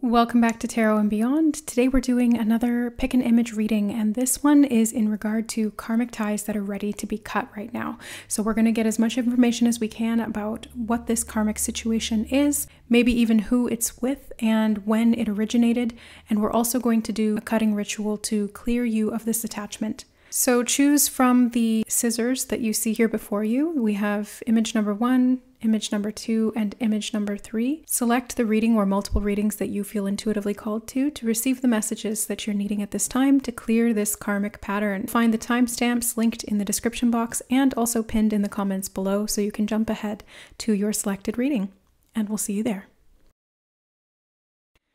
Welcome back to Tarot and Beyond. Today we're doing another pick an image reading, and this one is in regard to karmic ties that are ready to be cut right now. So we're going to get as much information as we can about what this karmic situation is, maybe even who it's with and when it originated, and we're also going to do a cutting ritual to clear you of this attachment. So choose from the scissors that you see here before you. We have image number 1, image number 2, and image number 3. Select the reading or multiple readings that you feel intuitively called to receive the messages that you're needing at this time to clear this karmic pattern. Find the timestamps linked in the description box and also pinned in the comments below so you can jump ahead to your selected reading. And we'll see you there.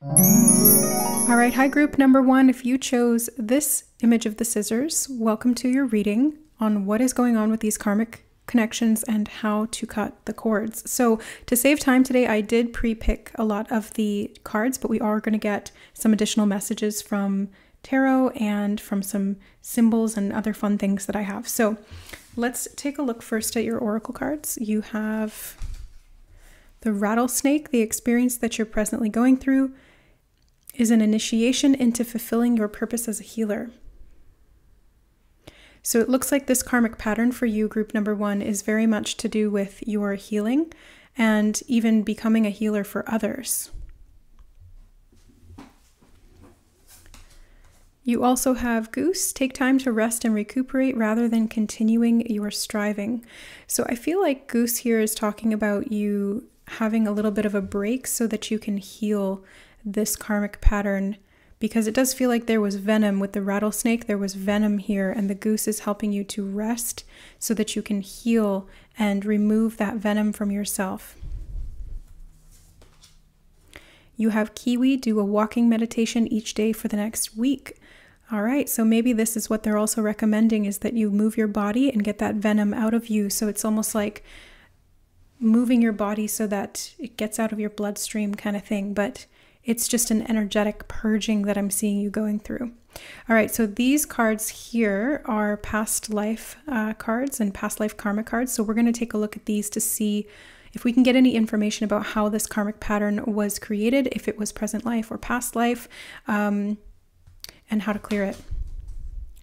All right, hi group number 1. If you chose this image of the scissors, welcome to your reading on what is going on with these karmic connections and how to cut the cords. So to save time today, I did pre-pick a lot of the cards, but we are going to get some additional messages from tarot and from some symbols and other fun things that I have. So let's take a look first at your oracle cards. You have the rattlesnake. The experience that you're presently going through is an initiation into fulfilling your purpose as a healer. So it looks like this karmic pattern for you, group number 1, is very much to do with your healing and even becoming a healer for others. You also have Goose. Take time to rest and recuperate rather than continuing your striving. So I feel like Goose here is talking about you having a little bit of a break so that you can heal this karmic pattern, because it does feel like there was venom with the rattlesnake. There was venom here, and the goose is helping you to rest so that you can heal and remove that venom from yourself. You have Kiwi. Do a walking meditation each day for the next week. All right, so maybe this is what they're also recommending, is that you move your body and get that venom out of you. So it's almost like moving your body so that it gets out of your bloodstream kind of thing, but it's just an energetic purging that I'm seeing you going through. All right, so these cards here are past life cards and past life karma cards. So we're going to take a look at these to see if we can get any information about how this karmic pattern was created, if it was present life or past life, and how to clear it.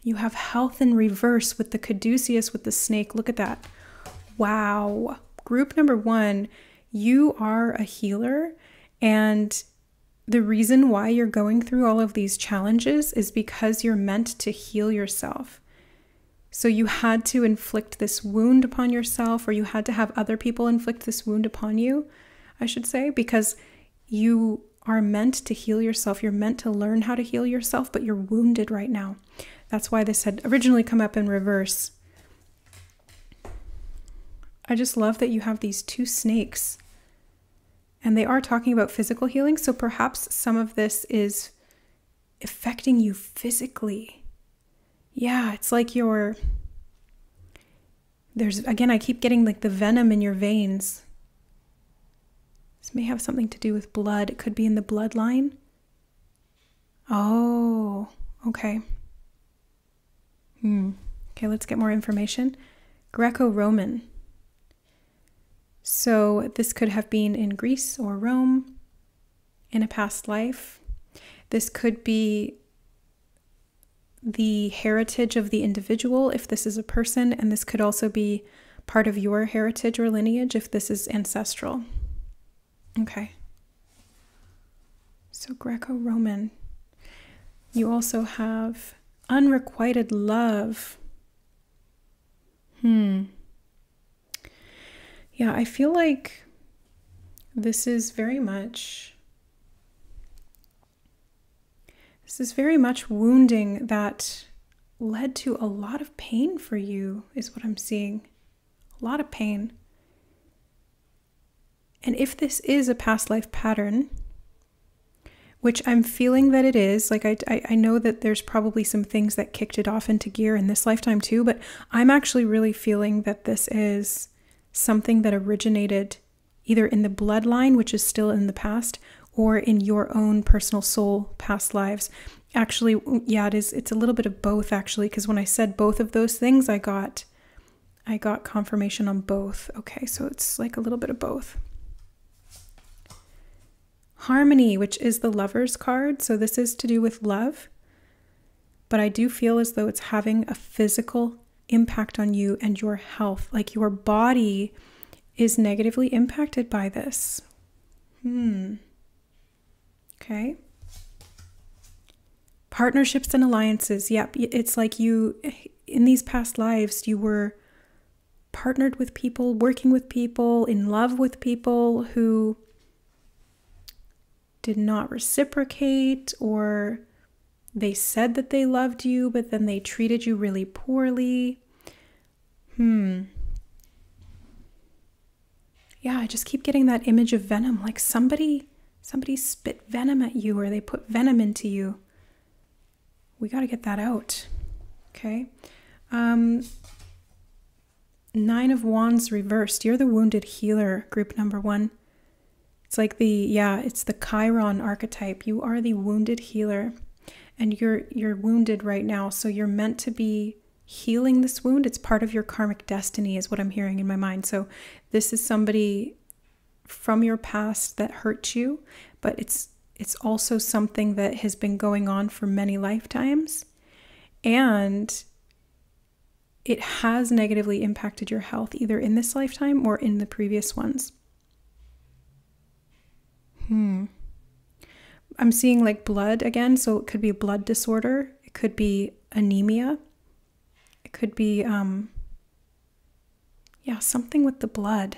You have health in reverse with the caduceus with the snake. Look at that. Wow. Group number 1, you are a healer, and the reason why you're going through all of these challenges is because you're meant to heal yourself. So you had to inflict this wound upon yourself, or you had to have other people inflict this wound upon you, I should say, because you are meant to heal yourself. You're meant to learn how to heal yourself, but you're wounded right now. That's why this had originally come up in reverse. I just love that you have these 2 snakes. And they are talking about physical healing, so perhaps some of this is affecting you physically. Yeah, it's like again, I keep getting like the venom in your veins. This may have something to do with blood. It could be in the bloodline. Oh, okay. Okay, let's get more information. Greco-Roman. So this could have been in Greece or Rome in a past life. This could be the heritage of the individual if this is a person, and this could also be part of your heritage or lineage if this is ancestral. Okay. So Greco-Roman. You also have unrequited love. Yeah, I feel like this is very much wounding that led to a lot of pain for you, is what I'm seeing. A lot of pain. And if this is a past life pattern, which I'm feeling that it is, like I know that there's probably some things that kicked it off into gear in this lifetime too, but I'm actually really feeling that this is something that originated either in the bloodline, which is still in the past, or in your own personal soul past lives. Actually, yeah, it's a little bit of both actually, because when I said both of those things, I got confirmation on both. Okay, so it's like a little bit of both. Harmony, which is the Lover's card. So this is to do with love. But I do feel as though it's having a physical impact on you and your health. Like your body is negatively impacted by this. Okay. Partnerships and alliances. Yep. It's like you, in these past lives, you were partnered with people, working with people, in love with people who did not reciprocate, or they said that they loved you, but then they treated you really poorly. Yeah, I just keep getting that image of venom, like somebody spit venom at you, or they put venom into you. We got to get that out. Okay. 9 of Wands reversed. You're the wounded healer, group number 1. It's like it's the Chiron archetype. You are the wounded healer, and you're wounded right now. So you're meant to be healing this wound. It's part of your karmic destiny is what I'm hearing in my mind. So this is somebody from your past that hurt you, but it's also something that has been going on for many lifetimes, and it has negatively impacted your health either in this lifetime or in the previous ones. I'm seeing like blood again, so it could be a blood disorder, it could be anemia, it could be something with the blood.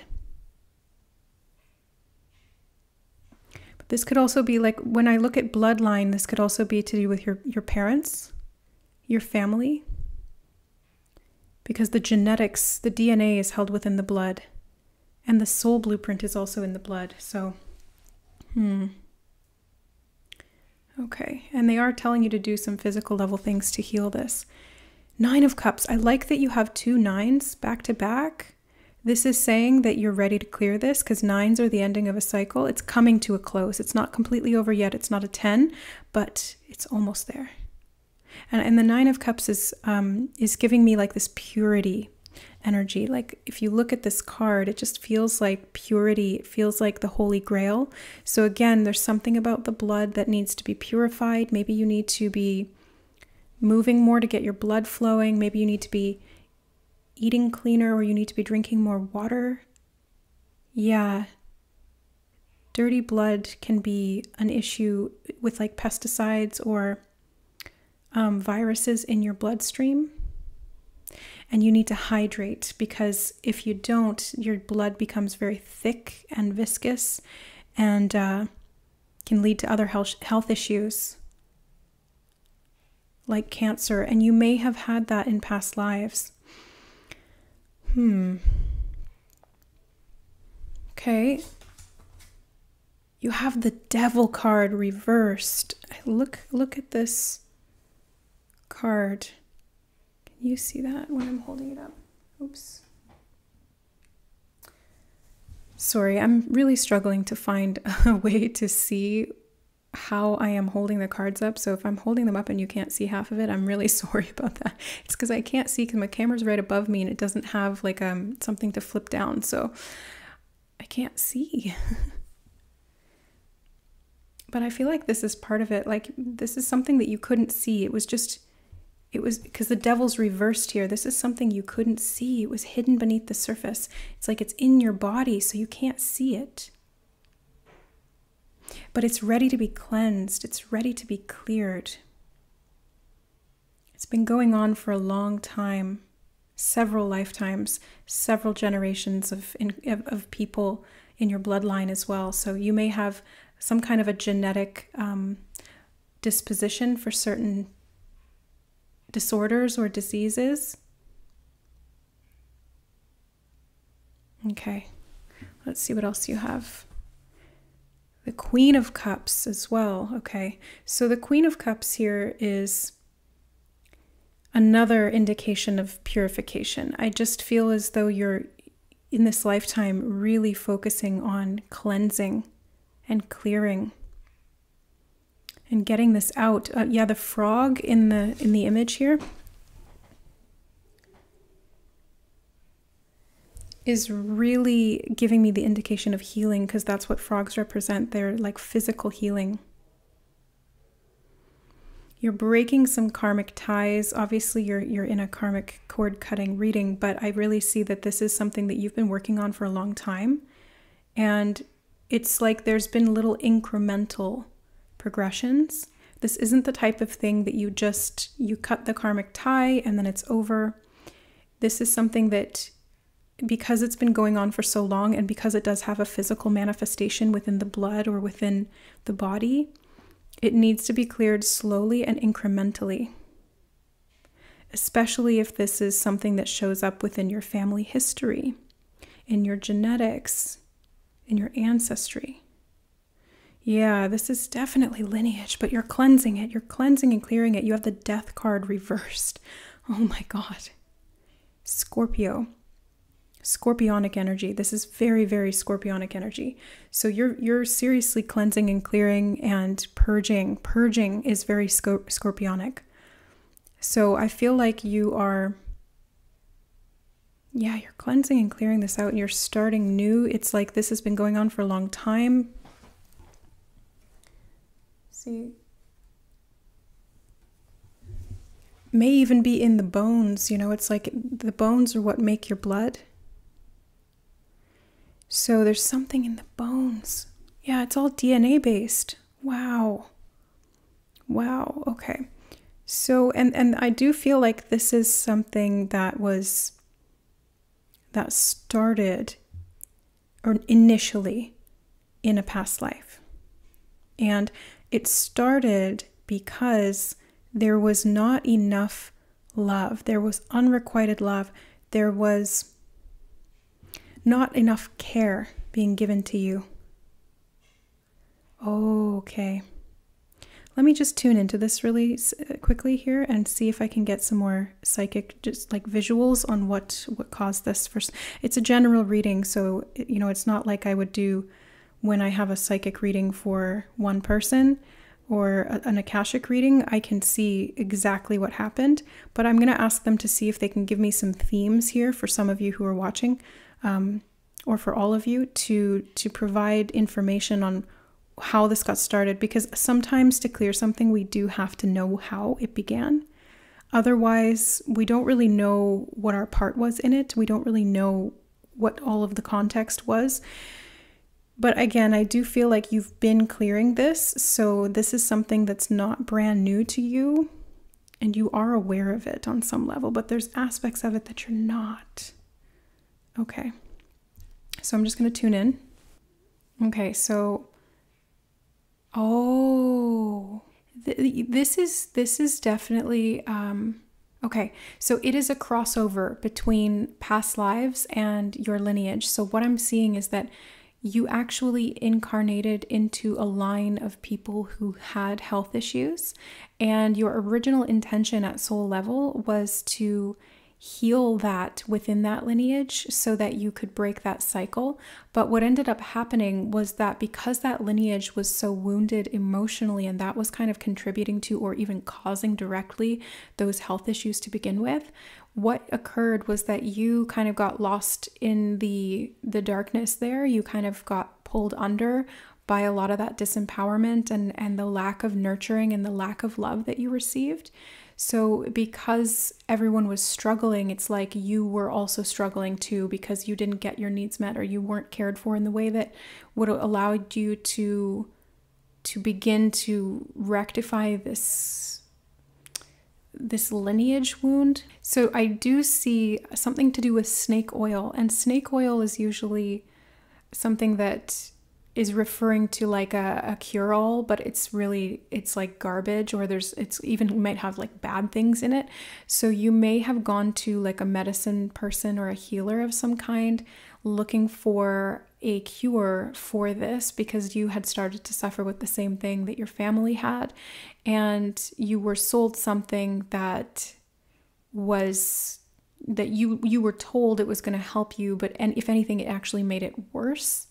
But this could also be like, when I look at bloodline, this could also be to do with your parents, your family, because the genetics, the DNA is held within the blood, and the soul blueprint is also in the blood. So okay, and they are telling you to do some physical level things to heal this. 9 of Cups. I like that you have 2 9s back to back. This is saying that you're ready to clear this, because 9s are the ending of a cycle. It's coming to a close. It's not completely over yet. It's not a 10, but it's almost there. And the 9 of Cups is giving me like this purity energy. Like if you look at this card, it just feels like purity. It feels like the Holy Grail. So again, there's something about the blood that needs to be purified. Maybe you need to be moving more to get your blood flowing. Maybe you need to be eating cleaner, or you need to be drinking more water. Yeah. Dirty blood can be an issue with like pesticides or viruses in your bloodstream. And you need to hydrate, because if you don't, your blood becomes very thick and viscous, and can lead to other health issues like cancer. And you may have had that in past lives. Okay. You have the Devil card reversed. Look at this card. Can you see that when I'm holding it up? Oops. Sorry, I'm really struggling to find a way to see how I am holding the cards up. So if I'm holding them up and you can't see half of it, I'm really sorry about that. It's because I can't see, because my camera's right above me and it doesn't have like something to flip down. So I can't see. But I feel like this is part of it. Like this is something that you couldn't see. It was because the Devil's reversed here. This is something you couldn't see. It was hidden beneath the surface. It's like it's in your body, so you can't see it. But it's ready to be cleansed. It's ready to be cleared. It's been going on for a long time, several lifetimes, several generations of people in your bloodline as well. So you may have some kind of a genetic disposition for certain disorders or diseases. Okay, let's see what else you have. The Queen of Cups as well. Okay, so the Queen of Cups here is another indication of purification. I just feel as though you're in this lifetime really focusing on cleansing and clearing and getting this out. Yeah, the frog in the image here. is really giving me the indication of healing, because that's what frogs represent. They're like physical healing. You're breaking some karmic ties. Obviously, you're in a karmic cord cutting reading, but I really see that this is something that you've been working on for a long time. And it's like there's been little incremental progressions. This isn't the type of thing that you cut the karmic tie and then it's over. This is something that, because it's been going on for so long and because it does have a physical manifestation within the blood or within the body, it needs to be cleared slowly and incrementally, especially if this is something that shows up within your family history, in your genetics, in your ancestry. Yeah, this is definitely lineage, but you're cleansing it. You're cleansing and clearing it. You have the death card reversed. Oh my God. Scorpio. Scorpionic energy. This is very, very scorpionic energy. So you're seriously cleansing and clearing and purging. Purging is very scorpionic. So I feel like you're cleansing and clearing this out and you're starting new. It's like this has been going on for a long time. See, may even be in the bones, it's like the bones are what make your blood. So there's something in the bones. Yeah, it's all DNA based. Wow. Okay. So, and I do feel like this is something that started or initially in a past life. And it started because there was not enough love. There was unrequited love. There was not enough care being given to you. Oh, okay. Let me just tune into this really quickly here and see if I can get some more psychic, just like visuals on what caused this. It's a general reading, so it's not like I would do when I have a psychic reading for one person or an Akashic reading. I can see exactly what happened, but I'm going to ask them to see if they can give me some themes here for some of you who are watching, or for all of you to provide information on how this got started, because sometimes to clear something, we do have to know how it began. Otherwise, we don't really know what our part was in it. We don't really know what all of the context was. But again, I do feel like you've been clearing this. So this is something that's not brand new to you, and you are aware of it on some level, but there's aspects of it that you're not. Okay. So I'm just going to tune in. Okay, so this is definitely okay. So it is a crossover between past lives and your lineage. So what I'm seeing is that you actually incarnated into a line of people who had health issues, and your original intention at soul level was to heal that within that lineage so that you could break that cycle. But what ended up happening was that because that lineage was so wounded emotionally, and that was kind of contributing to or even causing directly those health issues to begin with, what occurred was that you kind of got lost in the darkness there. You kind of got pulled under by a lot of that disempowerment and the lack of nurturing and the lack of love that you received. So because everyone was struggling, it's like you were also struggling too, because you didn't get your needs met or you weren't cared for in the way that would have allowed you to begin to rectify this lineage wound. So I do see something to do with snake oil, and snake oil is usually something that is referring to like a cure-all, but it's like garbage, or it's even might have like bad things in it. So you may have gone to like a medicine person or a healer of some kind looking for a cure for this, because you had started to suffer with the same thing that your family had, and you were sold something that you were told it was going to help you, and if anything, it actually made it worse.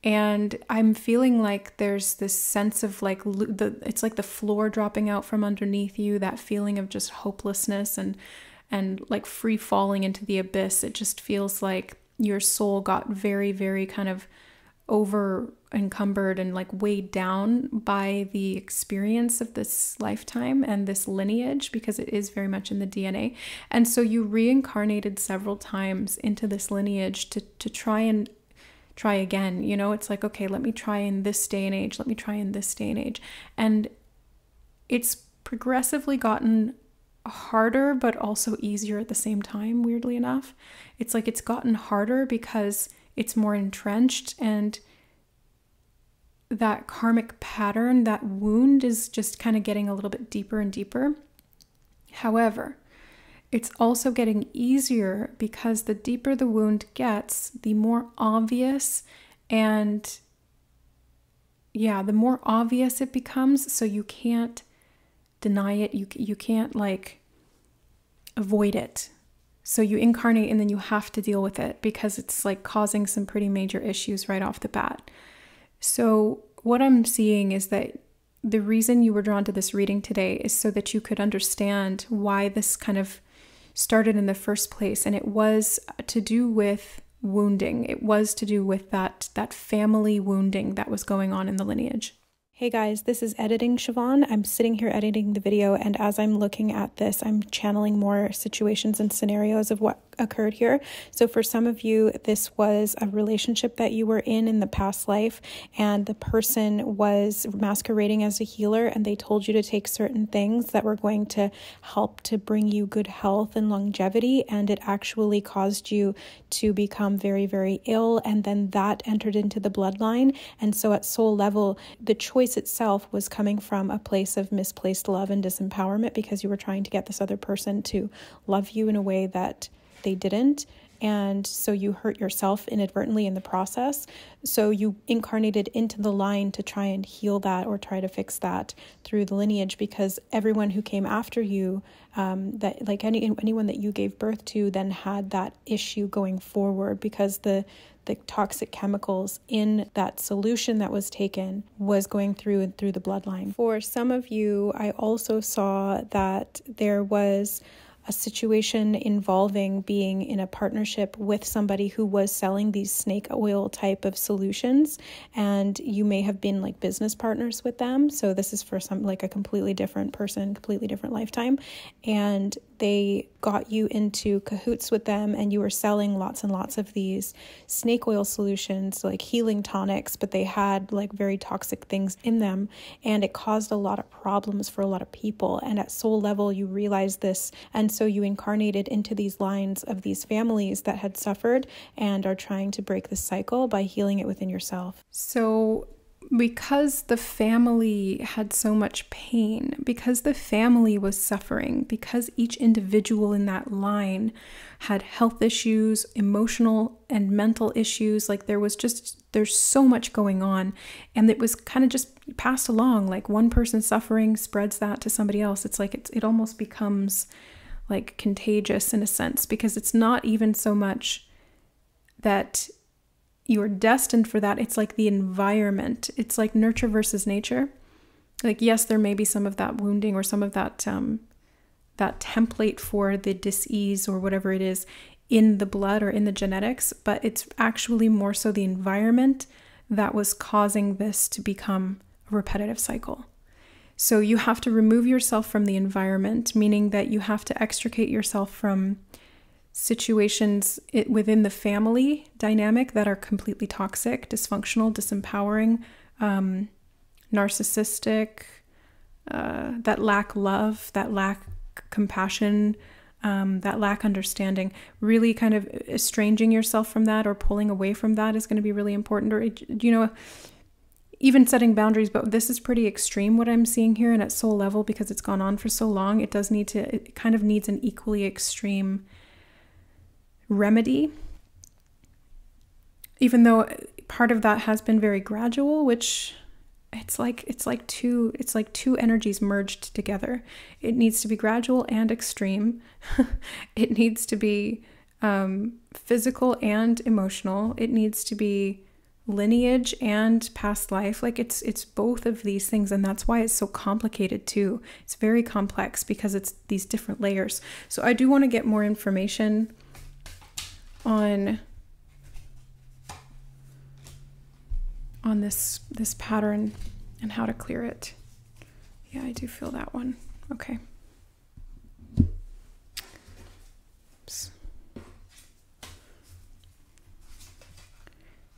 And I'm feeling like there's this sense of like it's like the floor dropping out from underneath you, that feeling of just hopelessness and like free falling into the abyss. It just feels like your soul got very, very kind of over encumbered and like weighed down by the experience of this lifetime and this lineage, because it is very much in the DNA. And so you reincarnated several times into this lineage to try again. You know, it's like, okay, let me try in this day and age. Let me try in this day and age. And it's progressively gotten harder, but also easier at the same time, weirdly enough. It's like it's gotten harder because it's more entrenched, and that karmic pattern, that wound is just kind of getting a little bit deeper and deeper. However, it's also getting easier because the deeper the wound gets, the more obvious and the more obvious it becomes. So you can't deny it. You can't like avoid it. So you incarnate and then you have to deal with it because it's like causing some pretty major issues right off the bat. So what I'm seeing is that the reason you were drawn to this reading today is so that you could understand why this kind of started in the first place. And it was to do with wounding. It was to do with that family wounding that was going on in the lineage. Hey guys, this is Editing Siobhan. I'm sitting here editing the video, and as I'm looking at this, I'm channeling more situations and scenarios of what occurred here. So for some of you, this was a relationship that you were in the past life, and the person was masquerading as a healer, and they told you to take certain things that were going to help to bring you good health and longevity, and it actually caused you to become very, very ill, and then that entered into the bloodline. And so at soul level, the choice itself was coming from a place of misplaced love and disempowerment, because you were trying to get this other person to love you in a way that they didn't. And so you hurt yourself inadvertently in the process. So you incarnated into the line to try and heal that or try to fix that through the lineage, because everyone who came after you, that like anyone that you gave birth to, then had that issue going forward, because the toxic chemicals in that solution that was taken was going through and through the bloodline. For some of you, I also saw that there was a situation involving being in a partnership with somebody who was selling these snake oil type of solutions, and you may have been like business partners with them. So this is for some like a completely different person, completely different lifetime, and they got you into cahoots with them, and you were selling lots and lots of these snake oil solutions, like healing tonics, but they had like very toxic things in them, and it caused a lot of problems for a lot of people. And at soul level, you realized this, and so you incarnated into these lines of these families that had suffered and are trying to break the cycle by healing it within yourself. So because the family had so much pain, because the family was suffering, because each individual in that line had health issues, emotional and mental issues, like there's so much going on, and it was kind of just passed along. Like one person suffering spreads that to somebody else. It's like it almost becomes like contagious in a sense, because it's not even so much that you're destined for that. It's like the environment. It's like nurture versus nature. Like, yes, there may be some of that wounding or some of that that template for the dis-ease or whatever it is in the blood or in the genetics, but it's actually more so the environment that was causing this to become a repetitive cycle. So you have to remove yourself from the environment, meaning that you have to extricate yourself from situations within the family dynamic that are completely toxic, dysfunctional, disempowering, narcissistic, that lack love, that lack compassion, that lack understanding. Really kind of estranging yourself from that or pulling away from that is going to be really important. Or, you know, even setting boundaries, but this is pretty extreme what I'm seeing here, and at soul level, because it's gone on for so long, it kind of needs an equally extreme remedy, even though part of that has been very gradual, which it's like two energies merged together. It needs to be gradual and extreme. It needs to be physical and emotional. It needs to be lineage and past life. Like it's both of these things, and that's why it's so complicated too. It's very complex because it's these different layers. So I do want to get more information on on this pattern and how to clear it. Yeah, I do feel that one. Okay. Oops.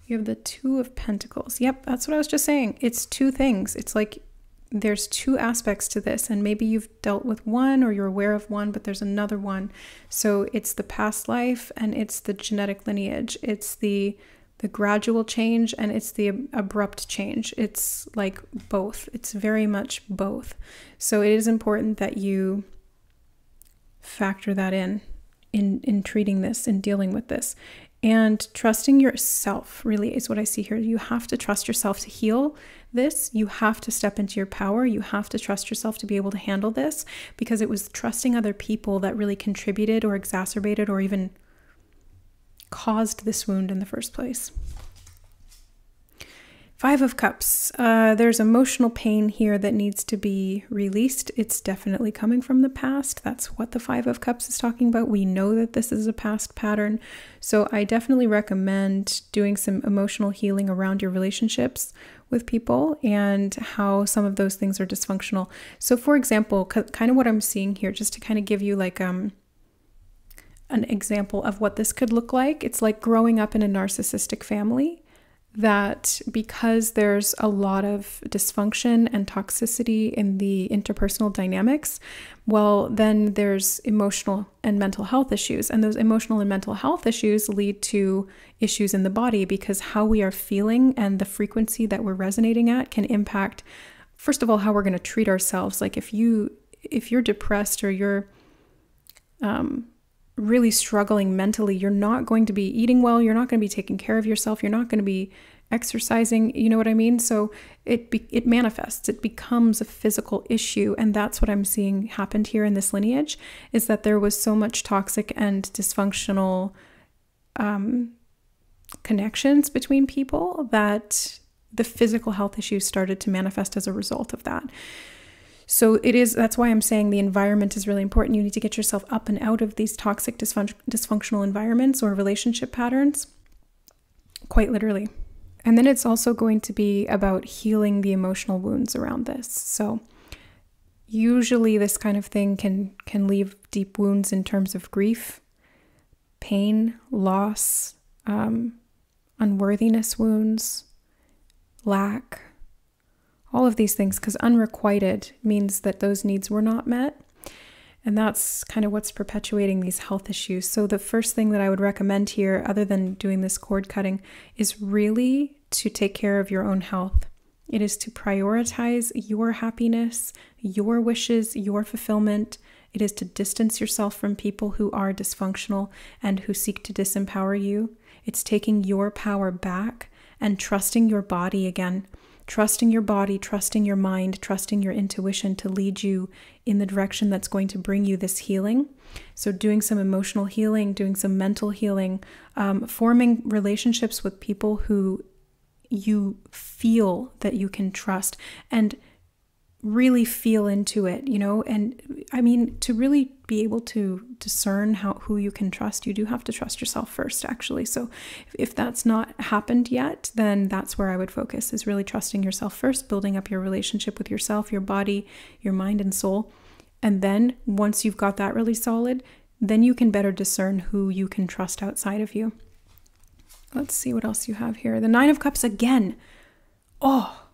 You have the Two of Pentacles. Yep, that's what I was just saying. It's two things. It's like there's two aspects to this, and maybe you've dealt with one or you're aware of one, but there's another one. So it's the past life and it's the genetic lineage. It's the gradual change and it's the abrupt change. It's like both. It's very much both. So it is important that you factor that in treating this, in dealing with this. And trusting yourself really is what I see here. You have to trust yourself to heal this. You have to step into your power. You have to trust yourself to be able to handle this, because it was trusting other people that really contributed or exacerbated or even caused this wound in the first place. Five of Cups. There's emotional pain here that needs to be released. It's definitely coming from the past. That's what the Five of Cups is talking about. We know that this is a past pattern. So I definitely recommend doing some emotional healing around your relationships with people and how some of those things are dysfunctional. So for example, kind of what I'm seeing here, just to kind of give you like an example of what this could look like. It's like growing up in a narcissistic family, that because there's a lot of dysfunction and toxicity in the interpersonal dynamics, well, then there's emotional and mental health issues. And those emotional and mental health issues lead to issues in the body, because how we are feeling and the frequency that we're resonating at can impact, first of all, how we're going to treat ourselves. Like if you're depressed or you're really struggling mentally, you're not going to be eating well, you're not going to be taking care of yourself, you're not going to be exercising, you know what I mean? So it manifests, it becomes a physical issue. And that's what I'm seeing happened here in this lineage, is that there was so much toxic and dysfunctional connections between people that the physical health issues started to manifest as a result of that. So that's why I'm saying the environment is really important. You need to get yourself up and out of these toxic, dysfunctional environments or relationship patterns, quite literally. And then it's also going to be about healing the emotional wounds around this. So usually this kind of thing can leave deep wounds in terms of grief, pain, loss, unworthiness wounds, lack, all of these things, because unrequited means that those needs were not met. And that's kind of what's perpetuating these health issues. So the first thing that I would recommend here, other than doing this cord cutting, is really to take care of your own health. It is to prioritize your happiness, your wishes, your fulfillment. It is to distance yourself from people who are dysfunctional and who seek to disempower you. It's taking your power back and trusting your body again. Trusting your body, trusting your mind, trusting your intuition to lead you in the direction that's going to bring you this healing. So doing some emotional healing, doing some mental healing, forming relationships with people who you feel that you can trust and really feel into it, you know? And I mean, to really be able to discern who you can trust, you do have to trust yourself first, actually. So if that's not happened yet, then that's where I would focus, is really trusting yourself first, building up your relationship with yourself, your body, your mind and soul. And then once you've got that really solid, then you can better discern who you can trust outside of you. Let's see what else you have here. The Nine of Cups again. Oh,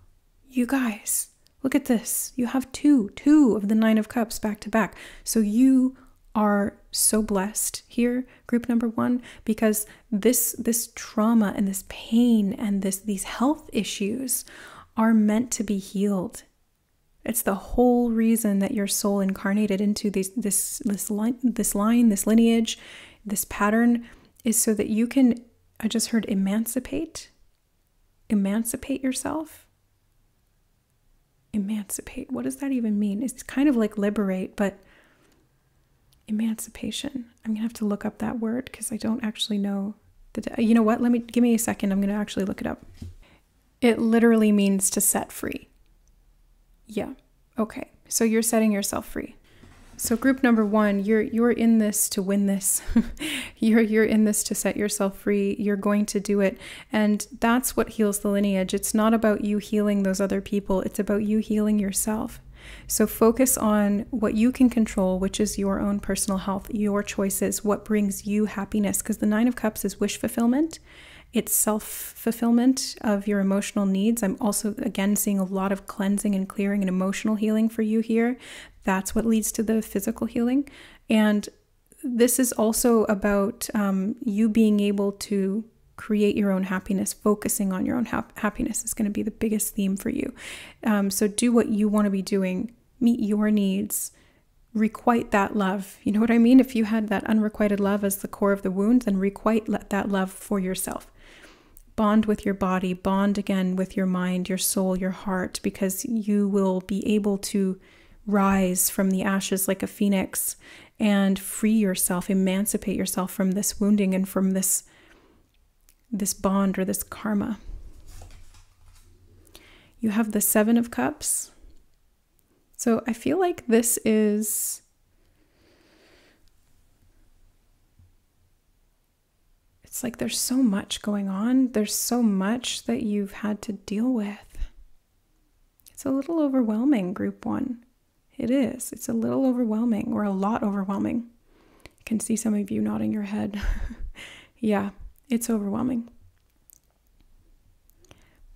you guys. Look at this. You have two of the Nine of Cups back to back. So you are so blessed here, group number one, because this trauma and this pain and these health issues are meant to be healed. It's the whole reason that your soul incarnated into this line, this lineage, this pattern, is so that you can, I just heard emancipate yourself. Emancipate. What does that even mean? It's kind of like liberate, but emancipation. I'm gonna have to look up that word because I don't actually know. You know what? Give me a second. I'm gonna actually look it up. It literally means to set free. Yeah. Okay. So you're setting yourself free. So group number one, you're in this to win this. You're in this to set yourself free. You're going to do it. And that's what heals the lineage. It's not about you healing those other people. It's about you healing yourself. So focus on what you can control, which is your own personal health, your choices, what brings you happiness. Because the Nine of Cups is wish fulfillment. It's self-fulfillment of your emotional needs. I'm also, again, seeing a lot of cleansing and clearing and emotional healing for you here. That's what leads to the physical healing. And this is also about you being able to create your own happiness. Focusing on your own happiness is going to be the biggest theme for you. So do what you want to be doing. Meet your needs. Requite that love. You know what I mean? If you had that unrequited love as the core of the wound, then requite that love for yourself. Bond with your body, bond again with your mind, your soul, your heart, because you will be able to rise from the ashes like a phoenix and free yourself, emancipate yourself from this wounding and from this bond or this karma. You have the Seven of Cups. So I feel like this is... It's like there's so much going on. There's so much that you've had to deal with. It's a little overwhelming, group one. It is. It's a little overwhelming, or a lot overwhelming. I can see some of you nodding your head. Yeah, it's overwhelming.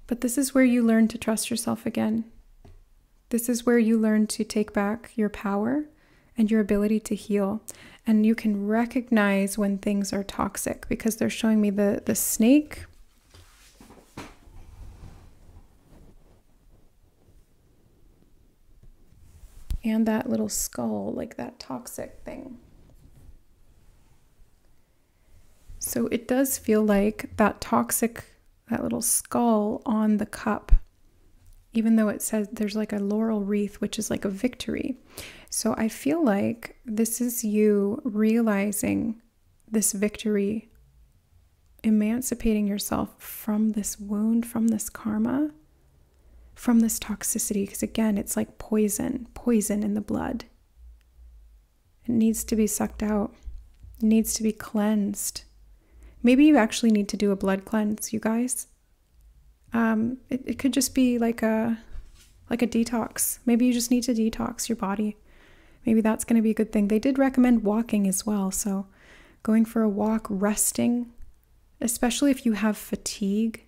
But this is where you learn to trust yourself again. This is where you learn to take back your power and your ability to heal. And you can recognize when things are toxic, because they're showing me the snake. And that little skull, like that toxic thing. So it does feel like that toxic, that little skull on the cup, even though it says there's like a laurel wreath, which is like a victory. So I feel like this is you realizing this victory, emancipating yourself from this wound, from this karma, from this toxicity. Because again, it's like poison in the blood. It needs to be sucked out. It needs to be cleansed. Maybe you actually need to do a blood cleanse, you guys. It could just be like a detox. Maybe you just need to detox your body. Maybe that's going to be a good thing. They did recommend walking as well. So going for a walk, resting, especially if you have fatigue,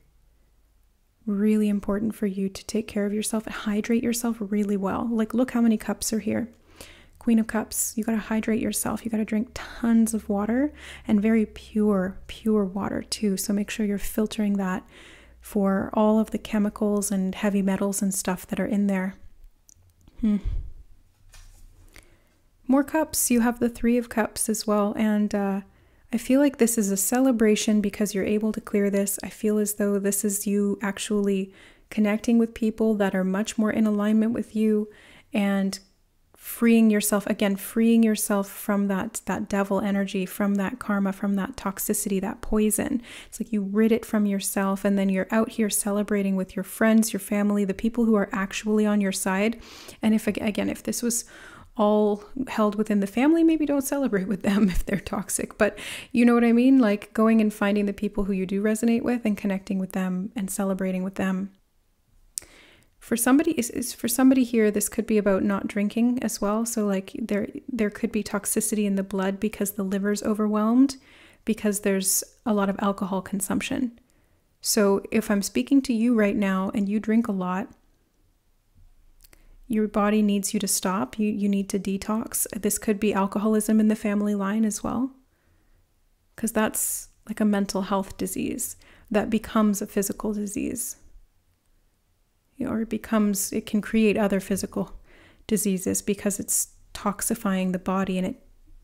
really important for you to take care of yourself and hydrate yourself really well. Like, look how many cups are here. Queen of Cups, you got to hydrate yourself. You got to drink tons of water, and very pure water too. So make sure you're filtering that for all of the chemicals and heavy metals and stuff that are in there. More cups. You have the Three of Cups as well. And I feel like this is a celebration because you're able to clear this. I feel as though this is you actually connecting with people that are much more in alignment with you and freeing yourself, again, freeing yourself from that devil energy, from that karma, from that toxicity, that poison. It's like you rid it from yourself, and then you're out here celebrating with your friends, your family, the people who are actually on your side. And if this was all held within the family, maybe don't celebrate with them if they're toxic. But you know what I mean? Like going and finding the people who you do resonate with and connecting with them and celebrating with them. For somebody here, this could be about not drinking as well. So like there could be toxicity in the blood because the liver's overwhelmed, because there's a lot of alcohol consumption. So if I'm speaking to you right now and you drink a lot, your body needs you to stop. You need to detox. This could be alcoholism in the family line as well, because that's like a mental health disease that becomes a physical disease. Or it can create other physical diseases because it's toxifying the body, and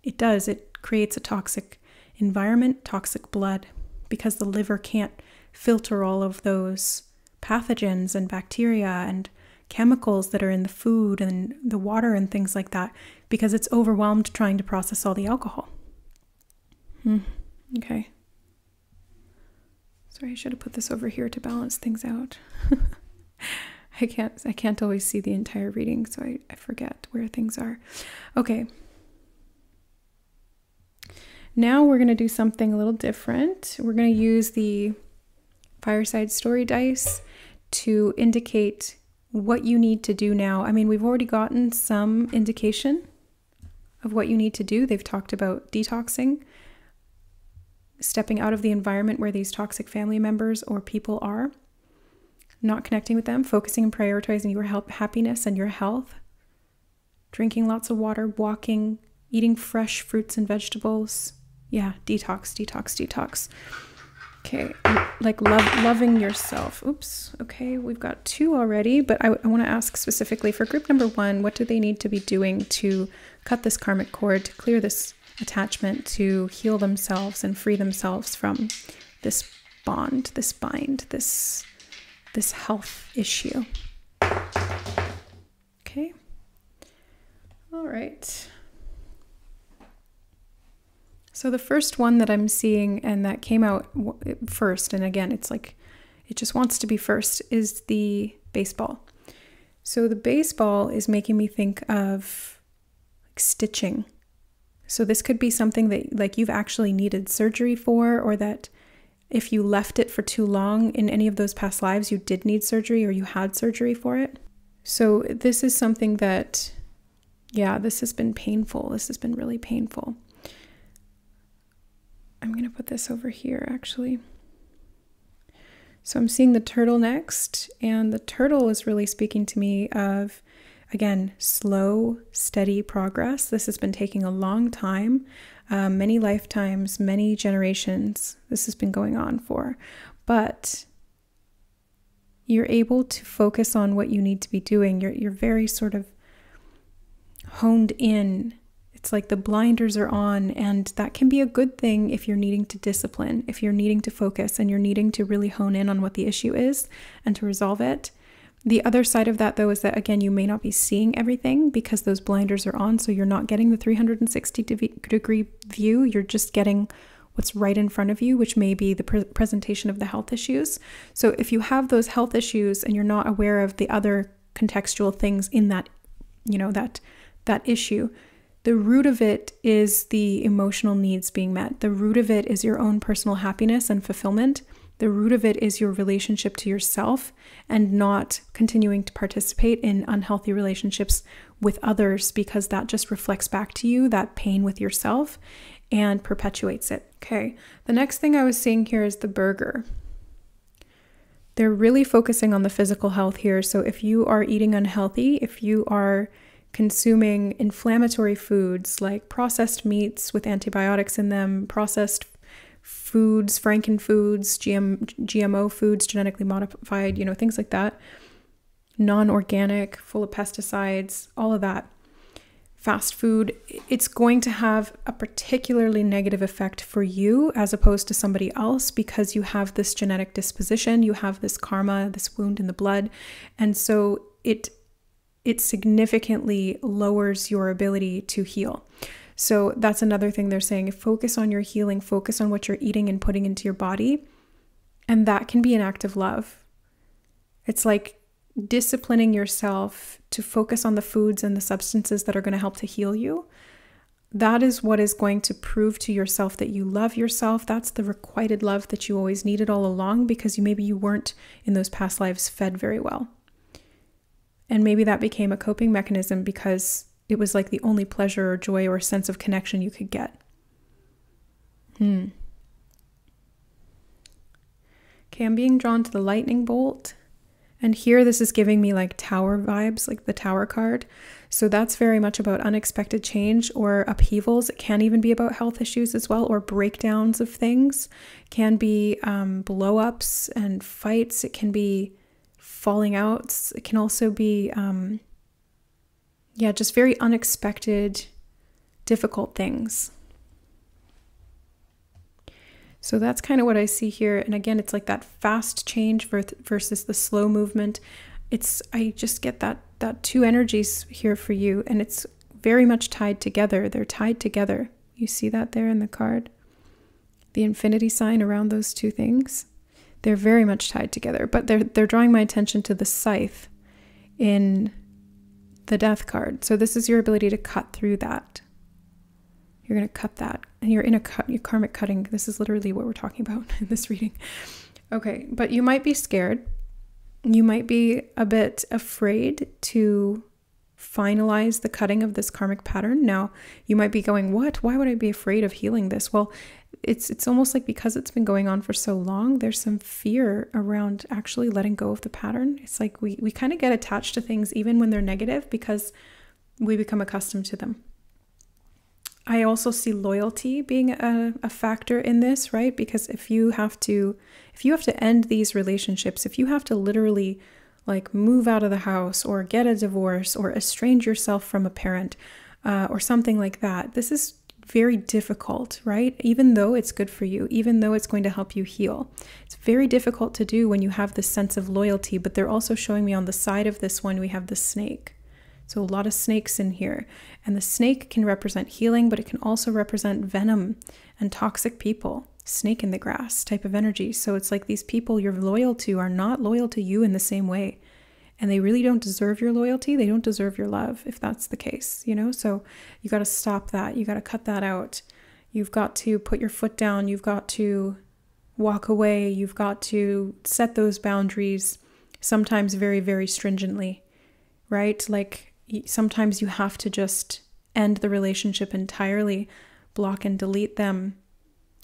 it creates a toxic environment, toxic blood, because the liver can't filter all of those pathogens and bacteria and chemicals that are in the food and the water and things like that, because it's overwhelmed trying to process all the alcohol. Okay. Sorry, I should have put this over here to balance things out. I can't always see the entire reading, so I forget where things are. Okay. Now we're going to do something a little different. We're going to use the Fireside Story dice to indicate what you need to do now. I mean, we've already gotten some indication of what you need to do. They've talked about detoxing, stepping out of the environment where these toxic family members or people are, not connecting with them, focusing and prioritizing your happiness and your health, drinking lots of water, walking, eating fresh fruits and vegetables. Yeah, detox, detox, detox. Okay, like loving yourself. Oops, okay, we've got 2 already, but I want to ask specifically for group number 1, what do they need to be doing to cut this karmic cord, to clear this attachment, to heal themselves and free themselves from this bond, this bind, this health issue. Okay. All right. So the first one that I'm seeing and that came out first, and again, it's like, it just wants to be first, is the baseball. So the baseball is making me think of like stitching. So this could be something that like you've actually needed surgery for, or that if you left it for too long in any of those past lives, you did need surgery or you had surgery for it. So this is something that, yeah, this has been painful. This has been really painful. I'm going to put this over here, actually. So I'm seeing the turtle next, and the turtle is really speaking to me of, again, slow, steady progress. This has been taking a long time, many lifetimes, many generations. This has been going on for, but you're able to focus on what you need to be doing. You're very sort of honed in. It's like the blinders are on, and that can be a good thing if you're needing to discipline, if you're needing to focus and you're needing to really hone in on what the issue is and to resolve it. The other side of that, though, is that, again, you may not be seeing everything because those blinders are on, so you're not getting the 360-degree view. You're just getting what's right in front of you, which may be the presentation of the health issues. So if you have those health issues and you're not aware of the other contextual things in that, that issue, the root of it is the emotional needs being met. The root of it is your own personal happiness and fulfillment. The root of it is your relationship to yourself and not continuing to participate in unhealthy relationships with others, because that just reflects back to you that pain with yourself and perpetuates it. Okay, the next thing I was seeing here is the burger. They're really focusing on the physical health here. So if you are eating unhealthy, if you are consuming inflammatory foods like processed meats with antibiotics in them, processed foods, frankenfoods, GMO foods, genetically modified, things like that, non-organic, full of pesticides, all of that, fast food, it's going to have a particularly negative effect for you as opposed to somebody else, because you have this genetic disposition, you have this karma, this wound in the blood, and so it significantly lowers your ability to heal. So that's another thing they're saying. Focus on your healing, focus on what you're eating and putting into your body. And that can be an act of love. It's like disciplining yourself to focus on the foods and the substances that are going to help to heal you. That is what is going to prove to yourself that you love yourself. That's the requited love that you always needed all along, because maybe you weren't in those past lives fed very well. And maybe that became a coping mechanism because it was like the only pleasure or joy or sense of connection you could get. Okay, I'm being drawn to the lightning bolt. And here this is giving me like tower vibes, like the tower card. So that's very much about unexpected change or upheavals. It can even be about health issues as well, or breakdowns of things. It can be blow-ups and fights. It can be falling outs. It can also be, just very unexpected, difficult things. So that's kind of what I see here. And again, it's like that fast change versus the slow movement. I just get that 2 energies here for you, and it's very much tied together. They're tied together. You see that there in the card? The infinity sign around those 2 things. They're very much tied together, but they're drawing my attention to the scythe. in the Death card. So this is your ability to cut through that. You're going to cut that. And you're in a karmic cutting. This is literally what we're talking about in this reading. Okay, but you might be scared. You might be a bit afraid to finalize the cutting of this karmic pattern. Now, you might be going, what? Why would I be afraid of healing this? Well, it's almost like because it's been going on for so long, there's some fear around actually letting go of the pattern. It's like we kind of get attached to things even when they're negative because we become accustomed to them. I also see loyalty being a factor in this, right? Because if you have to end these relationships, if you have to literally like move out of the house or get a divorce or estrange yourself from a parent or something like that, this is very difficult, right? Even though it's good for you, even though it's going to help you heal. It's very difficult to do when you have this sense of loyalty, but they're also showing me on the side of this one, we have the snake. So a lot of snakes in here. And the snake can represent healing, but it can also represent venom and toxic people. Snake in the grass type of energy. So it's like these people you're loyal to are not loyal to you in the same way. And they really don't deserve your loyalty. They don't deserve your love, if that's the case, you know? So you got to stop that. You got to cut that out. You've got to put your foot down. You've got to walk away. You've got to set those boundaries, sometimes very, very stringently, right? Like sometimes you have to just end the relationship entirely, block and delete them,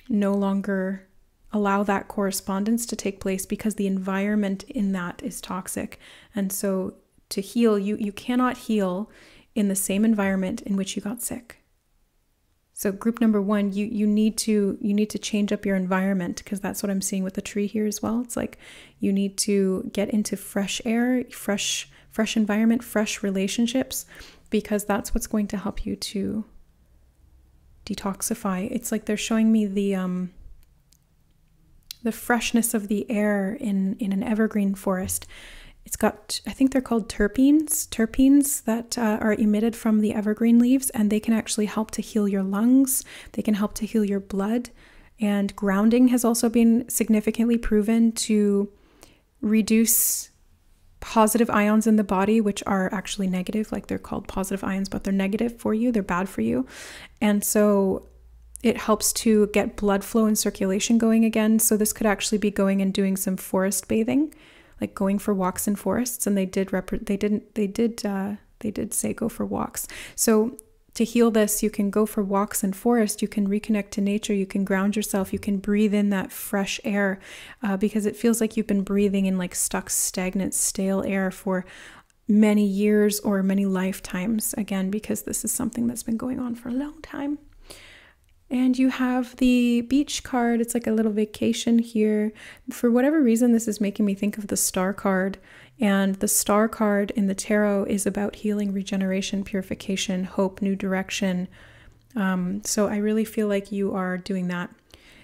no longer allow that correspondence to take place because the environment in that is toxic. And so to heal, you cannot heal in the same environment in which you got sick. So group number one, you need to change up your environment, because that's what I'm seeing with the tree here as well. It's like you need to get into fresh air, fresh environment, fresh relationships, because that's what's going to help you to detoxify. It's like they're showing me the freshness of the air in an evergreen forest. It's got, I think they're called terpenes that are emitted from the evergreen leaves, and they can actually help to heal your lungs. They can help to heal your blood. And grounding has also been significantly proven to reduce positive ions in the body, which are actually negative. Like they're called positive ions, but they're negative for you. They're bad for you. And so it helps to get blood flow and circulation going again. So this could actually be going and doing some forest bathing, like going for walks in forests. And they did say go for walks. So to heal this, you can go for walks in forest. You can reconnect to nature. You can ground yourself. You can breathe in that fresh air because it feels like you've been breathing in like stuck, stagnant, stale air for many years or many lifetimes. Again, because this is something that's been going on for a long time. And you have the beach card. It's like a little vacation here. For whatever reason, this is making me think of the star card. And the star card in the tarot is about healing, regeneration, purification, hope, new direction. So I really feel like you are doing that.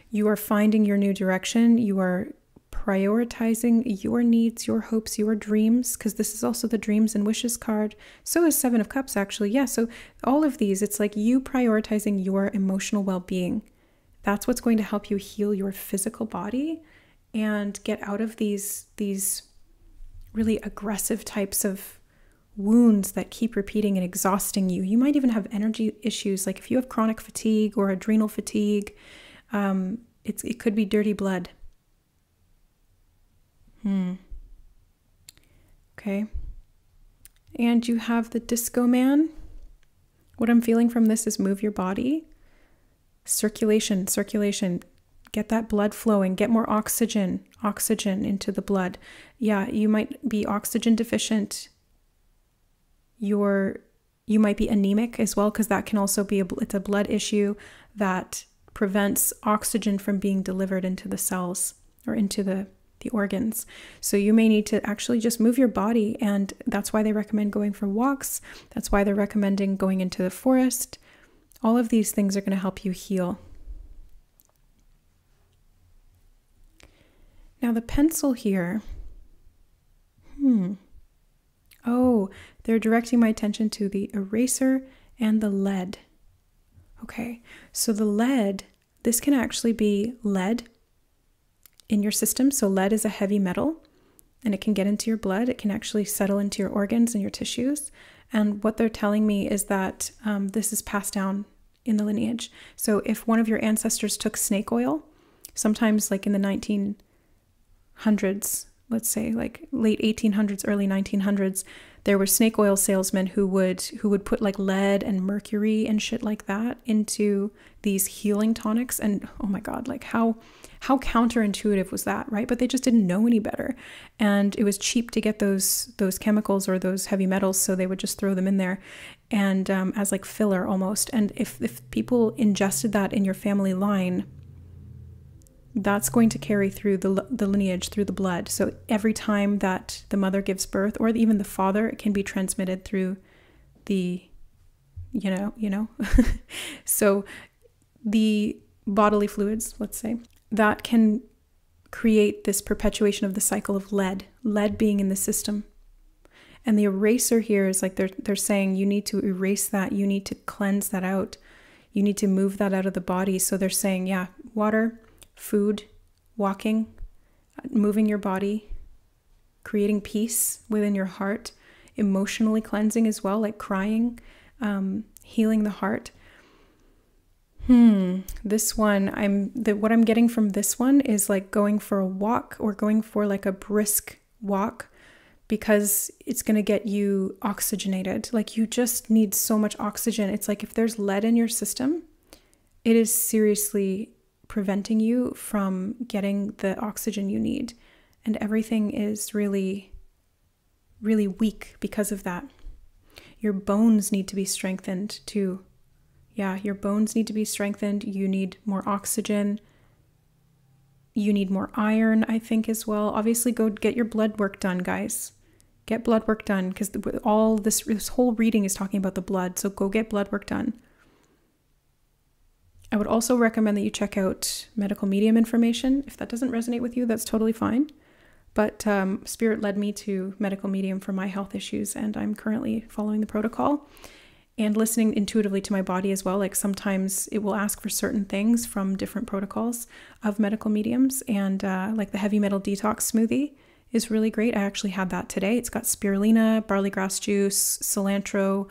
You are finding your new direction. You are prioritizing your needs, your hopes, your dreams, because this is also the dreams and wishes card. So is Seven of Cups, actually. Yeah, so all of these, it's like you prioritizing your emotional well-being. That's what's going to help you heal your physical body and get out of these really aggressive types of wounds that keep repeating and exhausting you. You might even have energy issues, like if you have chronic fatigue or adrenal fatigue, it could be dirty blood. Okay. And you have the Disco Man. What I'm feeling from this is move your body. Circulation. Get that blood flowing. Get more oxygen into the blood. Yeah, you might be oxygen deficient. You might be anemic as well, because that can also be it's a blood issue that prevents oxygen from being delivered into the cells or into the organs. So you may need to actually just move your body, and that's why they recommend going for walks. That's why they're recommending going into the forest. All of these things are going to help you heal. Now the pencil here, oh, they're directing my attention to the eraser and the lead. Okay, so the lead, this can actually be lead in your system. So lead is a heavy metal. and it can get into your blood. It can actually settle into your organs and your tissues. And what they're telling me is that this is passed down in the lineage. So if one of your ancestors took snake oil, sometimes like in the 1900s, let's say like late 1800s, early 1900s, there were snake oil salesmen who would put like lead and mercury and shit like that into these healing tonics. And oh my God, like how counterintuitive was that, right? But they just didn't know any better. And it was cheap to get those chemicals or those heavy metals, so they would just throw them in there and as like filler almost. And if people ingested that in your family line, that's going to carry through the lineage, through the blood. So every time that the mother gives birth, or even the father, it can be transmitted through the, you know. So the bodily fluids, let's say, that can create this perpetuation of the cycle of lead being in the system. And the eraser here is like they're saying you need to erase that, you need to cleanse that out, you need to move that out of the body. So they're saying, yeah, water, food, walking, moving your body, creating peace within your heart, emotionally cleansing as well, like crying, healing the heart. This one, what I'm getting from this one is like going for a walk or going for like a brisk walk, because it's going to get you oxygenated. Like you just need so much oxygen. It's like if there's lead in your system, it is seriously preventing you from getting the oxygen you need. And everything is really, really weak because of that. Your bones need to be strengthened too. Yeah, your bones need to be strengthened. You need more oxygen. You need more iron, I think, as well. Obviously, go get your blood work done, guys. Get blood work done, because all this whole reading is talking about the blood. So go get blood work done. I would also recommend that you check out medical medium information. If that doesn't resonate with you, that's totally fine. But Spirit led me to medical medium for my health issues, and I'm currently following the protocol and listening intuitively to my body as well. Like sometimes it will ask for certain things from different protocols of medical mediums, and like the heavy metal detox smoothie is really great. I actually had that today. It's got spirulina, barley grass juice, cilantro,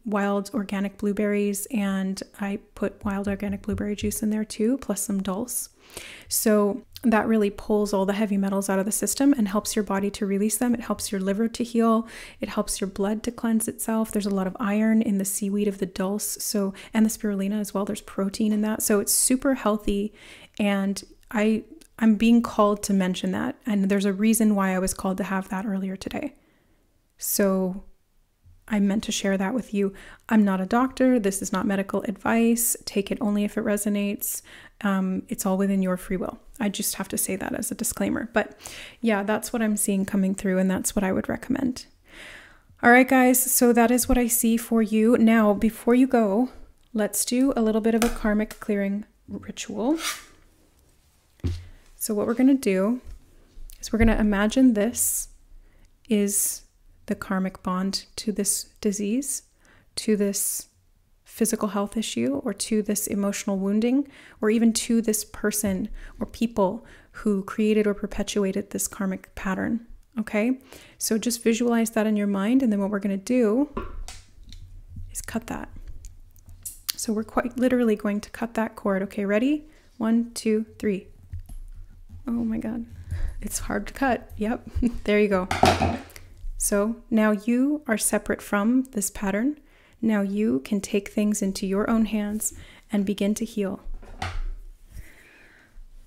wild organic blueberries, and I put wild organic blueberry juice in there too, plus some dulse. So that really pulls all the heavy metals out of the system and helps your body to release them. It helps your liver to heal. It helps your blood to cleanse itself. There's a lot of iron in the seaweed of the dulse, and the spirulina as well. There's protein in that. So it's super healthy, and I'm being called to mention that. And there's a reason why I was called to have that earlier today. So I meant to share that with you. I'm not a doctor. This is not medical advice. Take it only if it resonates. It's all within your free will. I just have to say that as a disclaimer. But yeah, that's what I'm seeing coming through, and that's what I would recommend. All right, guys. So that is what I see for you. Now, before you go, let's do a little bit of a karmic clearing ritual. So what we're going to do is we're going to imagine this is the karmic bond to this disease, to this physical health issue, or to this emotional wounding, or even to this person or people who created or perpetuated this karmic pattern. Okay, so just visualize that in your mind, and then what we're going to do is cut that. So we're quite literally going to cut that cord. Okay, ready? 1, 2, 3. Oh my God, it's hard to cut. Yep, there you go. So now you are separate from this pattern. Now you can take things into your own hands and begin to heal.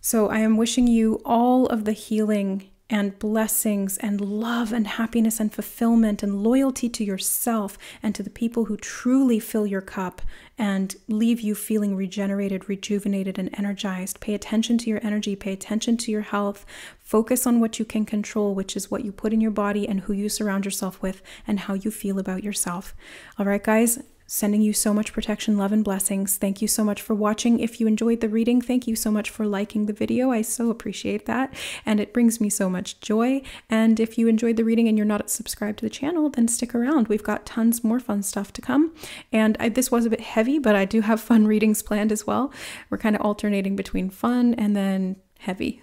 So I am wishing you all of the healing and blessings and love and happiness and fulfillment and loyalty to yourself and to the people who truly fill your cup and leave you feeling regenerated, rejuvenated, and energized. Pay attention to your energy, pay attention to your health, focus on what you can control, which is what you put in your body and who you surround yourself with and how you feel about yourself. All right, guys. Sending you so much protection, love, and blessings. Thank you so much for watching. If you enjoyed the reading, thank you so much for liking the video. I so appreciate that, and it brings me so much joy. And if you enjoyed the reading and you're not subscribed to the channel, then stick around. We've got tons more fun stuff to come. And this was a bit heavy, but I do have fun readings planned as well. We're kind of alternating between fun and then heavy.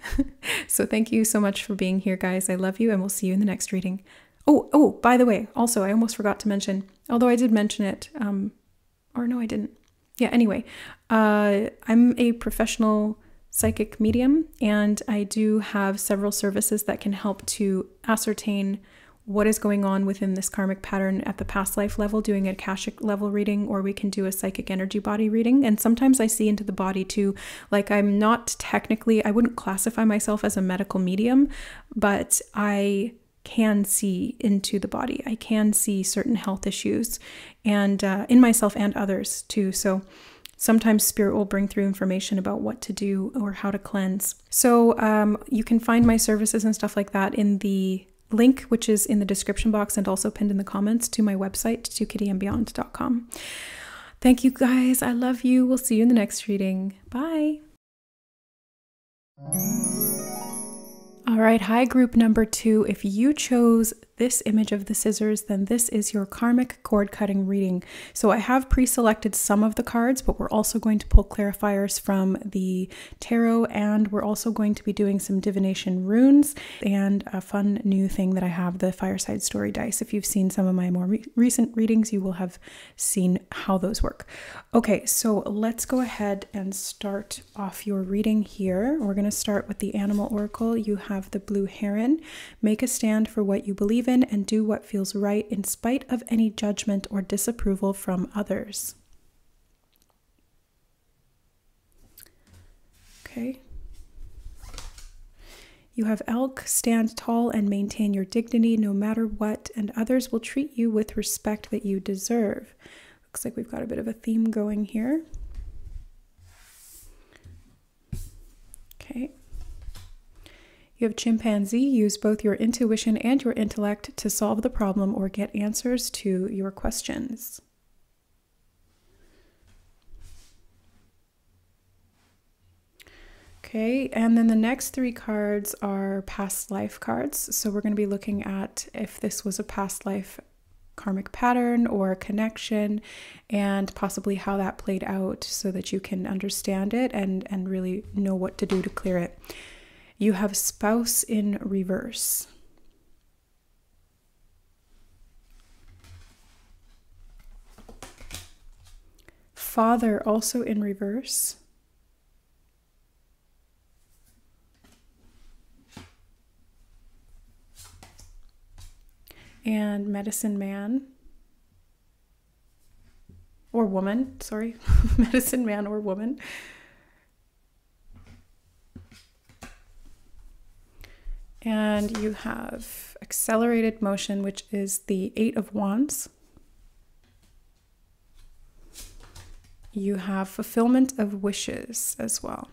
So thank you so much for being here, guys. I love you, and we'll see you in the next reading. Oh, by the way, also, I almost forgot to mention, although I did mention it, or no, I didn't. Yeah, anyway, I'm a professional psychic medium, and I do have several services that can help to ascertain what is going on within this karmic pattern at the past life level, doing a Akashic level reading, or we can do a psychic energy body reading. And sometimes I see into the body too. Like, I'm not technically, I wouldn't classify myself as a medical medium, but I can see into the body. I can see certain health issues, and in myself and others too. So sometimes spirit will bring through information about what to do or how to cleanse. So you can find my services and stuff like that in the link, which is in the description box and also pinned in the comments to my website, tokityandbeyond.com. Thank you, guys. I love you. We'll see you in the next reading. Bye. All right, hi group number 2. If you chose this image of the scissors, then this is your karmic cord cutting reading. So I have pre-selected some of the cards, but we're also going to pull clarifiers from the tarot, and we're also going to be doing some divination runes and a fun new thing that I have, the fireside story dice. If you've seen some of my more recent readings, you will have seen how those work. Okay, so let's go ahead and start off your reading here. We're going to start with the animal oracle. You have the blue heron. Make a stand for what you believe in and do what feels right in spite of any judgment or disapproval from others. Okay. You have elk. Stand tall and maintain your dignity no matter what, and others will treat you with respect that you deserve. Looks like we've got a bit of a theme going here. Okay. You have chimpanzee. Use both your intuition and your intellect to solve the problem or get answers to your questions. Okay, and then the next 3 cards are past life cards. So we're going to be looking at if this was a past life karmic pattern or a connection, and possibly how that played out so that you can understand it and really know what to do to clear it. You have spouse in reverse. Father also in reverse. And medicine man. Or woman, sorry. Medicine man or woman. And you have accelerated motion, which is the 8 of Wands. You have fulfillment of wishes as well.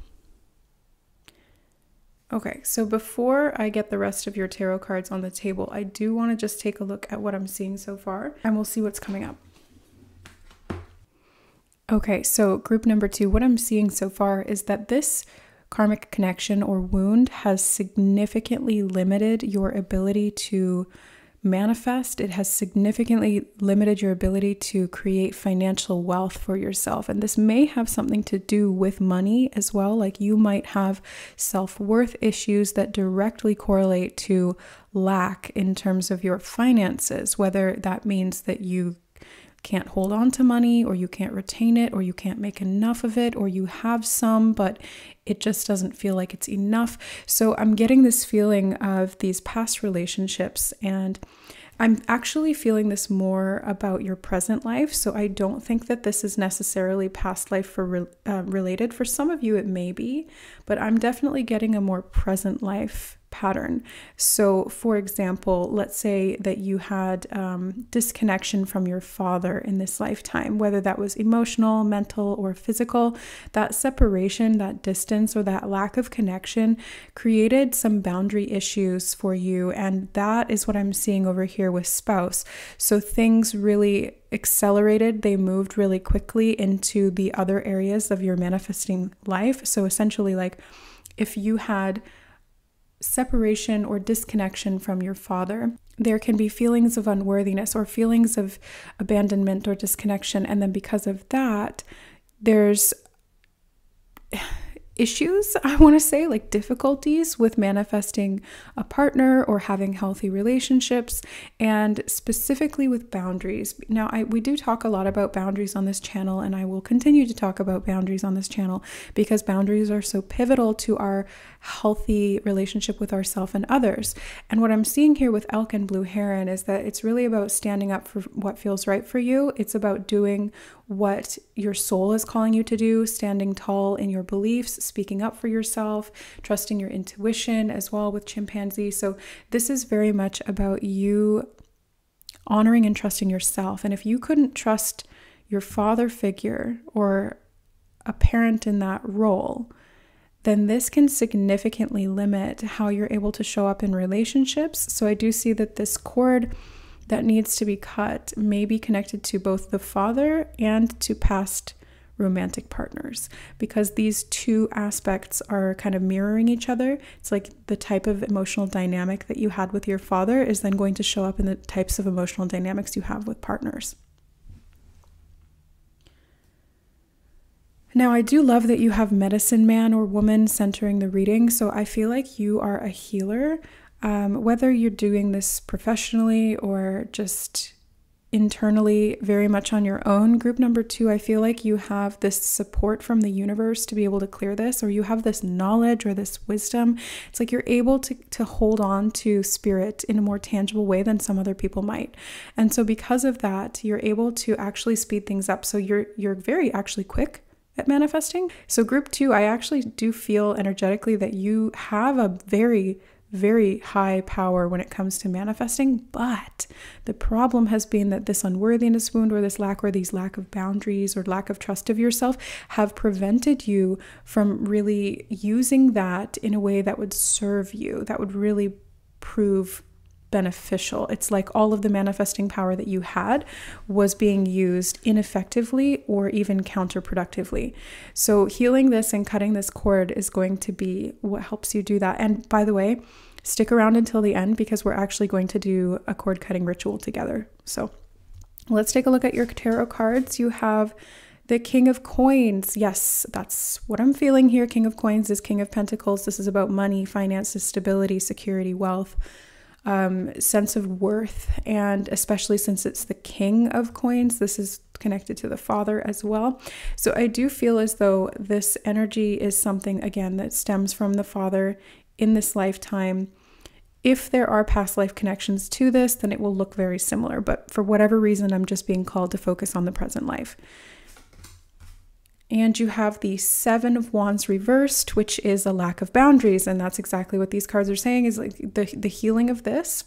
Okay, so before I get the rest of your tarot cards on the table, I do want to just take a look at what I'm seeing so far, and we'll see what's coming up. Okay, so group number 2, what I'm seeing so far is that this karmic connection or wound has significantly limited your ability to manifest. It has significantly limited your ability to create financial wealth for yourself. And this may have something to do with money as well. Like, you might have self-worth issues that directly correlate to lack in terms of your finances, whether that means that you can't hold on to money, or you can't retain it, or you can't make enough of it, or you have some, but it just doesn't feel like it's enough. So I'm getting this feeling of these past relationships, and I'm actually feeling this more about your present life. So I don't think that this is necessarily past life for related. For some of you, it may be, but I'm definitely getting a more present life pattern. So for example, let's say that you had disconnection from your father in this lifetime, whether that was emotional, mental, or physical. That separation, that distance, or that lack of connection created some boundary issues for you, and that is what I'm seeing over here with spouse. So things really accelerated, they moved really quickly into the other areas of your manifesting life. So essentially, like, if you had separation or disconnection from your father, there can be feelings of unworthiness or feelings of abandonment or disconnection. And then because of that, there's issues, I want to say, like difficulties with manifesting a partner or having healthy relationships, and specifically with boundaries. Now, we do talk a lot about boundaries on this channel, and I will continue to talk about boundaries on this channel because boundaries are so pivotal to our healthy relationship with ourselves and others. And what I'm seeing here with elk and blue heron is that it's really about standing up for what feels right for you. It's about doing what your soul is calling you to do, standing tall in your beliefs, speaking up for yourself, trusting your intuition as well with chimpanzee. So this is very much about you honoring and trusting yourself. And if you couldn't trust your father figure or a parent in that role, then this can significantly limit how you're able to show up in relationships. So I do see that this cord that needs to be cut may be connected to both the father and to past romantic partners, because these two aspects are kind of mirroring each other. It's like the type of emotional dynamic that you had with your father is then going to show up in the types of emotional dynamics you have with partners. Now, I do love that you have medicine man or woman centering the reading. So I feel like you are a healer, whether you're doing this professionally or just internally, very much on your own. Group number 2, I feel like you have this support from the universe to be able to clear this, or you have this knowledge or this wisdom. It's like you're able to hold on to spirit in a more tangible way than some other people might. And so because of that, you're able to actually speed things up. So you're very actually quick at manifesting. So group 2, I actually do feel energetically that you have a very, very high power when it comes to manifesting, but the problem has been that this unworthiness wound or this lack or these lack of boundaries or lack of trust of yourself have prevented you from really using that in a way that would serve you, that would really prove beneficial. It's like all of the manifesting power that you had was being used ineffectively or even counterproductively. So healing this and cutting this cord is going to be what helps you do that. And by the way, stick around until the end because we're actually going to do a cord cutting ritual together. So let's take a look at your tarot cards. You have the King of Coins. Yes, that's what I'm feeling here. King of Coins is King of Pentacles. This is about money, finances, stability, security, wealth, sense of worth, and especially since it's the King of Coins, this is connected to the father as well. So I do feel as though this energy is something, again, that stems from the father in this lifetime. If there are past life connections to this, then it will look very similar. But for whatever reason, I'm just being called to focus on the present life. And you have the Seven of Wands reversed, which is a lack of boundaries. And that's exactly what these cards are saying, is like the healing of this.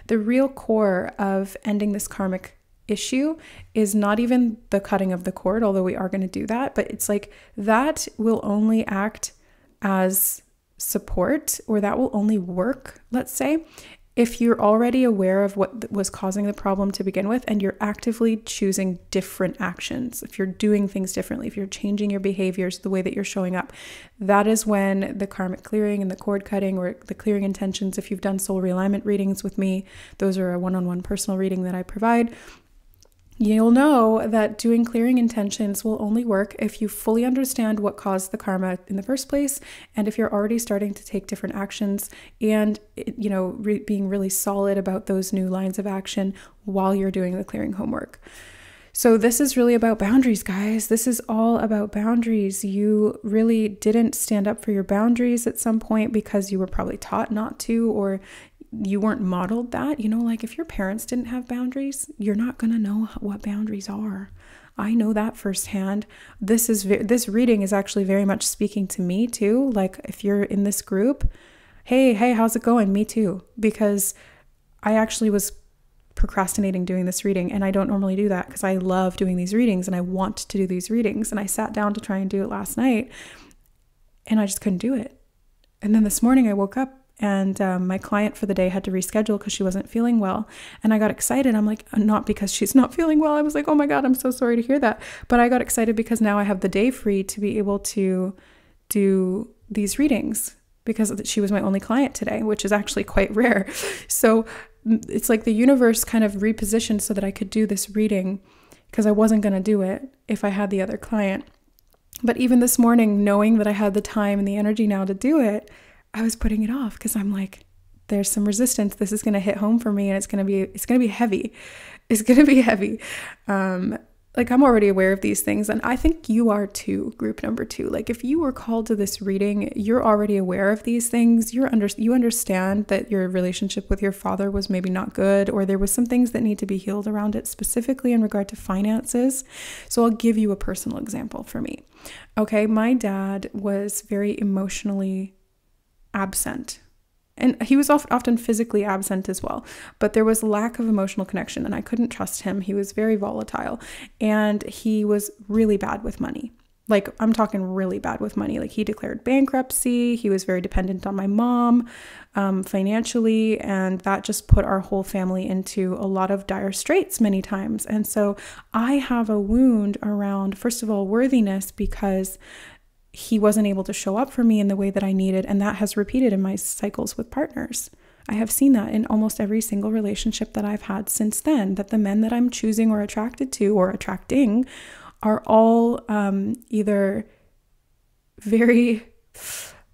The real core of ending this karmic issue is not even the cutting of the cord, although we are going to do that. But it's like that will only act as support, or that will only work, let's say, if you're already aware of what was causing the problem to begin with, and you're actively choosing different actions, if you're doing things differently, if you're changing your behaviors, the way that you're showing up, that is when the karmic clearing and the cord cutting, or the clearing intentions, if you've done soul realignment readings with me, those are a one-on-one personal reading that I provide. You'll know that doing clearing intentions will only work if you fully understand what caused the karma in the first place, and if you're already starting to take different actions and, you know, being really solid about those new lines of action while you're doing the clearing homework. So this is really about boundaries, guys. This is all about boundaries. You really didn't stand up for your boundaries at some point because you were probably taught not to, or you weren't modeled that. You know, like if your parents didn't have boundaries, you're not going to know what boundaries are. I know that firsthand. This reading is actually very much speaking to me too. Like if you're in this group, hey, how's it going? Me too. Because I actually was procrastinating doing this reading, and I don't normally do that because I love doing these readings and I want to do these readings. And I sat down to try and do it last night and I just couldn't do it. And then this morning I woke up and my client for the day had to reschedule because she wasn't feeling well. And I got excited. I'm like, not because she's not feeling well. I was like, oh my God, I'm so sorry to hear that. But I got excited because now I have the day free to be able to do these readings, because she was my only client today, which is actually quite rare. So it's like the universe kind of repositioned so that I could do this reading, because I wasn't going to do it if I had the other client. But even this morning, knowing that I had the time and the energy now to do it, I was putting it off because I'm like, there's some resistance. This is going to hit home for me, and it's going to be heavy. It's going to be heavy. Like, I'm already aware of these things, and I think you are too, group number 2. Like, if you were called to this reading, you're already aware of these things. You understand that your relationship with your father was maybe not good, or there was some things that need to be healed around it, specifically in regard to finances. So I'll give you a personal example for me. Okay, my dad was very emotionally absent. And he was often physically absent as well, but there was lack of emotional connection, and I couldn't trust him. He was very volatile, and he was really bad with money. Like, I'm talking really bad with money. Like, he declared bankruptcy. He was very dependent on my mom financially, and that just put our whole family into a lot of dire straits many times. And so I have a wound around, first of all, worthiness, because he wasn't able to show up for me in the way that I needed. And that has repeated in my cycles with partners. I have seen that in almost every single relationship that I've had since then, that the men that I'm choosing or attracted to or attracting are all either very,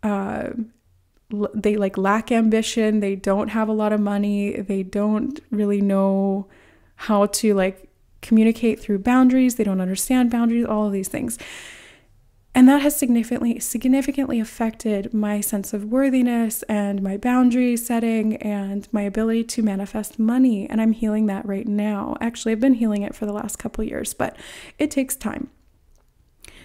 they like lack ambition. They don't have a lot of money. They don't really know how to like communicate through boundaries. They don't understand boundaries, all of these things. And that has significantly affected my sense of worthiness and my boundary setting and my ability to manifest money. And I'm healing that right now. Actually, I've been healing it for the last couple of years, but it takes time.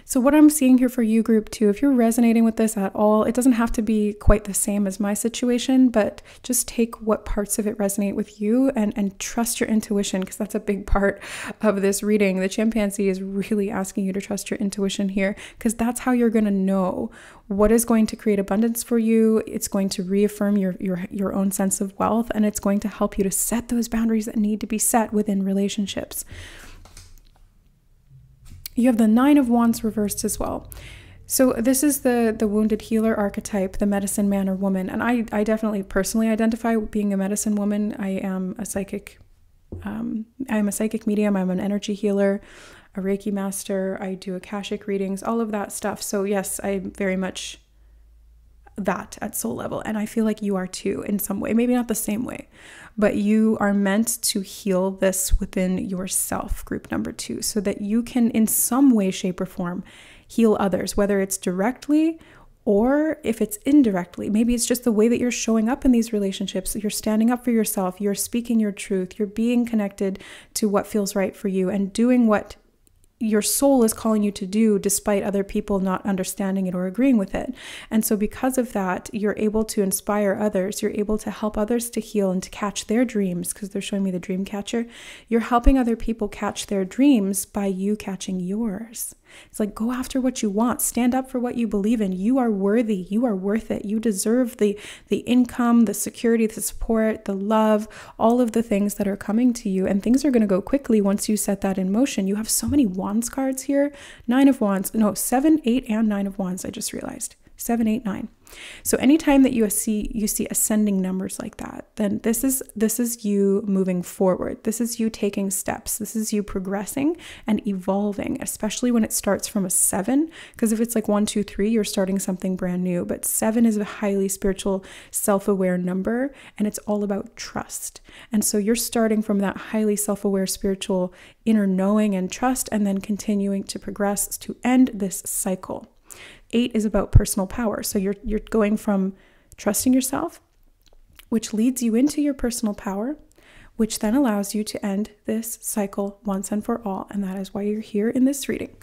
So what I'm seeing here for you, group 2, if you're resonating with this at all, it doesn't have to be quite the same as my situation, but just take what parts of it resonate with you and trust your intuition, because that's a big part of this reading. The chimpanzee is really asking you to trust your intuition here, because that's how you're going to know what is going to create abundance for you. It's going to reaffirm your own sense of wealth, and it's going to help you to set those boundaries that need to be set within relationships. You have the 9 of Wands reversed as well. So this is the wounded healer archetype, the medicine man or woman. And I definitely personally identify with being a medicine woman. I am a psychic. I'm a psychic medium. I'm an energy healer, a Reiki master. I do Akashic readings, all of that stuff. So yes, I'm very much that at soul level. And I feel like you are too in some way, maybe not the same way, but you are meant to heal this within yourself, group number 2, so that you can in some way, shape or form heal others, whether it's directly or if it's indirectly. Maybe it's just the way that you're showing up in these relationships. You're standing up for yourself. You're speaking your truth. You're being connected to what feels right for you and doing what your soul is calling you to do, despite other people not understanding it or agreeing with it. And so because of that, you're able to inspire others. You're able to help others to heal and to catch their dreams, because they're showing me the dream catcher. You're helping other people catch their dreams by you catching yours. It's like, go after what you want. Stand up for what you believe in. You are worthy. You are worth it. You deserve the income, the security, the support, the love, all of the things that are coming to you. And things are going to go quickly once you set that in motion. You have so many Wands cards here. 9 of Wands. No, 7, 8, and 9 of Wands. I just realized. 7, 8, 9. So anytime that you see ascending numbers like that, then this is you moving forward. This is you taking steps. This is you progressing and evolving, especially when it starts from a 7, because if it's like 1, 2, 3, you're starting something brand new. But 7 is a highly spiritual, self-aware number, and it's all about trust. And so you're starting from that highly self-aware, spiritual inner knowing and trust, and then continuing to progress to end this cycle. 8 is about personal power. So you're going from trusting yourself, which leads you into your personal power, which then allows you to end this cycle once and for all. And that is why you're here in this reading.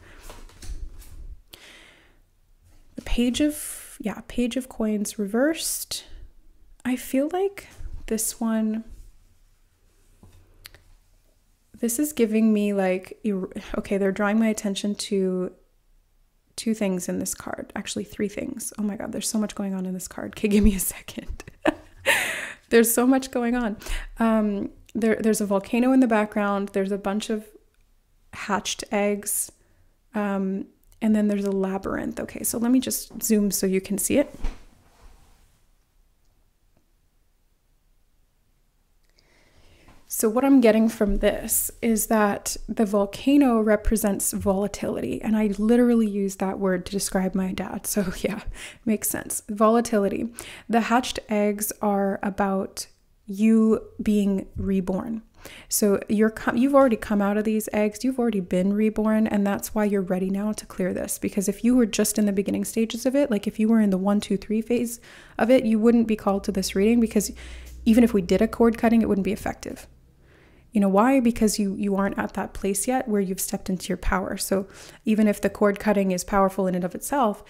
The Page of Coins reversed. I feel like this is giving me like, okay, they're drawing my attention to 2 things in this card. Actually, 3 things. Oh my God, there's so much going on in this card. Okay, give me a second. There's so much going on. There's a volcano in the background. There's a bunch of hatched eggs. And then there's a labyrinth. Okay, so let me just zoom so you can see it. So what I'm getting from this is that the volcano represents volatility. And I literally use that word to describe my dad. So yeah, makes sense. Volatility. The hatched eggs are about you being reborn. So you've already come out of these eggs, you've already been reborn, and that's why you're ready now to clear this. Because if you were just in the beginning stages of it, like if you were in the 1, 2, 3 phase of it, you wouldn't be called to this reading, because even if we did a cord cutting, it wouldn't be effective. You know why? Because you aren't at that place yet where you've stepped into your power. So even if the cord cutting is powerful in and of itself,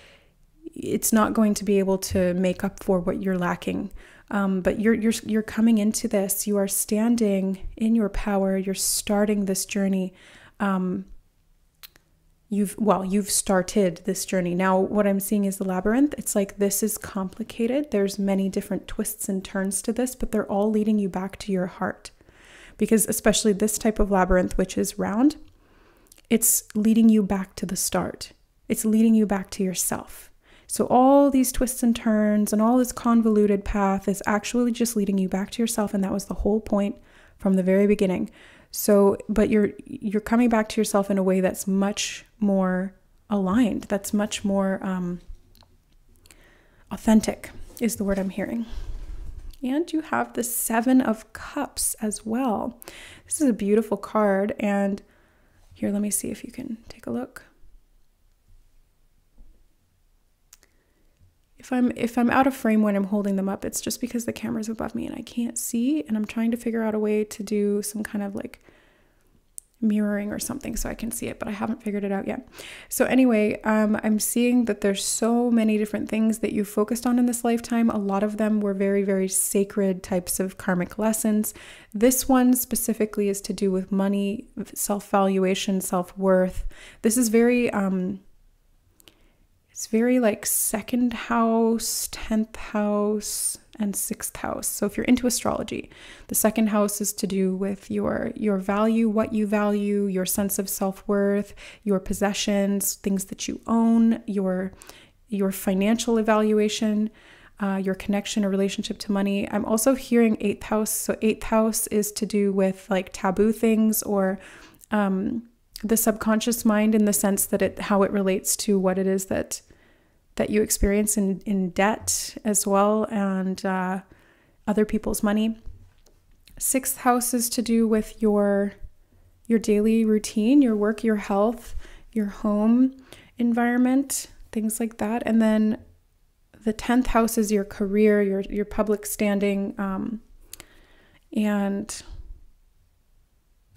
it's not going to be able to make up for what you're lacking. But you're coming into this. You are standing in your power. You're starting this journey. You've started this journey. Now, what I'm seeing is the labyrinth. It's like, this is complicated. There's many different twists and turns to this, but they're all leading you back to your heart. Because especially this type of labyrinth, which is round, it's leading you back to the start. It's leading you back to yourself. So all these twists and turns and all this convoluted path is actually just leading you back to yourself. And that was the whole point from the very beginning. So, but you're coming back to yourself in a way that's much more aligned. That's much more authentic is the word I'm hearing. And you have the 7 of Cups as well. This is a beautiful card. And here, let me see if you can take a look. If I'm out of frame when I'm holding them up, it's just because the camera's above me and I can't see, and I'm trying to figure out a way to do some kind of like mirroring or something so I can see it, but I haven't figured it out yet. So anyway, I'm seeing that there's so many different things that you focused on in this lifetime. A lot of them were very, very sacred types of karmic lessons. This one specifically is to do with money, self-valuation, self-worth. This is very it's very like 2nd house, 10th house, and 6th house. So if you're into astrology, the 2nd house is to do with your value, what you value, your sense of self-worth, your possessions, things that you own, your financial evaluation, your connection or relationship to money. I'm also hearing 8th house. So 8th house is to do with like taboo things, or the subconscious mind, in the sense that how it relates to what it is that you experience in debt as well, and other people's money. 6th house is to do with your daily routine, your work, your health, your home environment, things like that. And then the 10th house is your career, your public standing, and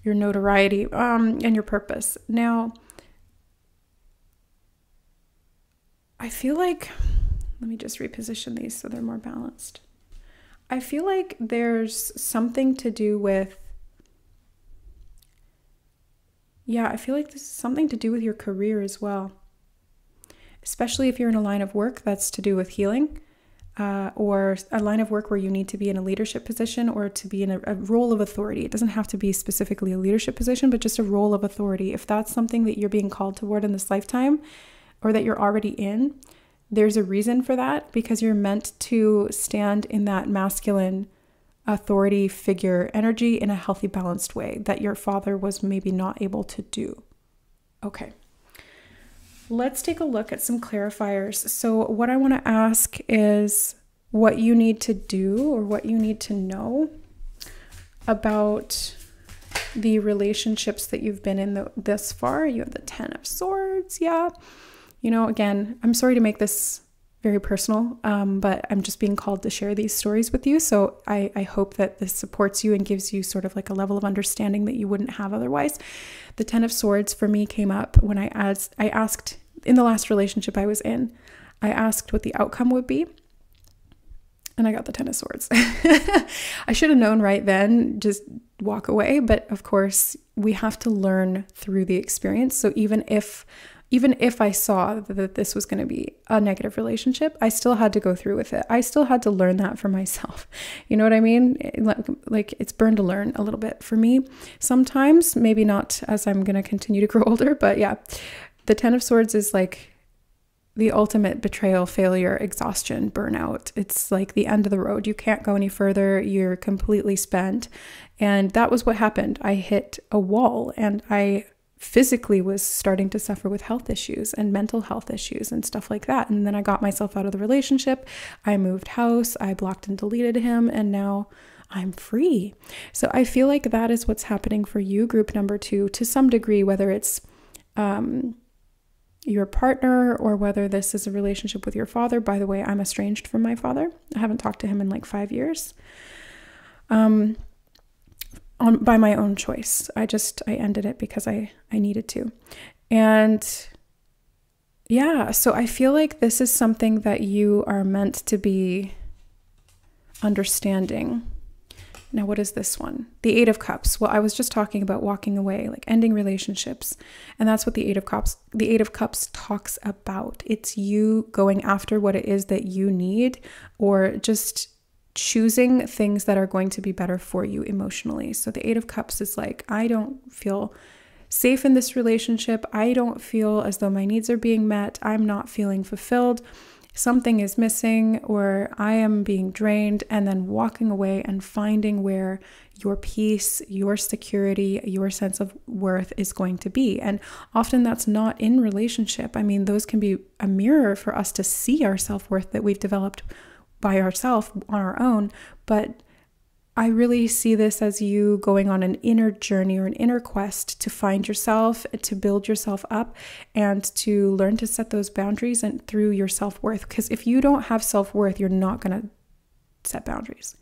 your notoriety, and your purpose. Now, I feel like, let me just reposition these so they're more balanced. I feel like there's something to do with, I feel like this is something to do with your career as well. Especially if you're in a line of work that's to do with healing, or a line of work where you need to be in a leadership position or to be in a role of authority. It doesn't have to be specifically a leadership position, but just a role of authority. If that's something that you're being called toward in this lifetime, or that you're already in, there's a reason for that, because you're meant to stand in that masculine authority figure energy in a healthy, balanced way that your father was maybe not able to do. Okay. Let's take a look at some clarifiers. So what I want to ask is what you need to do, or what you need to know about the relationships that you've been in thus far. You have the 10 of Swords. Yeah. You know, again, I'm sorry to make this very personal, but I'm just being called to share these stories with you. So I hope that this supports you and gives you sort of like a level of understanding that you wouldn't have otherwise. The 10 of Swords for me came up when I asked in the last relationship I was in, I asked what the outcome would be. And I got the 10 of Swords. I should have known right then, just walk away. But of course, we have to learn through the experience. So even if I saw that this was going to be a negative relationship, I still had to go through with it. I still had to learn that for myself. You know what I mean? Like it's burn to learn a little bit for me. Sometimes, maybe not as I'm going to continue to grow older, but yeah, the 10 of Swords is like, the ultimate betrayal, failure, exhaustion, burnout. It's like the end of the road. You can't go any further. You're completely spent. And that was what happened. I hit a wall, and I physically was starting to suffer with health issues and mental health issues and stuff like that. And then I got myself out of the relationship. I moved house. I blocked and deleted him. And now I'm free. So I feel like that is what's happening for you, group number 2, to some degree, whether it's your partner or whether this is a relationship with your father. By the way, I'm estranged from my father. I haven't talked to him in like 5 years. By my own choice. I ended it because I needed to. And yeah, so I feel like this is something that you are meant to be understanding. Now, what is this one? The 8 of Cups. Well, I was just talking about walking away, like ending relationships. And that's what the 8 of Cups talks about. It's you going after what it is that you need, or just choosing things that are going to be better for you emotionally. So the 8 of Cups is like, I don't feel safe in this relationship. I don't feel as though my needs are being met. I'm not feeling fulfilled. Something is missing, or I am being drained, and then walking away and finding where your peace, your security, your sense of worth is going to be. And often that's not in relationship. I mean, those can be a mirror for us to see our self-worth that we've developed by ourselves on our own. But I really see this as you going on an inner journey or an inner quest to find yourself, to build yourself up, and to learn to set those boundaries and through your self-worth. Because if you don't have self-worth, you're not going to set boundaries.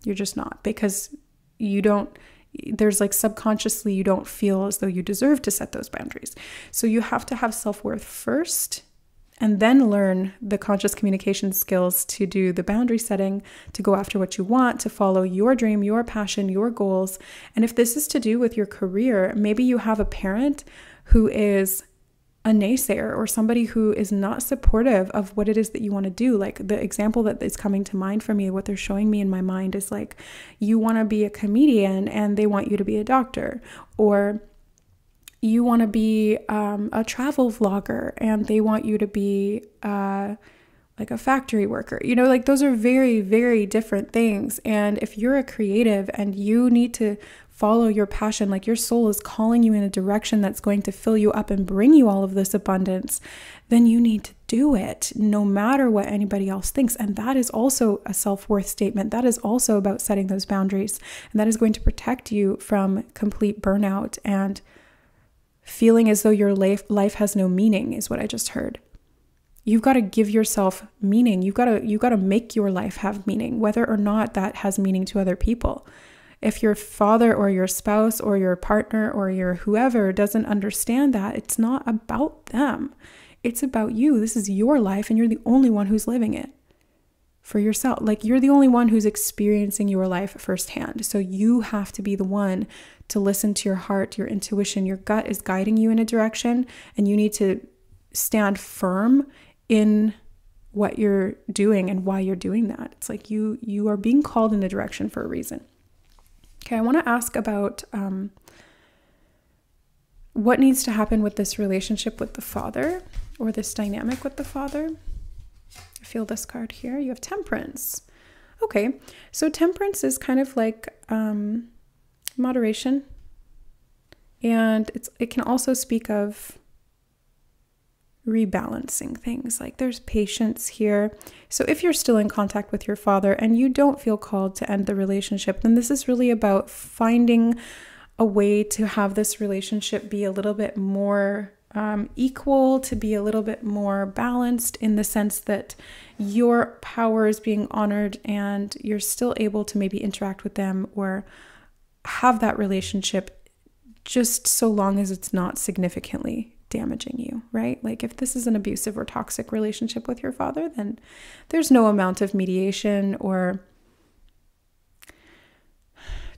You're just not, because there's like subconsciously, you don't feel as though you deserve to set those boundaries. So you have to have self-worth first, and then learn the conscious communication skills to do the boundary setting, to go after what you want, to follow your dream, your passion, your goals. And if this is to do with your career, maybe you have a parent who is a naysayer or somebody who is not supportive of what it is that you want to do. Like the example that is coming to mind for me, what they're showing me in my mind is like, you want to be a comedian and they want you to be a doctor, or you want to be a travel vlogger and they want you to be like a factory worker. You know, like those are very, very different things. And if you're a creative and you need to follow your passion, like your soul is calling you in a direction that's going to fill you up and bring you all of this abundance, then you need to do it no matter what anybody else thinks. And that is also a self-worth statement. That is also about setting those boundaries. And that is going to protect you from complete burnout and feeling as though your life has no meaning, is what I just heard. You've got to give yourself meaning. You've got to make your life have meaning, whether or not that has meaning to other people. If your father or your spouse or your partner or your whoever doesn't understand that, it's not about them. It's about you. This is your life, and you're the only one who's living it for yourself. Like, you're the only one who's experiencing your life firsthand. So you have to be the one to listen to your heart, your intuition. Your gut is guiding you in a direction, and you need to stand firm in what you're doing and why you're doing that. It's like you are being called in a direction for a reason. Okay, I want to ask about what needs to happen with this relationship with the father, or this dynamic with the father. I feel this card here. You have Temperance. Okay, so Temperance is kind of like moderation, and it can also speak of rebalancing things. Like there's patience here. So if you're still in contact with your father and you don't feel called to end the relationship, then this is really about finding a way to have this relationship be a little bit more equal, to be a little bit more balanced, in the sense that your power is being honored and you're still able to maybe interact with them or have that relationship, just so long as it's not significantly damaging you, right? Like if this is an abusive or toxic relationship with your father, then there's no amount of mediation or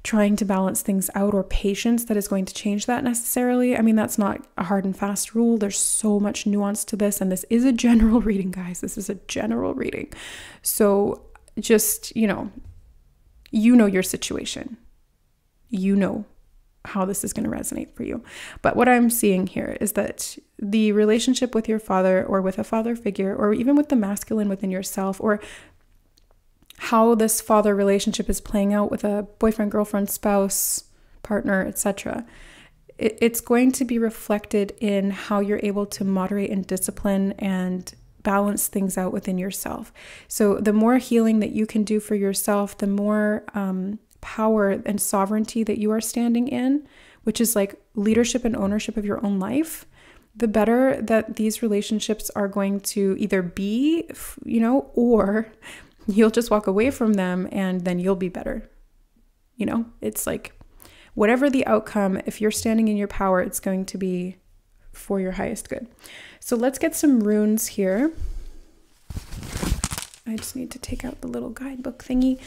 trying to balance things out or patience that is going to change that necessarily. I mean, that's not a hard and fast rule. There's so much nuance to this, and this is a general reading, guys. This is a general reading. So just, you know your situation. You know how this is going to resonate for you. But what I'm seeing here is that the relationship with your father or with a father figure, or even with the masculine within yourself, or how this father relationship is playing out with a boyfriend, girlfriend, spouse, partner, etc., it's going to be reflected in how you're able to moderate and discipline and balance things out within yourself. So the more healing that you can do for yourself, the more power and sovereignty that you are standing in, which is like leadership and ownership of your own life, the better that these relationships are going to either be, or you'll just walk away from them and then you'll be better. It's like whatever the outcome, if you're standing in your power, it's going to be for your highest good. So let's get some runes here. I just need to take out the little guidebook thingy.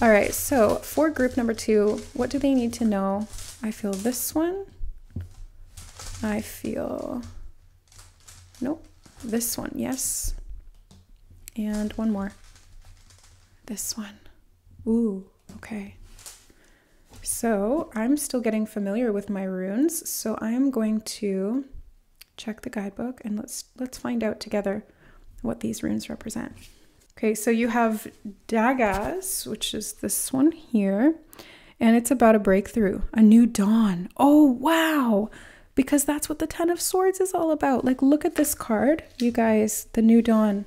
All right, so for group number 2, what do they need to know? I feel this one. I feel, nope, this one, yes. And one more. This one. Ooh, okay. So I'm still getting familiar with my runes, so I'm going to check the guidebook and let's find out together what these runes represent. Okay, so you have Dagas, which is this one here, and it's about a breakthrough, a new dawn. Oh, wow! Because that's what the Ten of Swords is all about. Like, look at this card, you guys, the new dawn.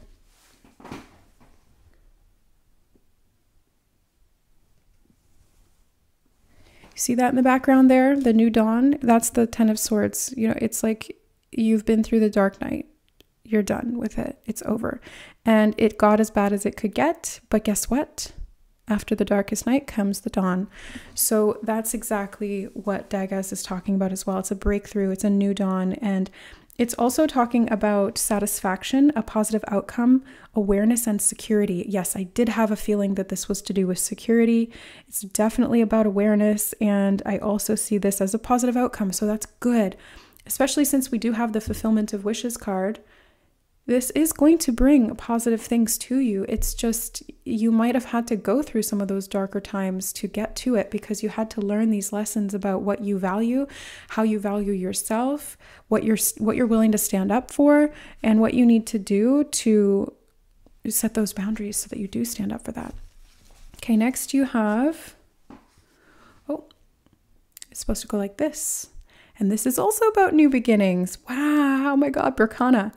See that in the background there? The new dawn? That's the Ten of Swords. It's like you've been through the dark night. You're done with it. It's over. And it got as bad as it could get. But guess what? After the darkest night comes the dawn. So that's exactly what Dagas is talking about as well. It's a breakthrough. It's a new dawn. And it's also talking about satisfaction, a positive outcome, awareness, and security. Yes, I did have a feeling that this was to do with security. It's definitely about awareness. And I also see this as a positive outcome. So that's good, especially since we do have the fulfillment of wishes card. This is going to bring positive things to you. It's just, you might have had to go through some of those darker times to get to it, because you had to learn these lessons about what you value, how you value yourself, what you're willing to stand up for, and what you need to do to set those boundaries so that you do stand up for that. Okay, next you have, it's supposed to go like this. And this is also about new beginnings. Wow, oh my God, Berkana.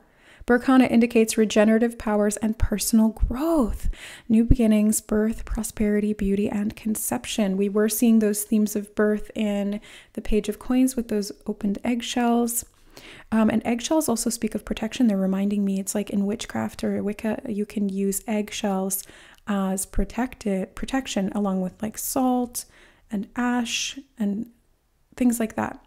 Berkana indicates regenerative powers and personal growth, new beginnings, birth, prosperity, beauty, and conception. We were seeing those themes of birth in the Page of Coins with those opened eggshells. And eggshells also speak of protection. They're reminding me, it's like in witchcraft or Wicca, you can use eggshells as protection, along with like salt and ash and things like that.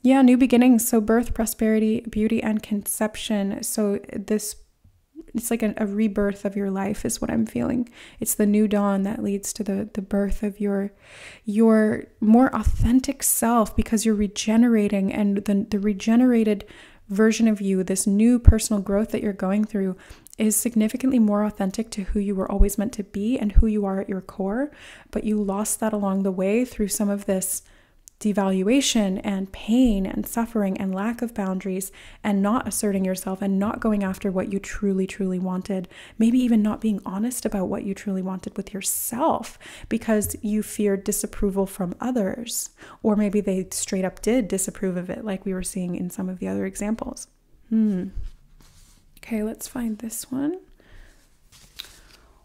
Yeah, new beginnings. So birth, prosperity, beauty, and conception. So it's like a rebirth of your life is what I'm feeling. It's the new dawn that leads to the birth of your more authentic self, because you're regenerating, and the regenerated version of you, this new personal growth that you're going through, is significantly more authentic to who you were always meant to be and who you are at your core. But you lost that along the way through some of this devaluation and pain and suffering and lack of boundaries, and not asserting yourself and not going after what you truly, truly wanted. Maybe even not being honest about what you truly wanted with yourself because you feared disapproval from others. Or maybe they straight up did disapprove of it, like we were seeing in some of the other examples. Okay, let's find this one.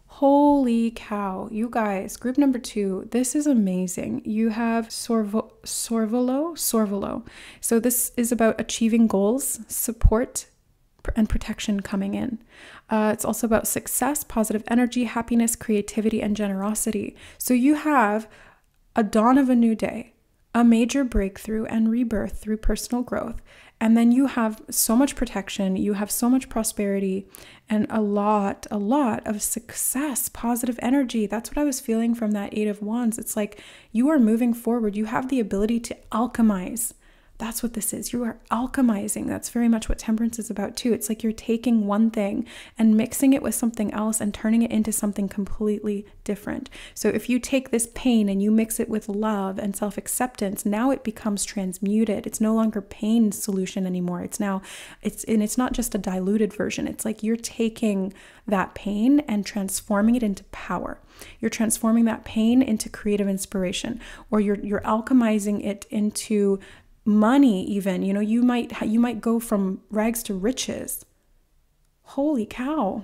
Holy cow, you guys, group number 2, this is amazing. You have Sorvolo. So this is about achieving goals, support, and protection coming in. It's also about success, positive energy, happiness, creativity, and generosity. So you have a dawn of a new day, a major breakthrough and rebirth through personal growth. And then you have so much protection, you have so much prosperity, and a lot of success, positive energy. That's what I was feeling from that 8 of Wands. It's like you are moving forward. You have the ability to alchemize That's what this is. You are alchemizing. That's very much what temperance is about too. It's like you're taking one thing and mixing it with something else and turning it into something completely different. So if you take this pain and you mix it with love and self-acceptance, now it becomes transmuted. It's no longer pain solution anymore. It's not just a diluted version. It's like you're taking that pain and transforming it into power. You're transforming that pain into creative inspiration, or you're alchemizing it into money even. You know, you might go from rags to riches. Holy cow.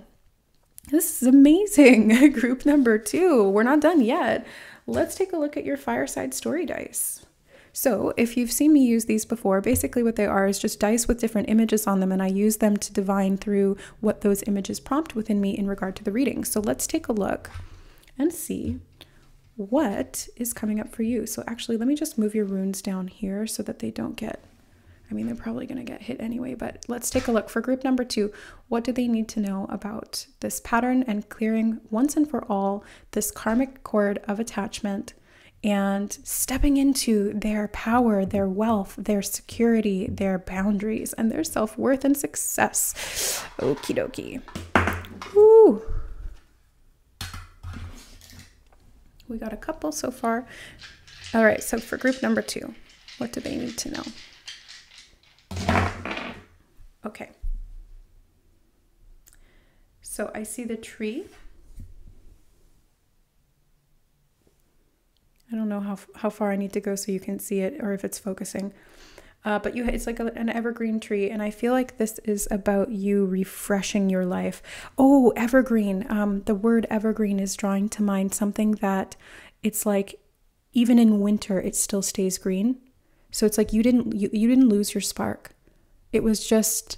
This is amazing. Group number 2. We're not done yet. Let's take a look at your fireside story dice. So if you've seen me use these before, basically what they are is just dice with different images on them, and I use them to divine through what those images prompt within me in regard to the reading. So let's take a look and see what is coming up for you. So actually, let me just move your runes down here so that they don't get, I mean, they're probably going to get hit anyway, but let's take a look for group number 2. What do they need to know about this pattern and clearing once and for all this karmic cord of attachment and stepping into their power, their wealth, their security, their boundaries, and their self-worth and success? Okie dokie. Woo! We got a couple so far. All right, so for group number 2, what do they need to know? Okay. So I see the tree. I don't know how far I need to go so you can see it or if it's focusing. But it's like an evergreen tree, and I feel like this is about you refreshing your life. Oh, evergreen. The word evergreen is drawing to mind something that it's like even in winter it still stays green. So it's like you didn't lose your spark. It was just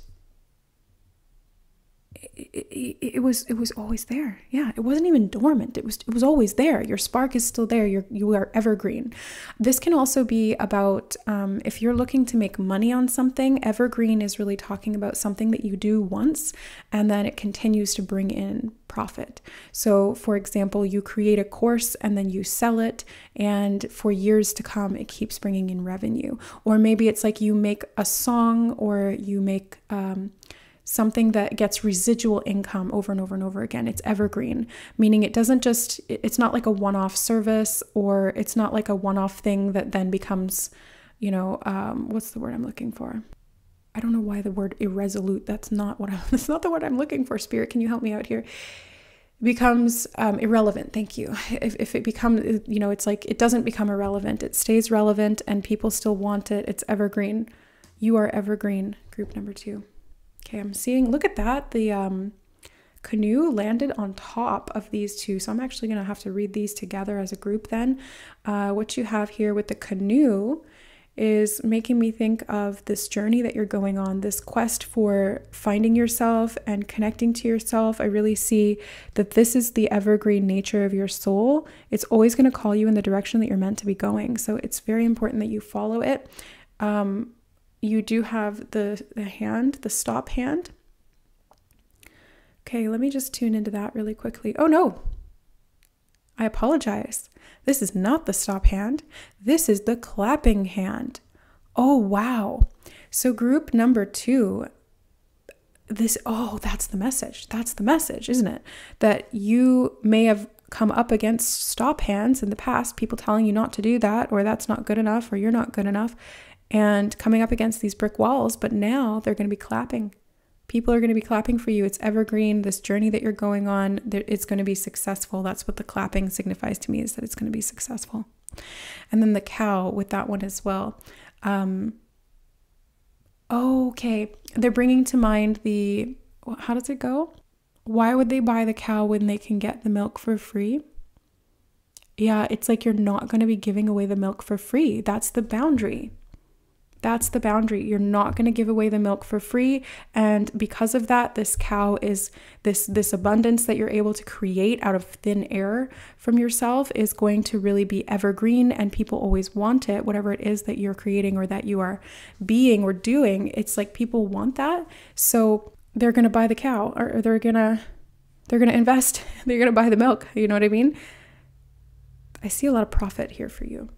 it was always there. Yeah, it wasn't even dormant. It was always there. Your spark is still there. You are evergreen. This can also be about if you're looking to make money on something. Evergreen is really talking about something that you do once and then it continues to bring in profit. So for example, you create a course and then you sell it, and for years to come it keeps bringing in revenue. Or maybe it's like you make a song, or you make something that gets residual income over and over and over again. It's evergreen, meaning it's not like a one-off service, or it's not like a one-off thing that then becomes, what's the word I'm looking for? I don't know why the word irresolute. That's not the word I'm looking for. Spirit, can you help me out here? Becomes irrelevant. Thank you. If it becomes, it's like it doesn't become irrelevant. It stays relevant and people still want it. It's evergreen. You are evergreen, group number 2. Okay, I'm seeing, look at that. The canoe landed on top of these two. So I'm actually going to have to read these together as a group then. What you have here with the canoe is making me think of this journey that you're going on, this quest for finding yourself and connecting to yourself. I really see that this is the evergreen nature of your soul. It's always going to call you in the direction that you're meant to be going. So it's very important that you follow it. You do have the hand, the stop hand. Okay, let me just tune into that really quickly. Oh no, I apologize. This is not the stop hand. This is the clapping hand. Oh, wow. So group number 2, that's the message. That's the message, isn't it? That you may have come up against stop hands in the past, people telling you not to do that, or that's not good enough, or you're not good enough, and coming up against these brick walls, but now they're going to be clapping. People are going to be clapping for you. It's evergreen. This journey that you're going on, it's going to be successful. That's what the clapping signifies to me, is that it's going to be successful. And then the cow with that one as well. Okay. They're bringing to mind how does it go? Why would they buy the cow when they can get the milk for free? Yeah, it's like you're not going to be giving away the milk for free. That's the boundary. That's the boundary. You're not going to give away the milk for free. And because of that, this cow is this abundance that you're able to create out of thin air from yourself is going to really be evergreen, and people always want it. Whatever it is that you're creating or that you are being or doing, it's like people want that. So they're going to buy the cow, or they're going to invest. They're going to buy the milk. You know what I mean? I see a lot of profit here for you.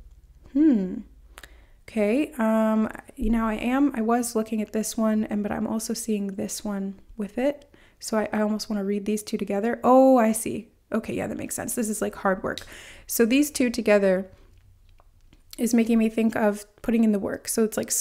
Okay, I was looking at this one, but I'm also seeing this one with it. So I almost want to read these two together. Oh, I see. Okay, yeah, that makes sense. This is like hard work. So these two together is making me think of putting in the work. So it's like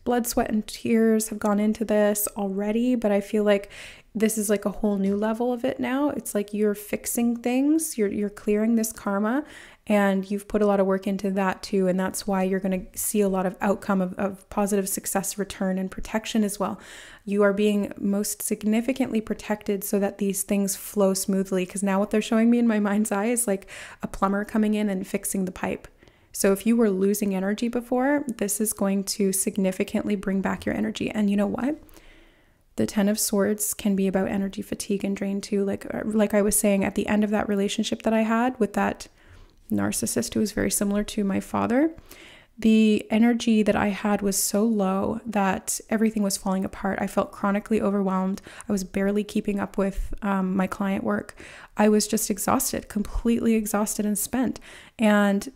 blood, sweat, and tears have gone into this already, but I feel like this is like a whole new level of it now. It's like you're fixing things, you're clearing this karma, and you've put a lot of work into that too. And that's why you're going to see a lot of outcome of positive success, return, and protection as well. You are being most significantly protected so that these things flow smoothly. Because now what they're showing me in my mind's eye is like a plumber coming in and fixing the pipe. So if you were losing energy before, this is going to significantly bring back your energy. And you know what? The 10 of Swords can be about energy fatigue and drain too. Like I was saying, at the end of that relationship that I had with that narcissist who was very similar to my father, the energy that I had was so low that everything was falling apart. I felt chronically overwhelmed. I was barely keeping up with my client work. I was just exhausted, completely exhausted and spent. And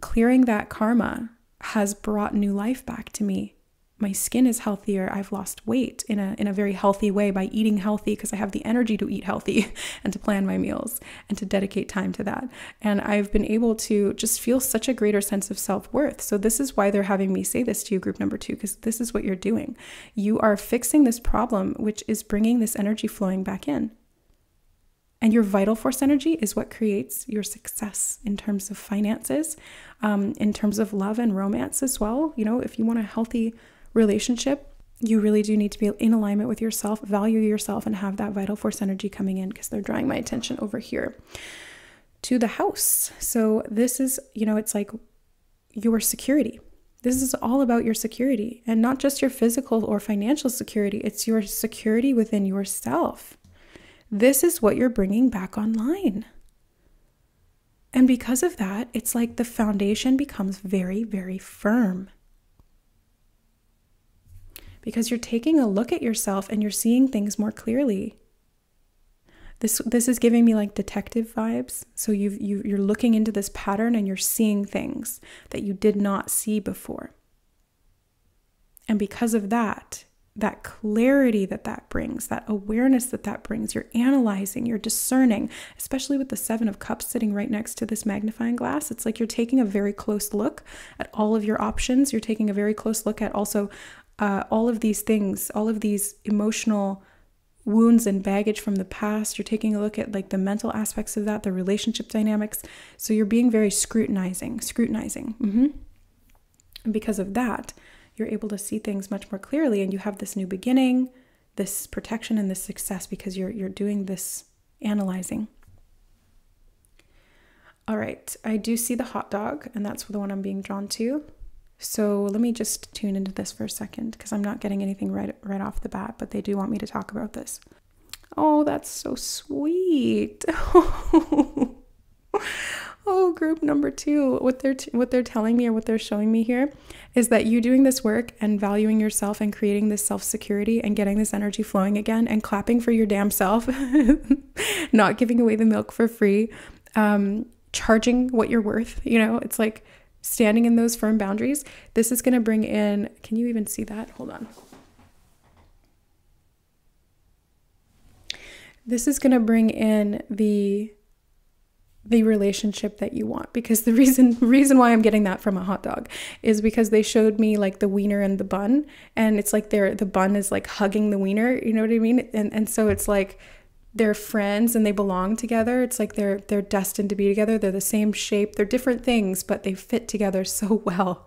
clearing that karma has brought new life back to me. My skin is healthier. I've lost weight in a very healthy way by eating healthy, because I have the energy to eat healthy and to plan my meals and to dedicate time to that. And I've been able to just feel such a greater sense of self-worth. So this is why they're having me say this to you, group number 2, because this is what you're doing. You are fixing this problem, which is bringing this energy flowing back in. And your vital force energy is what creates your success in terms of finances, in terms of love and romance as well. You know, if you want a healthy relationship, you really do need to be in alignment with yourself, value yourself, and have that vital force energy coming in, because they're drawing my attention over here to the house. So this is, it's like your security. This is all about your security, and not just your physical or financial security. It's your security within yourself. This is what you're bringing back online. And because of that, it's like the foundation becomes very, very firm. Because you're taking a look at yourself and you're seeing things more clearly. This is giving me like detective vibes. So you're looking into this pattern and you're seeing things that you did not see before. And because of that clarity that brings, that awareness that brings, you're analyzing, you're discerning, especially with the 7 of Cups sitting right next to this magnifying glass. It's like you're taking a very close look at all of your options. You're taking a very close look at also all of these things, all of these emotional wounds and baggage from the past. You're taking a look at like the mental aspects of that, the relationship dynamics. So you're being very scrutinizing. And because of that, you're able to see things much more clearly, and you have this new beginning, this protection, and this success because you're doing this analyzing. All right, I do see the hot dog, and that's the one I'm being drawn to. So let me just tune into this for a second, because I'm not getting anything right off the bat, but they do want me to talk about this. Oh, that's so sweet. Oh, group number 2, what they're telling me, or what they're showing me here, is that you doing this work and valuing yourself and creating this self-security and getting this energy flowing again and clapping for your damn self, not giving away the milk for free, charging what you're worth. It's like standing in those firm boundaries. This is going to bring in, can you even see that? Hold on. This is going to bring in the relationship that you want, because the reason why I'm getting that from a hot dog is because they showed me like the wiener and the bun, and it's like the bun is like hugging the wiener, you know what I mean? And so it's like they're friends and they belong together. It's like they're destined to be together. They're the same shape. They're different things, but they fit together so well.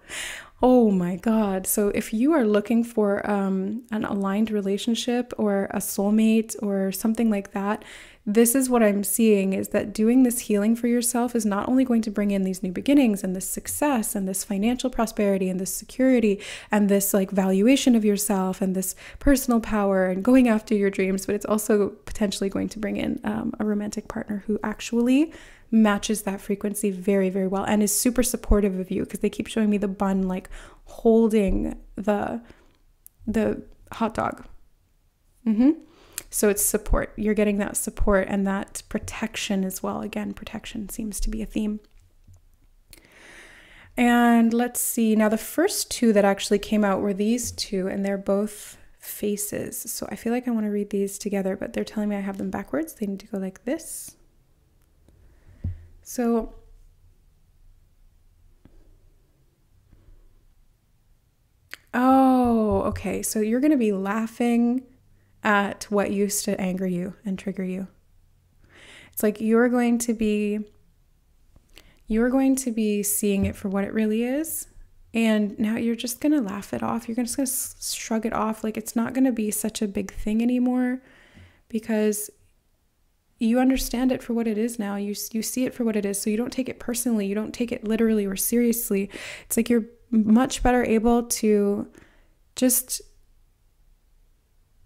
Oh my God. So if you are looking for an aligned relationship or a soulmate or something like that, this is what I'm seeing, is that doing this healing for yourself is not only going to bring in these new beginnings and this success and this financial prosperity and this security and this like valuation of yourself and this personal power and going after your dreams, but it's also potentially going to bring in a romantic partner who actually matches that frequency very, very well and is super supportive of you, because they keep showing me the bun like holding the hot dog. So it's support. You're getting that support and that protection as well. Again, protection seems to be a theme. And let's see. Now, the first two that actually came out were these two, and they're both faces. So I feel like I want to read these together, but they're telling me I have them backwards. They need to go like this. So oh, okay. So you're going to be laughing at what used to anger you and trigger you. It's like you're going to be seeing it for what it really is. And now you're just going to laugh it off. You're just going to shrug it off. Like it's not going to be such a big thing anymore because you understand it for what it is now. You see it for what it is. So you don't take it personally. You don't take it literally or seriously. It's like you're much better able to just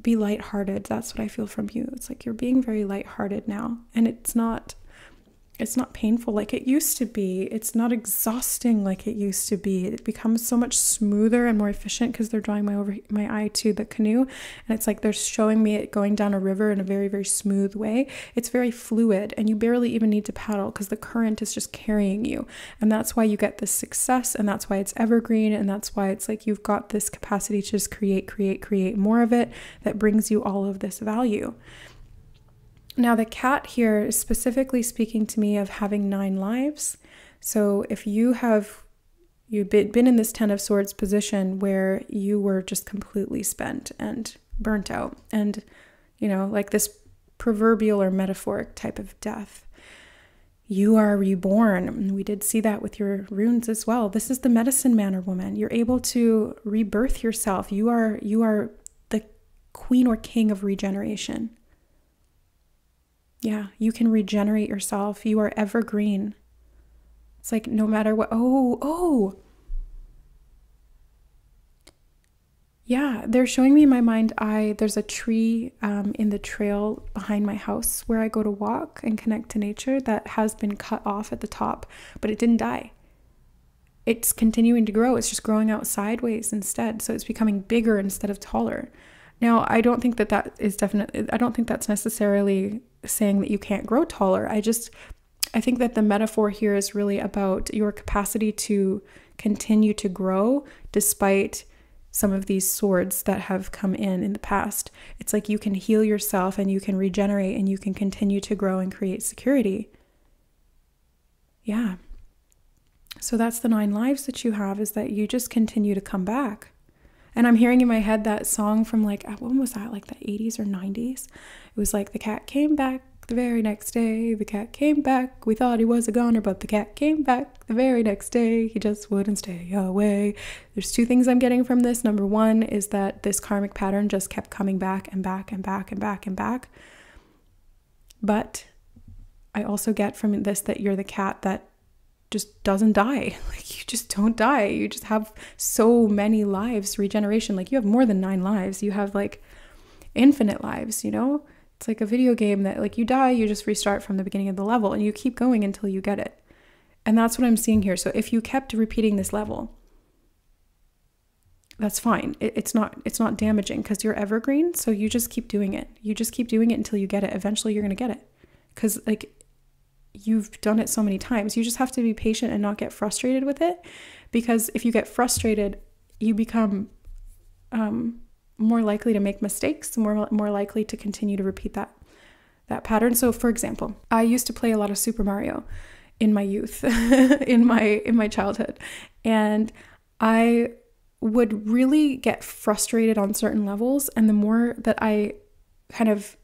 be lighthearted. That's what I feel from you. It's like you're being very lighthearted now. And it's not painful like it used to be. It's not exhausting like it used to be. It becomes so much smoother and more efficient because they're drawing my eye to the canoe, and it's like they're showing me it going down a river in a very, very smooth way. It's very fluid, and you barely even need to paddle because the current is just carrying you. And that's why you get this success, and that's why it's evergreen, and that's why it's like you've got this capacity to just create more of it that brings you all of this value. Now, the cat here is specifically speaking to me of having 9 lives. So if you've been in this 10 of Swords position where you were just completely spent and burnt out and, like this proverbial or metaphoric type of death, you are reborn. We did see that with your runes as well. This is the medicine man or woman. You're able to rebirth yourself. You are the queen or king of regeneration. Yeah, you can regenerate yourself. You are evergreen. It's like no matter what. Oh. Yeah, they're showing me in my mind there's a tree in the trail behind my house where I go to walk and connect to nature that has been cut off at the top, but it didn't die. It's continuing to grow. It's just growing out sideways instead. So it's becoming bigger instead of taller. Now, I don't think that is definitely, I don't think that's necessarily saying that you can't grow taller. I think that the metaphor here is really about your capacity to continue to grow despite some of these swords that have come in the past. It's like you can heal yourself and you can regenerate and you can continue to grow and create security. Yeah. So that's the 9 lives that you have, is that you just continue to come back. And I'm hearing in my head that song from like, when was that? Like the 80s or 90s? It was like, the cat came back the very next day. The cat came back. We thought he was a goner, but the cat came back the very next day. He just wouldn't stay away. There's 2 things I'm getting from this. Number 1 is that this karmic pattern just kept coming back and back and back and back and back. But I also get from this that you're the cat that just doesn't die. Like you just don't die. You just have so many lives, regeneration. Like you have more than 9 lives. You have like infinite lives, It's like a video game that like you die, you just restart from the beginning of the level and you keep going until you get it. And that's what I'm seeing here. So if you kept repeating this level, that's fine. It's not damaging because you're evergreen. So you just keep doing it. You just keep doing it until you get it. Eventually you're going to get it. Because like you've done it so many times. You just have to be patient and not get frustrated with it, because if you get frustrated, you become more likely to make mistakes, more likely to continue to repeat that pattern. So for example, I used to play a lot of Super Mario in my youth, in my childhood, and I would really get frustrated on certain levels, and the more that I kind of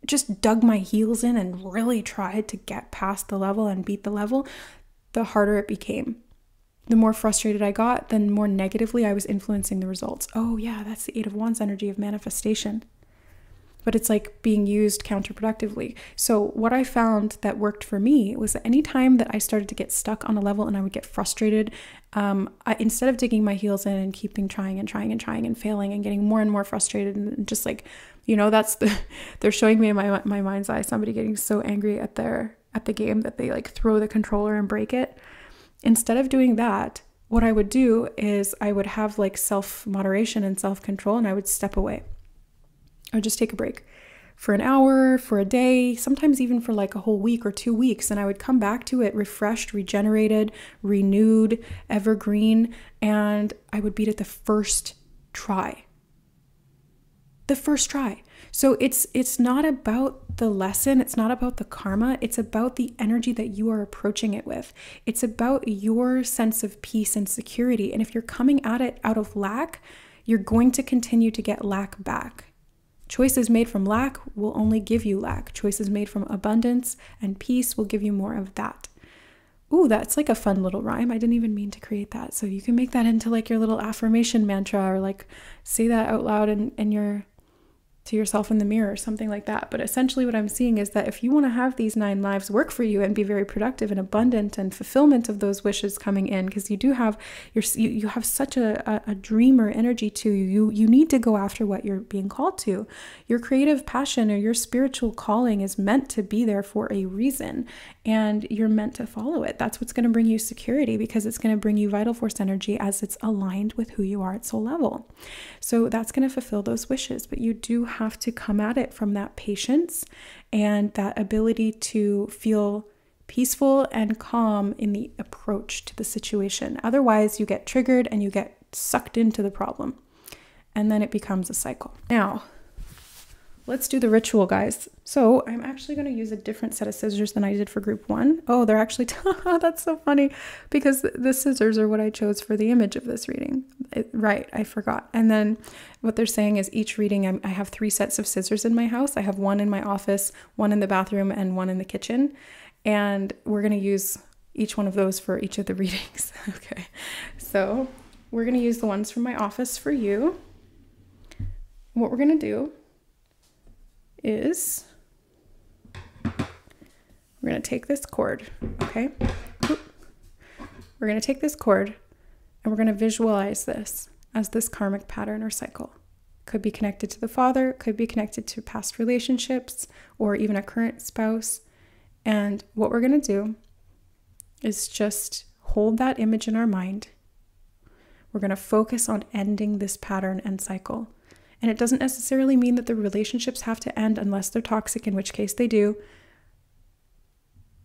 just dug my heels in and really tried to get past the level and beat the level, the harder it became. The more frustrated I got, then more negatively I was influencing the results. Oh yeah, that's the 8 of Wands energy of manifestation. But it's like being used counterproductively. So what I found that worked for me was that anytime that I started to get stuck on a level and I would get frustrated, instead of digging my heels in and keeping trying and failing and getting more and more frustrated and just like, they're showing me in my mind's eye somebody getting so angry at the game that they like throw the controller and break it. Instead of doing that, what I would do is I would have like self-moderation and self-control, and I would step away. I would just take a break for an hour, for a day, sometimes even for like a whole week or 2 weeks. And I would come back to it refreshed, regenerated, renewed, evergreen, and I would beat it the first try. The first try. So it's not about the lesson. It's not about the karma. It's about the energy that you are approaching it with. It's about your sense of peace and security. And if you're coming at it out of lack, you're going to continue to get lack back. Choices made from lack will only give you lack. Choices made from abundance and peace will give you more of that. Ooh, that's like a fun little rhyme. I didn't even mean to create that. So you can make that into like your little affirmation mantra, or like say that out loud in your to yourself in the mirror or something like that. But essentially what I'm seeing is that if you want to have these 9 lives work for you and be very productive and abundant and fulfillment of those wishes coming in, because you do have you have such a dreamer energy to you. You need to go after what you're being called to. Your creative passion or your spiritual calling is meant to be there for a reason, and you're meant to follow it. That's what's going to bring you security, because it's going to bring you vital force energy as it's aligned with who you are at soul level. So that's going to fulfill those wishes, but you do have to come at it from that patience and that ability to feel peaceful and calm in the approach to the situation. Otherwise, you get triggered and you get sucked into the problem, and then it becomes a cycle. Now, let's do the ritual, guys. So I'm actually going to use a different set of scissors than I did for group 1. Oh, they're actually, that's so funny, because the scissors are what I chose for the image of this reading. Right, I forgot. And then what they're saying is each reading, I have 3 sets of scissors in my house. I have 1 in my office, 1 in the bathroom, and 1 in the kitchen. And we're going to use each one of those for each of the readings. Okay, so we're going to use the ones from my office for you. What we're going to do is we're going to take this cord, okay? We're going to take this cord and we're going to visualize this as this karmic pattern or cycle. Could be connected to the father, could be connected to past relationships, or even a current spouse. And what we're going to do is just hold that image in our mind. We're going to focus on ending this pattern and cycle. And it doesn't necessarily mean that the relationships have to end unless they're toxic, in which case they do.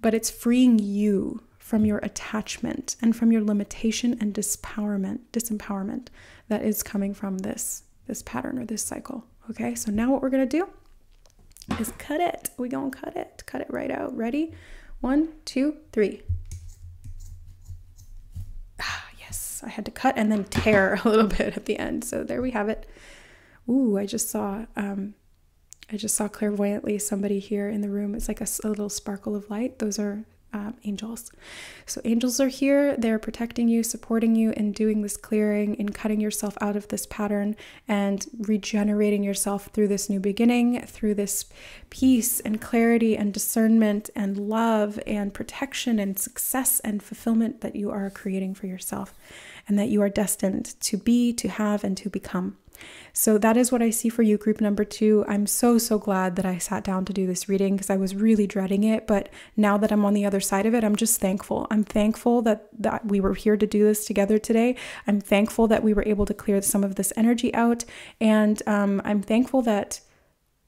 But it's freeing you from your attachment and from your limitation and disempowerment that is coming from this pattern or this cycle. Okay, so now what we're going to do is cut it. We're going to cut it right out. Ready? 1, 2, 3. Yes, I had to cut and then tear a little bit at the end. So there we have it. Ooh, I just saw clairvoyantly somebody here in the room. It's like a little sparkle of light. Those are angels. So angels are here. They're protecting you, supporting you in doing this clearing, in cutting yourself out of this pattern and regenerating yourself through this new beginning, through this peace and clarity and discernment and love and protection and success and fulfillment that you are creating for yourself and that you are destined to be, to have, and to become. So that is what I see for you, group number 2. I'm so glad that I sat down to do this reading, because I was really dreading it. But now that I'm on the other side of it, I'm just thankful. I'm thankful that we were here to do this together today. I'm thankful that we were able to clear some of this energy out. And I'm thankful that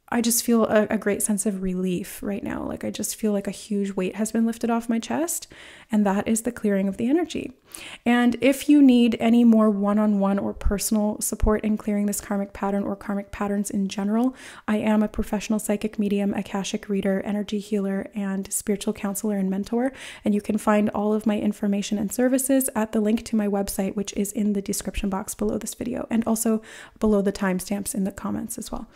I just feel a great sense of relief right now. Like I just feel like a huge weight has been lifted off my chest, and that is the clearing of the energy. And if you need any more one-on-one or personal support in clearing this karmic pattern or karmic patterns in general, I am a professional psychic medium, Akashic reader, energy healer, and spiritual counselor and mentor. And you can find all of my information and services at the link to my website, which is in the description box below this video, and also below the timestamps in the comments as well.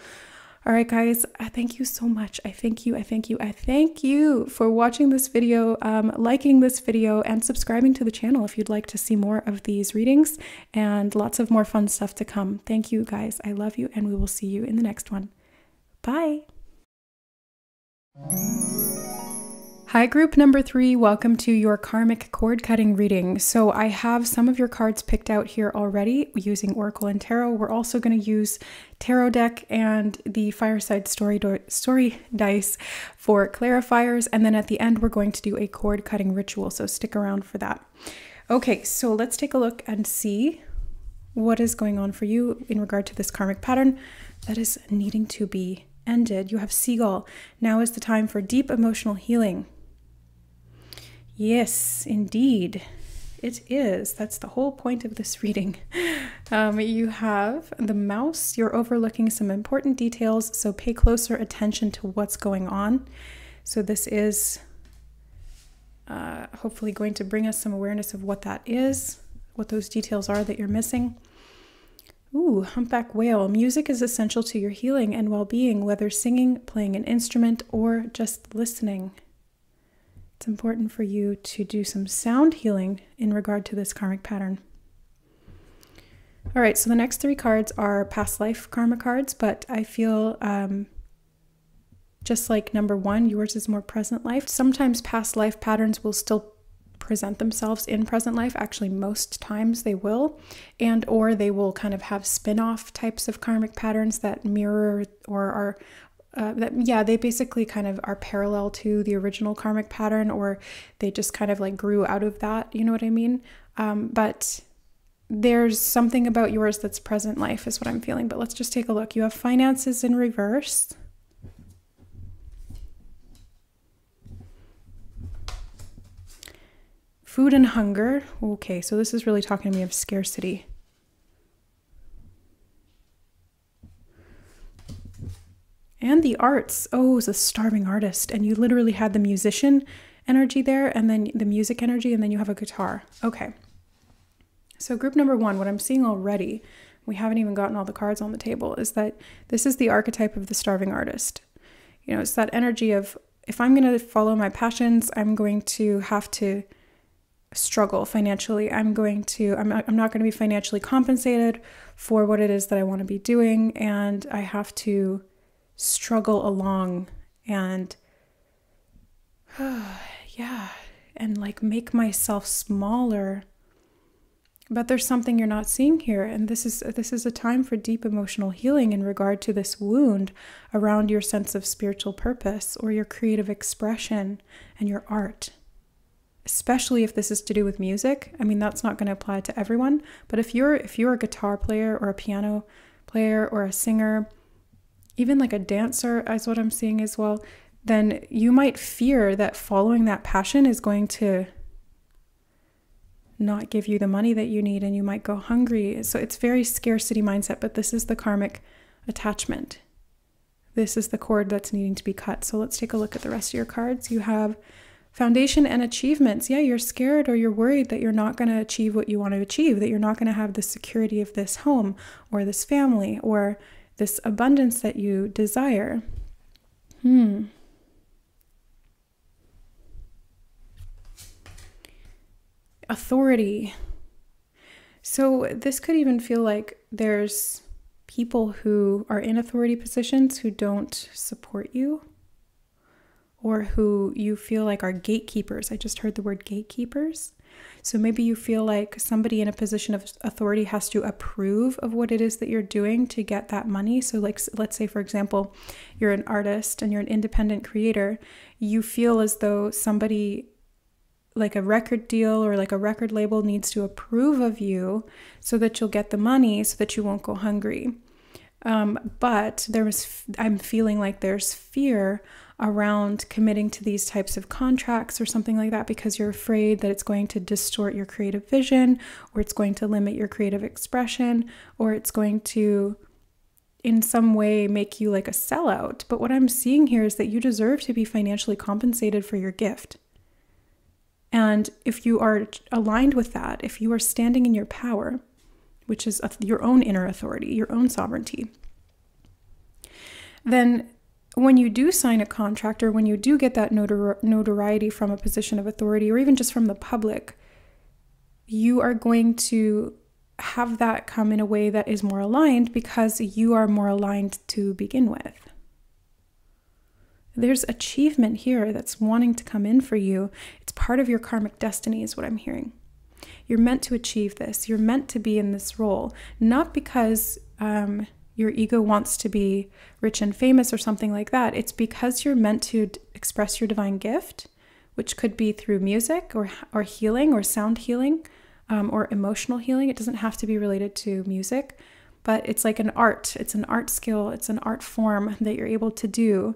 All right, guys, thank you so much. I thank you for watching this video, liking this video, and subscribing to the channel if you'd like to see more of these readings and lots of more fun stuff to come. Thank you, guys. I love you, and we will see you in the next one. Bye. Hi, group number 3. Welcome to your karmic cord cutting reading. So I have some of your cards picked out here already using Oracle and Tarot. We're also going to use Tarot deck and the Fireside Story dice for clarifiers. And then at the end, we're going to do a cord cutting ritual. So stick around for that. Okay, so let's take a look and see what is going on for you in regard to this karmic pattern that is needing to be ended. You have Seagull. Now is the time for deep emotional healing. Yes, indeed. It is. That's the whole point of this reading. You have the Mouse. You're overlooking some important details, so pay closer attention to what's going on. So this is hopefully going to bring us some awareness of what that is, what those details are that you're missing. Ooh, Humpback Whale. Music is essential to your healing and well-being, whether singing, playing an instrument, or just listening. It's important for you to do some sound healing in regard to this karmic pattern. All right, so the next 3 cards are past life karma cards, but I feel just like number 1, yours is more present life. Sometimes past life patterns will still present themselves in present life. Actually, most times they will, and or they will kind of have spin-off types of karmic patterns that mirror or are they basically kind of are parallel to the original karmic pattern, or they just kind of like grew out of that, you know what I mean? But there's something about yours that's present life is what I'm feeling. But let's just take a look. You have finances in reverse. Food and hunger. Okay, so this is really talking to me of scarcity. And the arts. Oh, it's a starving artist. And you literally had the musician energy there, and then the music energy, and then you have a guitar. Okay. So group number 1, what I'm seeing already, we haven't even gotten all the cards on the table, is that this is the archetype of the starving artist. You know, it's that energy of, if I'm going to follow my passions, I'm going to have to struggle financially. I'm not going to be financially compensated for what it is that I want to be doing, and I have to struggle along and and like make myself smaller. But there's something you're not seeing here, and this is a time for deep emotional healing in regard to this wound around your sense of spiritual purpose or your creative expression and your art. Especially if this is to do with music. I mean, that's not going to apply to everyone, but if you're a guitar player or a piano player or a singer, even like a dancer is what I'm seeing as well, then you might fear that following that passion is going to not give you the money that you need, and you might go hungry. So it's very scarcity mindset, but this is the karmic attachment. This is the cord that's needing to be cut. So let's take a look at the rest of your cards. You have foundation and achievements. Yeah, you're scared or you're worried that you're not going to achieve what you want to achieve, that you're not going to have the security of this home or this family or this abundance that you desire. Authority. So this could even feel like there's people who are in authority positions who don't support you, or who you feel like are gatekeepers. I just heard the word gatekeepers. So maybe you feel like somebody in a position of authority has to approve of what it is that you're doing to get that money. So like, let's say, for example, you're an artist and you're an independent creator. You feel as though somebody like a record deal or like a record label needs to approve of you so that you'll get the money so that you won't go hungry. But I'm feeling like there's fear around committing to these types of contracts or something like that because you're afraid that it's going to distort your creative vision, or it's going to limit your creative expression, or it's going to in some way make you like a sellout. But what I'm seeing here is that you deserve to be financially compensated for your gift. And if you are aligned with that, if you are standing in your power, which is your own inner authority, your own sovereignty, then when you do sign a contract, or when you do get that notoriety from a position of authority, or even just from the public, you are going to have that come in a way that is more aligned because you are more aligned to begin with. There's achievement here that's wanting to come in for you. It's part of your karmic destiny is what I'm hearing. You're meant to achieve this. You're meant to be in this role, not because your ego wants to be rich and famous or something like that. It's because you're meant to express your divine gift, which could be through music or healing or sound healing or emotional healing. It doesn't have to be related to music, but it's like an art. It's an art skill. It's an art form that you're able to do.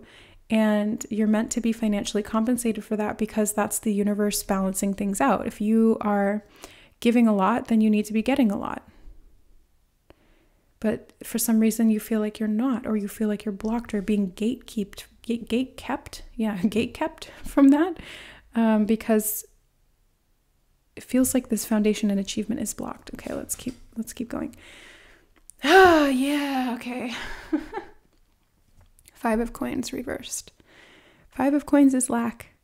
And you're meant to be financially compensated for that because that's the universe balancing things out. If you are giving a lot, then you need to be getting a lot. But for some reason you feel like you're not, or you feel like you're blocked or being gate-kept from that, because it feels like this foundation and achievement is blocked. Okay, let's keep going. Ah, yeah, okay. 5 of Coins reversed. 5 of Coins is lack,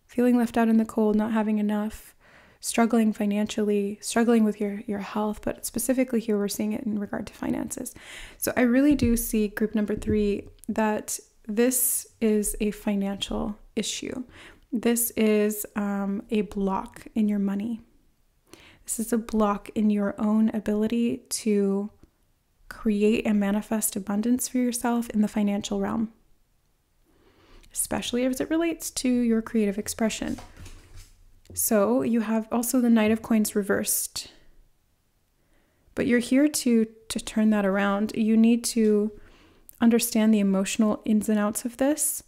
feeling left out in the cold, not having enough, struggling financially, struggling with your health, but specifically here we're seeing it in regard to finances. So I really do see group number 3 that this is a financial issue. This is a block in your money. This is a block in your own ability to create and manifest abundance for yourself in the financial realm, especially as it relates to your creative expression. So you have also the Knight of Coins reversed, but you're here to turn that around. You need to understand the emotional ins and outs of this.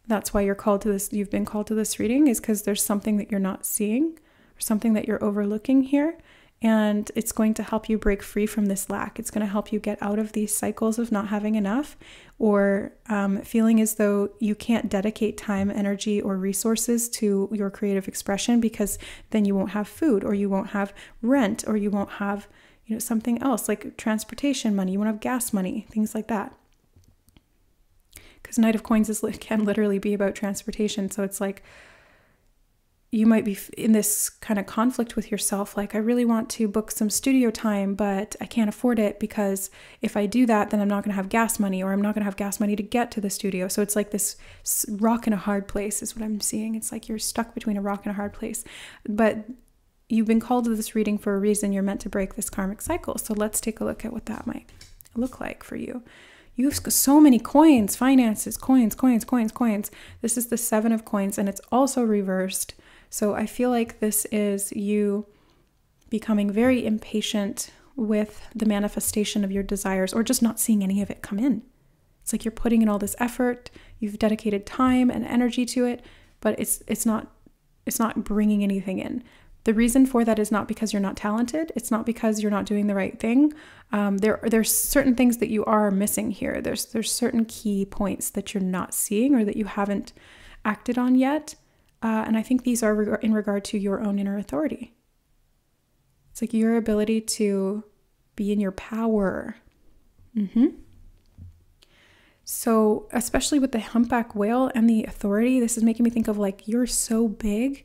That's why you're called to this. You've been called to this reading, is because there's something that you're not seeing or something that you're overlooking here. And it's going to help you break free from this lack. It's going to help you get out of these cycles of not having enough, or feeling as though you can't dedicate time, energy, or resources to your creative expression, because then you won't have food, or you won't have rent, or you won't have, something else like transportation money. You won't have gas money, things like that. Because Knight of Coins can literally be about transportation. So it's like, you might be in this kind of conflict with yourself, like, I really want to book some studio time, but I can't afford it, because if I do that, then I'm not going to have gas money, or I'm not going to have gas money to get to the studio. So it's like this rock in a hard place is what I'm seeing. It's like you're stuck between a rock and a hard place. But you've been called to this reading for a reason. You're meant to break this karmic cycle. So let's take a look at what that might look like for you. You have so many coins, finances, coins. This is the 7 of Coins, and it's also reversed. So I feel like this is you becoming very impatient with the manifestation of your desires, or just not seeing any of it come in. It's like you're putting in all this effort, you've dedicated time and energy to it, but it's not bringing anything in. The reason for that is not because you're not talented. It's not because you're not doing the right thing. There's certain things that you are missing here. There's certain key points that you're not seeing, or that you haven't acted on yet. And I think these are in regard to your own inner authority. It's like your ability to be in your power. So especially with the humpback whale and the authority, this is making me think of like, you're so big.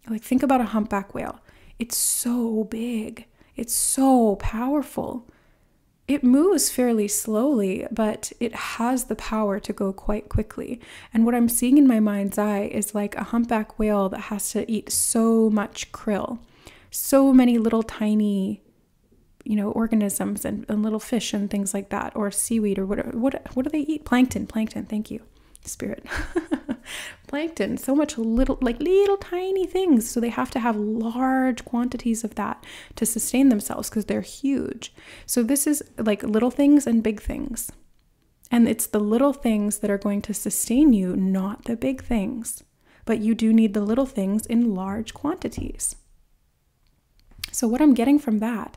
Like, think about a humpback whale. It's so big. It's so powerful. It moves fairly slowly, but it has the power to go quite quickly. And what I'm seeing in my mind's eye is like a humpback whale that has to eat so much krill, so many little tiny, organisms and little fish and things like that, or seaweed, or what do they eat? Plankton, thank you, Spirit. Plankton, so much little tiny things. So they have to have large quantities of that to sustain themselves, because they're huge. So this is like little things and big things. And it's the little things that are going to sustain you, not the big things. But you do need the little things in large quantities. So what I'm getting from that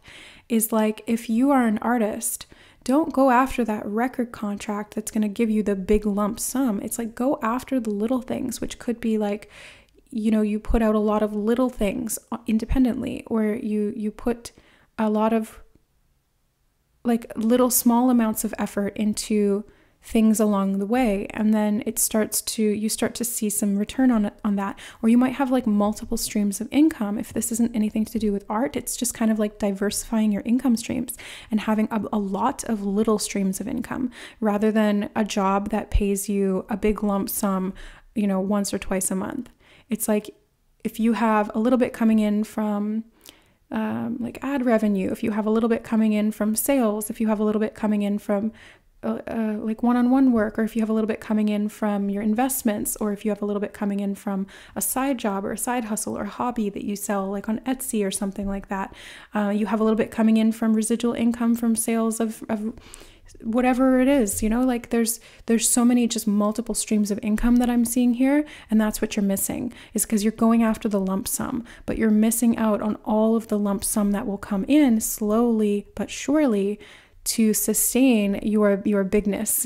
is, like, if you are an artist, don't go after that record contract that's going to give you the big lump sum. It's like, go after the little things, which could be like, you put out a lot of little things independently, or you put a lot of like little small amounts of effort into things along the way, and then you start to see some return on that. Or you might have like multiple streams of income. If this isn't anything to do with art, it's just kind of like diversifying your income streams and having a lot of little streams of income, rather than a job that pays you a big lump sum, once or twice a month. It's like, if you have a little bit coming in from like ad revenue, if you have a little bit coming in from sales, if you have a little bit coming in from like one-on-one work, or if you have a little bit coming in from your investments, or if you have a little bit coming in from a side job or a side hustle or hobby that you sell like on Etsy or something like that. You have a little bit coming in from residual income from sales of whatever it is, like there's so many just multiple streams of income that I'm seeing here. And that's what you're missing, is because you're going after the lump sum, but you're missing out on all of the lump sum that will come in slowly but surely to sustain your bigness.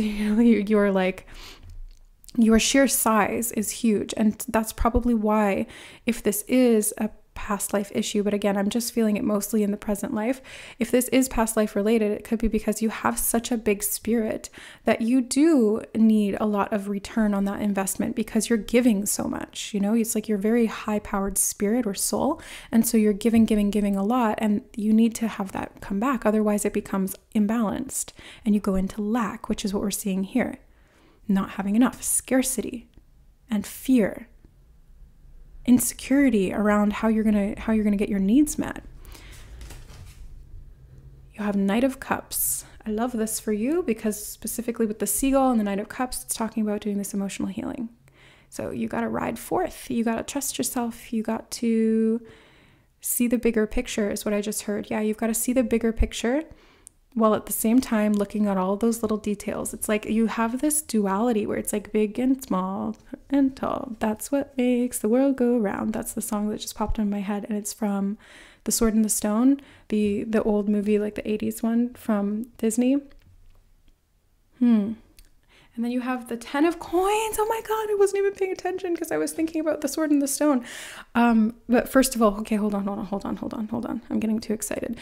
Your sheer size is huge. And that's probably why, if this is a past life issue, but again, I'm just feeling it mostly in the present life. If this is past life related, it could be because you have such a big spirit that you do need a lot of return on that investment, because you're giving so much, it's like you're very high powered spirit or soul. And so you're giving a lot, and you need to have that come back. Otherwise it becomes imbalanced and you go into lack, which is what we're seeing here. Not having enough, scarcity and fear, insecurity around how you're gonna get your needs met. You have Knight of Cups. I love this for you because specifically with the seagull and the Knight of Cups, it's talking about doing this emotional healing. So you got to ride forth. You got to trust yourself. You got to see the bigger picture is what I just heard. Yeah, you've got to see the bigger picture while at the same time looking at all those little details. It's like you have this duality where it's like big and small and tall. That's what makes the world go round. That's the song that just popped in my head, and it's from The Sword and the Stone, the old movie, like the 80s one from Disney. And then you have the 10 of Coins. Oh my God, I wasn't even paying attention because I was thinking about The Sword and the Stone. But first of all, okay, hold on. I'm getting too excited.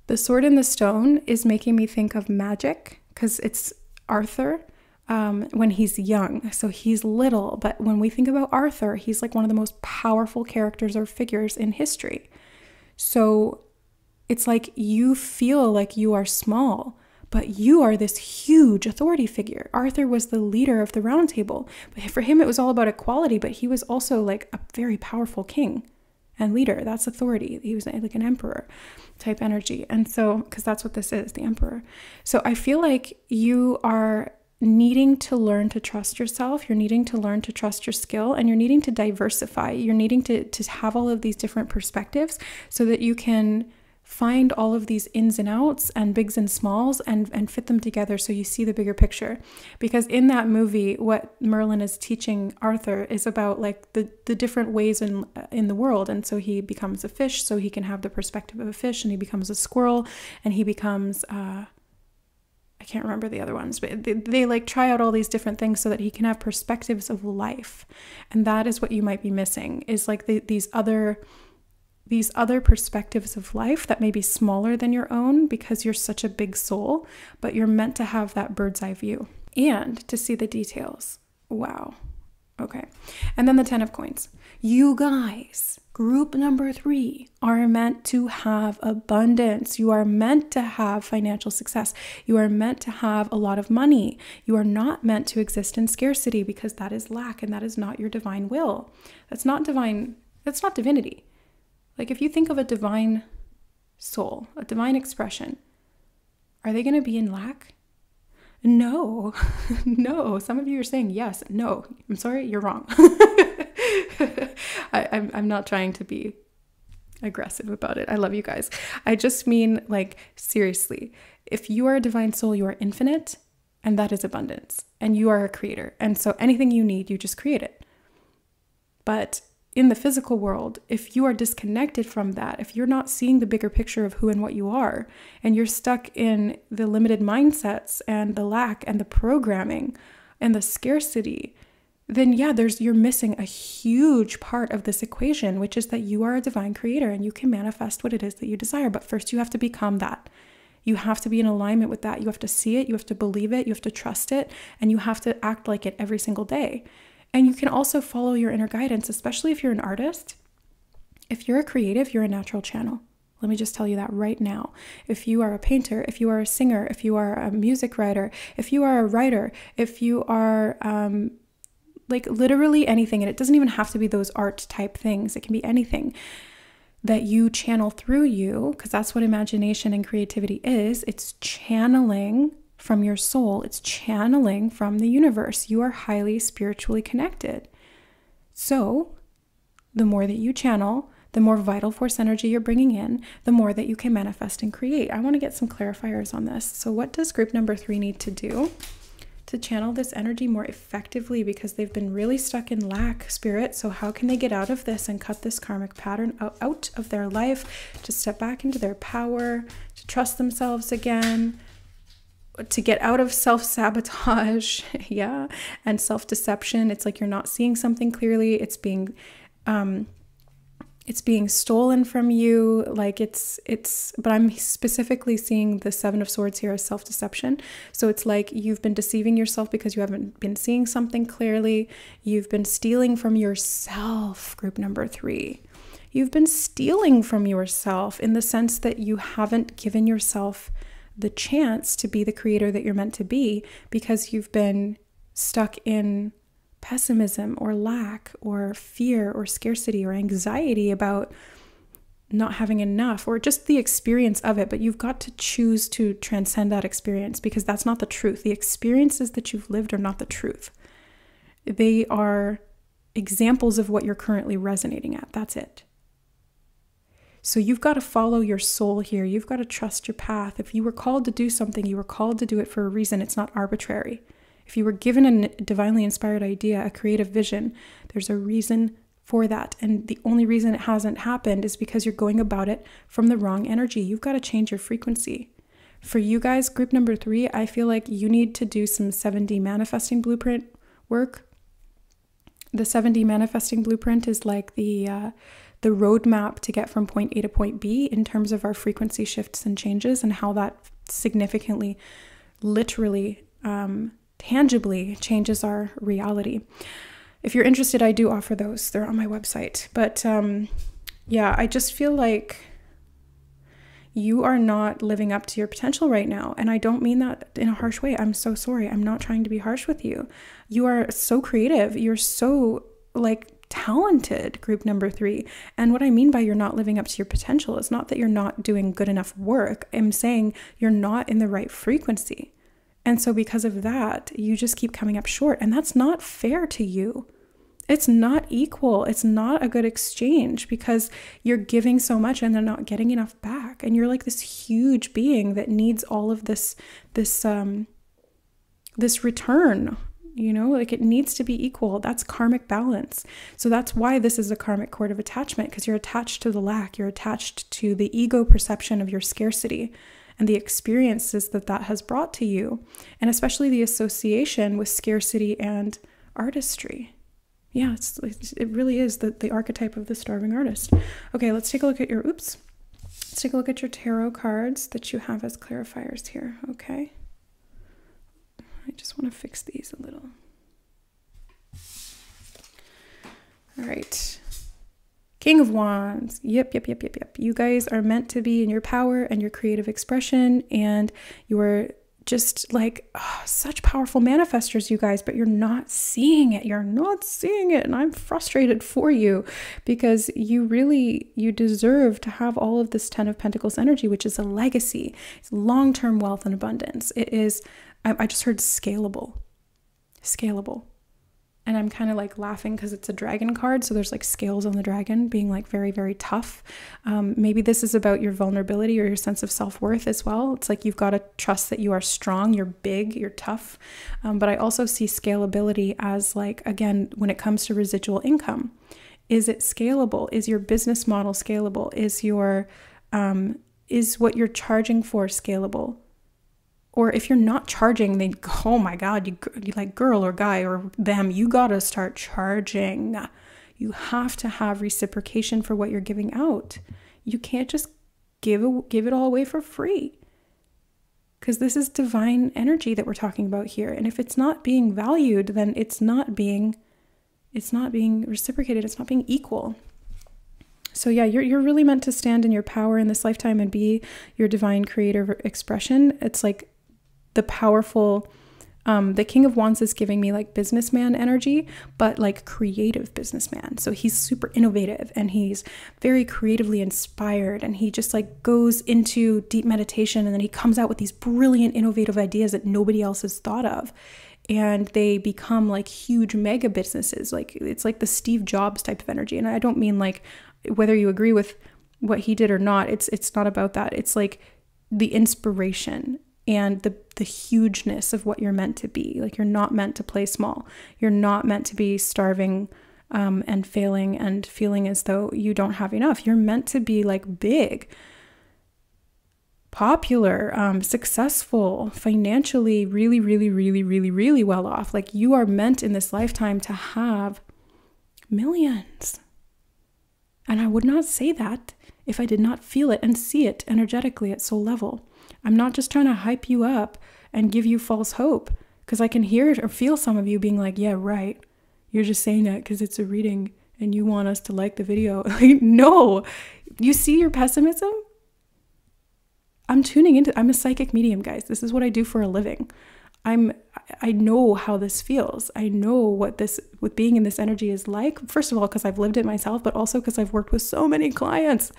The Sword and the Stone is making me think of magic because it's Arthur when he's young. So he's little, but when we think about Arthur, he's like one of the most powerful characters or figures in history. So it's like you feel like you are small, but you are this huge authority figure. Arthur was the leader of the Round Table, but for him it was all about equality, but he was also like a very powerful king and leader. That's authority. He was like an emperor type energy. And so, because that's what this is, the emperor. So I feel like you are needing to learn to trust yourself. You're needing to learn to trust your skill, and you're needing to diversify. You're needing to have all of these different perspectives so that you can find all of these ins and outs and bigs and smalls and fit them together so you see the bigger picture. Because in that movie, what Merlin is teaching Arthur is about like the different ways in the world. And so he becomes a fish so he can have the perspective of a fish, and he becomes a squirrel, and he becomes I can't remember the other ones, but they like try out all these different things so that he can have perspectives of life. And that is what you might be missing, is like these other perspectives of life that may be smaller than your own because you're such a big soul, but you're meant to have that bird's eye view and to see the details. Wow. Okay. And then the 10 of Coins. You guys, group number 3, are meant to have abundance. You are meant to have financial success. You are meant to have a lot of money. You are not meant to exist in scarcity, because that is lack and that is not your divine will. That's not divine. That's not divinity. Like if you think of a divine soul, a divine expression, are they going to be in lack? No, no. Some of you are saying yes. No, I'm sorry, you're wrong. I'm not trying to be aggressive about it. I love you guys. I just mean, like, seriously, if you are a divine soul, you are infinite, and that is abundance, and you are a creator. And so anything you need, you just create it. But in the physical world, if you are disconnected from that, if you're not seeing the bigger picture of who and what you are, and you're stuck in the limited mindsets and the lack and the programming and the scarcity, then yeah, you're missing a huge part of this equation, which is that you are a divine creator and you can manifest what it is that you desire. But first you have to become that. You have to be in alignment with that. You have to see it, you have to believe it, you have to trust it, and you have to act like it every single day. And you can also follow your inner guidance, especially if you're an artist. If you're a creative, you're a natural channel. Let me just tell you that right now. If you are a painter, if you are a singer, if you are a music writer, if you are a writer, if you are like literally anything, and it doesn't even have to be those art type things. It can be anything that you channel through you, because that's what imagination and creativity is. It's channeling from your soul. It's channeling from the universe. You are highly spiritually connected. So the more that you channel, the more vital force energy you're bringing in, the more that you can manifest and create. I want to get some clarifiers on this. So what does group number 3 need to do to channel this energy more effectively? Because they've been really stuck in lack, spirit. So how can they get out of this and cut this karmic pattern out of their life, to step back into their power, to trust themselves again, to get out of self-sabotage, yeah, and self-deception? It's like you're not seeing something clearly. It's being stolen from you. Like but I'm specifically seeing the 7 of Swords here as self-deception. So it's like you've been deceiving yourself because you haven't been seeing something clearly. You've been stealing from yourself, group number 3. You've been stealing from yourself in the sense that you haven't given yourself the chance to be the creator that you're meant to be, because you've been stuck in pessimism or lack or fear or scarcity or anxiety about not having enough, or just the experience of it. But you've got to choose to transcend that experience, because that's not the truth. The experiences that you've lived are not the truth. They are examples of what you're currently resonating at. That's it. So you've got to follow your soul here. You've got to trust your path. If you were called to do something, you were called to do it for a reason. It's not arbitrary. If you were given a divinely inspired idea, a creative vision, there's a reason for that. And the only reason it hasn't happened is because you're going about it from the wrong energy. You've got to change your frequency. For you guys, group number 3, I feel like you need to do some 7D manifesting blueprint work. The 7D manifesting blueprint is like the roadmap to get from point A to point B in terms of our frequency shifts and changes, and how that significantly, literally, tangibly changes our reality. If you're interested, I do offer those. They're on my website. But yeah, I just feel like you are not living up to your potential right now. And I don't mean that in a harsh way. I'm so sorry. I'm not trying to be harsh with you. You are so creative. You're so talented, group number 3. And what I mean by you're not living up to your potential is not that you're not doing good enough work. I'm saying you're not in the right frequency. And so because of that, you just keep coming up short. And that's not fair to you. It's not equal. It's not a good exchange, because you're giving so much and they're not getting enough back. And you're like this huge being that needs all of this return, it needs to be equal. That's karmic balance. So that's why this is a karmic cord of attachment, because you're attached to the lack. You're attached to the ego perception of your scarcity and the experiences that has brought to you, and especially the association with scarcity and artistry. Yeah, it really is the archetype of the starving artist. Okay, let's take a look at let's take a look at your tarot cards that you have as clarifiers here, okay? I just want to fix these a little. All right. King of Wands. Yep. You guys are meant to be in your power and your creative expression, and you're just such powerful manifestors, you guys, but you're not seeing it. You're not seeing it. And I'm frustrated for you, because you deserve to have all of this 10 of Pentacles energy, which is a legacy. It's long-term wealth and abundance. It is, I just heard scalable. And I'm kind of laughing because it's a dragon card. So there's scales on the dragon being very, very tough. Maybe this is about your vulnerability or your sense of self-worth as well. It's you've got to trust that you are strong, you're big, you're tough. But I also see scalability as again, when it comes to residual income, is it scalable? Is your business model scalable? Is what you're charging for scalable? Or if you're not charging, then, oh my God, you girl or guy or them, you got to start charging. You have to have reciprocation for what you're giving out. You can't just give it all away for free. Because this is divine energy that we're talking about here. And if it's not being valued, then it's not being reciprocated. It's not being equal. So yeah, you're really meant to stand in your power in this lifetime and be your divine creative expression. It's the powerful The King of Wands is giving me like businessman energy, but like creative businessman. So he's super innovative and he's very creatively inspired, and he just like goes into deep meditation and then he comes out with these brilliant, innovative ideas that nobody else has thought of. And they become like huge mega businesses. Like it's like the Steve Jobs type of energy. And I don't mean like whether you agree with what he did or not. It's not about that. It's like the inspiration and the hugeness of what you're meant to be. Like you're not meant to play small. You're not meant to be starving and failing and feeling as though you don't have enough. You're meant to be like big, popular, successful, financially really, really, really, really, really well off. Like you are meant in this lifetime to have millions. And I would not say that if I did not feel it and see it energetically at soul level. I'm not just trying to hype you up and give you false hope, because I can hear it or feel some of you being like, yeah, right. You're just saying that because it's a reading and you want us to like the video. Like, no, you see your pessimism? I'm a psychic medium, guys. This is what I do for a living. I know how this feels. I know what being in this energy is like. First of all, because I've lived it myself, but also because I've worked with so many clients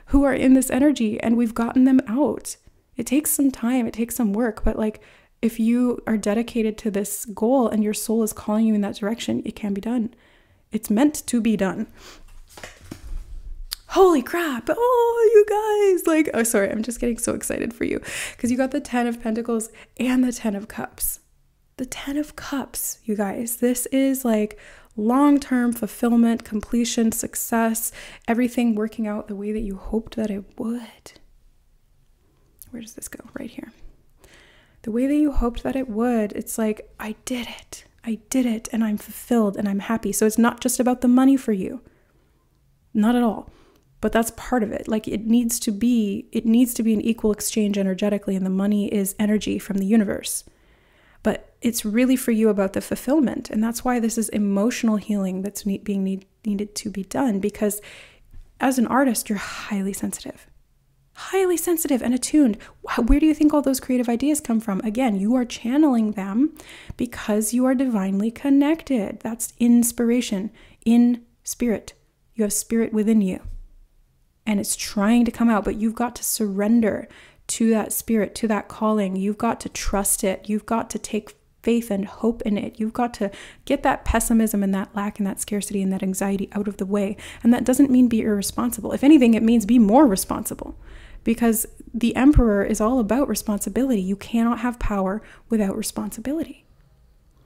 who are in this energy and we've gotten them out. It takes some time, it takes some work, but like if you are dedicated to this goal and your soul is calling you in that direction, it can be done. It's meant to be done. Holy crap. Oh, you guys, like, oh, sorry. I'm just getting so excited for you because you got the 10 of Pentacles and the 10 of Cups. The 10 of Cups, you guys, this is like long-term fulfillment, completion, success, everything working out the way that you hoped that it would. Where does this go? Right here. The way that you hoped that it would. It's like, I did it and I'm fulfilled and I'm happy. So it's not just about the money for you. Not at all. But that's part of it. Like it needs to be an equal exchange energetically, and the money is energy from the universe. But it's really for you about the fulfillment. And that's why this is emotional healing that's needed to be done, because as an artist, you're highly sensitive and attuned. Where do you think all those creative ideas come from? Again, you are channeling them because you are divinely connected. That's inspiration in spirit. You have spirit within you and it's trying to come out, but you've got to surrender to that spirit, to that calling. You've got to trust it. You've got to take faith and hope in it. You've got to get that pessimism and that lack and that scarcity and that anxiety out of the way. And that doesn't mean be irresponsible. If anything, it means be more responsible, because the Emperor is all about responsibility. You cannot have power without responsibility.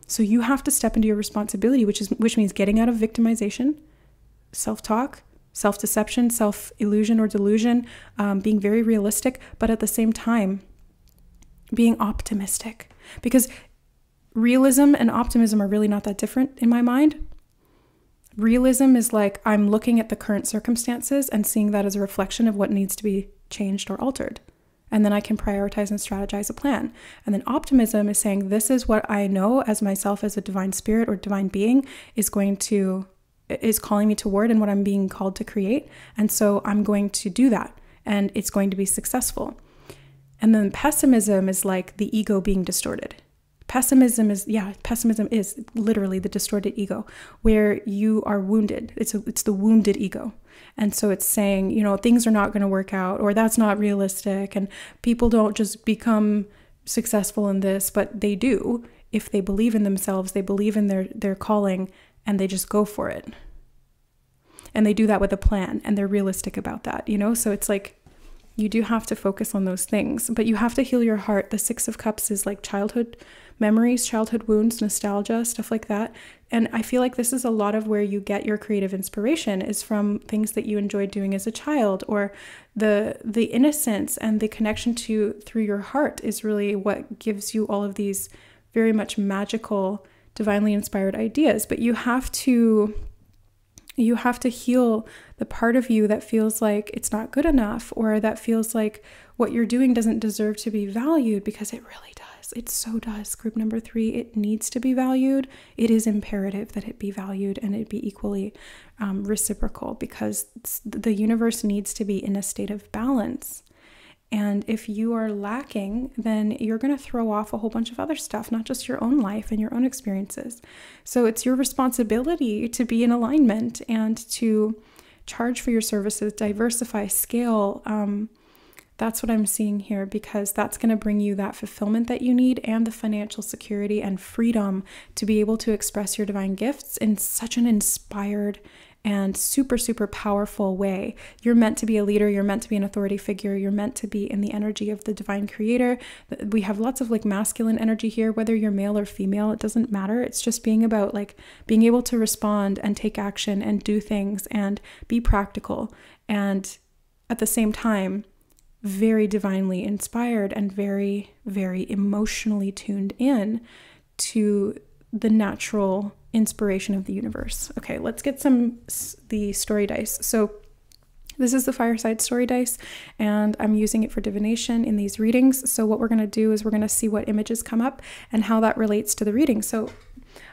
So you have to step into your responsibility, which means getting out of victimization, self-talk, self-deception, self-illusion or delusion, being very realistic, but at the same time, being optimistic. Because realism and optimism are really not that different in my mind. Realism is like, I'm looking at the current circumstances and seeing that as a reflection of what needs to be changed or altered. And then I can prioritize and strategize a plan. And then optimism is saying, this is what I know as myself as a divine spirit or divine being is calling me toward and what I'm being called to create. And so I'm going to do that and it's going to be successful. And then pessimism is like the ego being distorted. Pessimism is literally the distorted ego where you are wounded. It's the wounded ego. And so it's saying, things are not going to work out, or that's not realistic. And people don't just become successful in this, but they do. If they believe in themselves, they believe in their calling, and they just go for it. And they do that with a plan, and they're realistic about that, So it's like, you do have to focus on those things, but you have to heal your heart. The 6 of Cups is like childhood memories, childhood wounds, nostalgia, stuff like that. And I feel like this is a lot of where you get your creative inspiration is from things that you enjoyed doing as a child, or the innocence and the connection through your heart is really what gives you all of these very much magical, divinely inspired ideas. But you have to heal the part of you that feels like it's not good enough, or that feels like what you're doing doesn't deserve to be valued, because it really does. It so does. Group number 3, it needs to be valued. It is imperative that it be valued and it be equally reciprocal, because the universe needs to be in a state of balance. And if you are lacking, then you're going to throw off a whole bunch of other stuff, not just your own life and your own experiences. So it's your responsibility to be in alignment and to charge for your services, diversify, scale. That's what I'm seeing here, because that's going to bring you that fulfillment that you need and the financial security and freedom to be able to express your divine gifts in such an inspired and super, super powerful way. You're meant to be a leader. You're meant to be an authority figure. You're meant to be in the energy of the divine creator. We have lots of like masculine energy here, whether you're male or female, it doesn't matter. It's just being about like being able to respond and take action and do things and be practical. And at the same time, very divinely inspired and very, very emotionally tuned in to the natural inspiration of the universe. Okay, let's get the story dice. So this is the fireside story dice, and I'm using it for divination in these readings. So what we're going to do is we're going to see what images come up and how that relates to the reading. So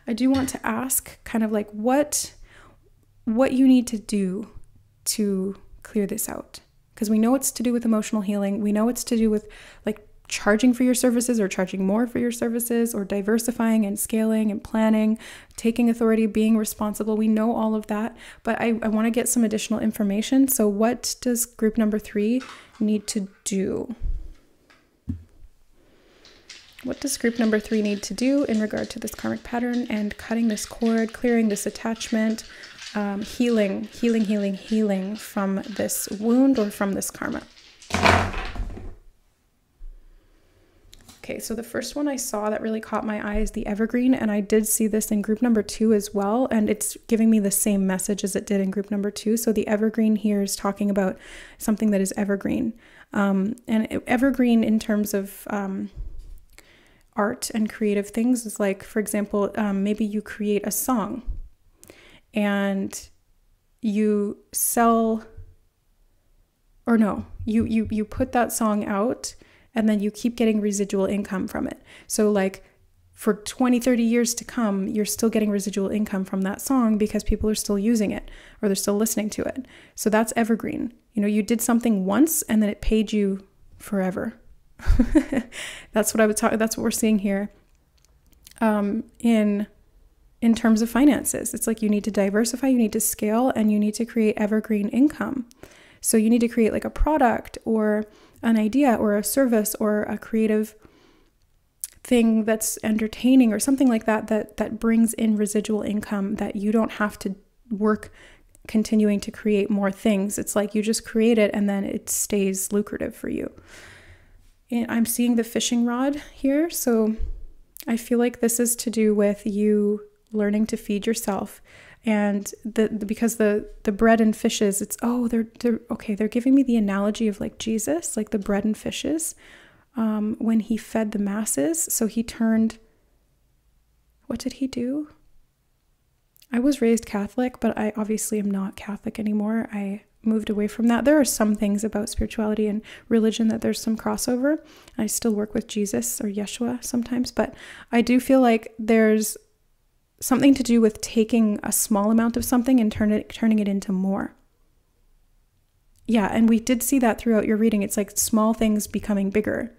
I do want to ask kind of like what you need to do to clear this out. Because we know it's to do with emotional healing. We know it's to do with like charging for your services or charging more for your services or diversifying and scaling and planning, taking authority, being responsible. We know all of that, but I want to get some additional information. So what does group number 3 need to do? What does group number 3 need to do in regard to this karmic pattern and cutting this cord, clearing this attachment, healing from this wound or from this karma? Okay, so the first one I saw that really caught my eye is the evergreen, and I did see this in group number 2 as well, and it's giving me the same message as it did in group number 2. So the evergreen here is talking about something that is evergreen, and evergreen in terms of art and creative things is like, for example, maybe you create a song and you sell, or no, you put that song out and then you keep getting residual income from it. So like for 20, 30 years to come, you're still getting residual income from that song because people are still using it or they're still listening to it. So that's evergreen. You know, you did something once and then it paid you forever. That's what we're seeing here. In terms of finances, it's like you need to diversify, you need to scale, and you need to create evergreen income. So you need to create like a product or an idea or a service or a creative thing that's entertaining or something like that brings in residual income that you don't have to work continuing to create more things. It's like you just create it and then it stays lucrative for you. And I'm seeing the fishing rod here. So I feel like this is to do with you learning to feed yourself. And because the bread and fishes, it's, they're giving me the analogy of like Jesus, like the bread and fishes, when he fed the masses. So he turned, what did he do? I was raised Catholic, but I obviously am not Catholic anymore. I moved away from that. There are some things about spirituality and religion that there's some crossover. I still work with Jesus or Yeshua sometimes, but I do feel like there's something to do with taking a small amount of something and turning it into more. Yeah, and we did see that throughout your reading. It's like small things becoming bigger,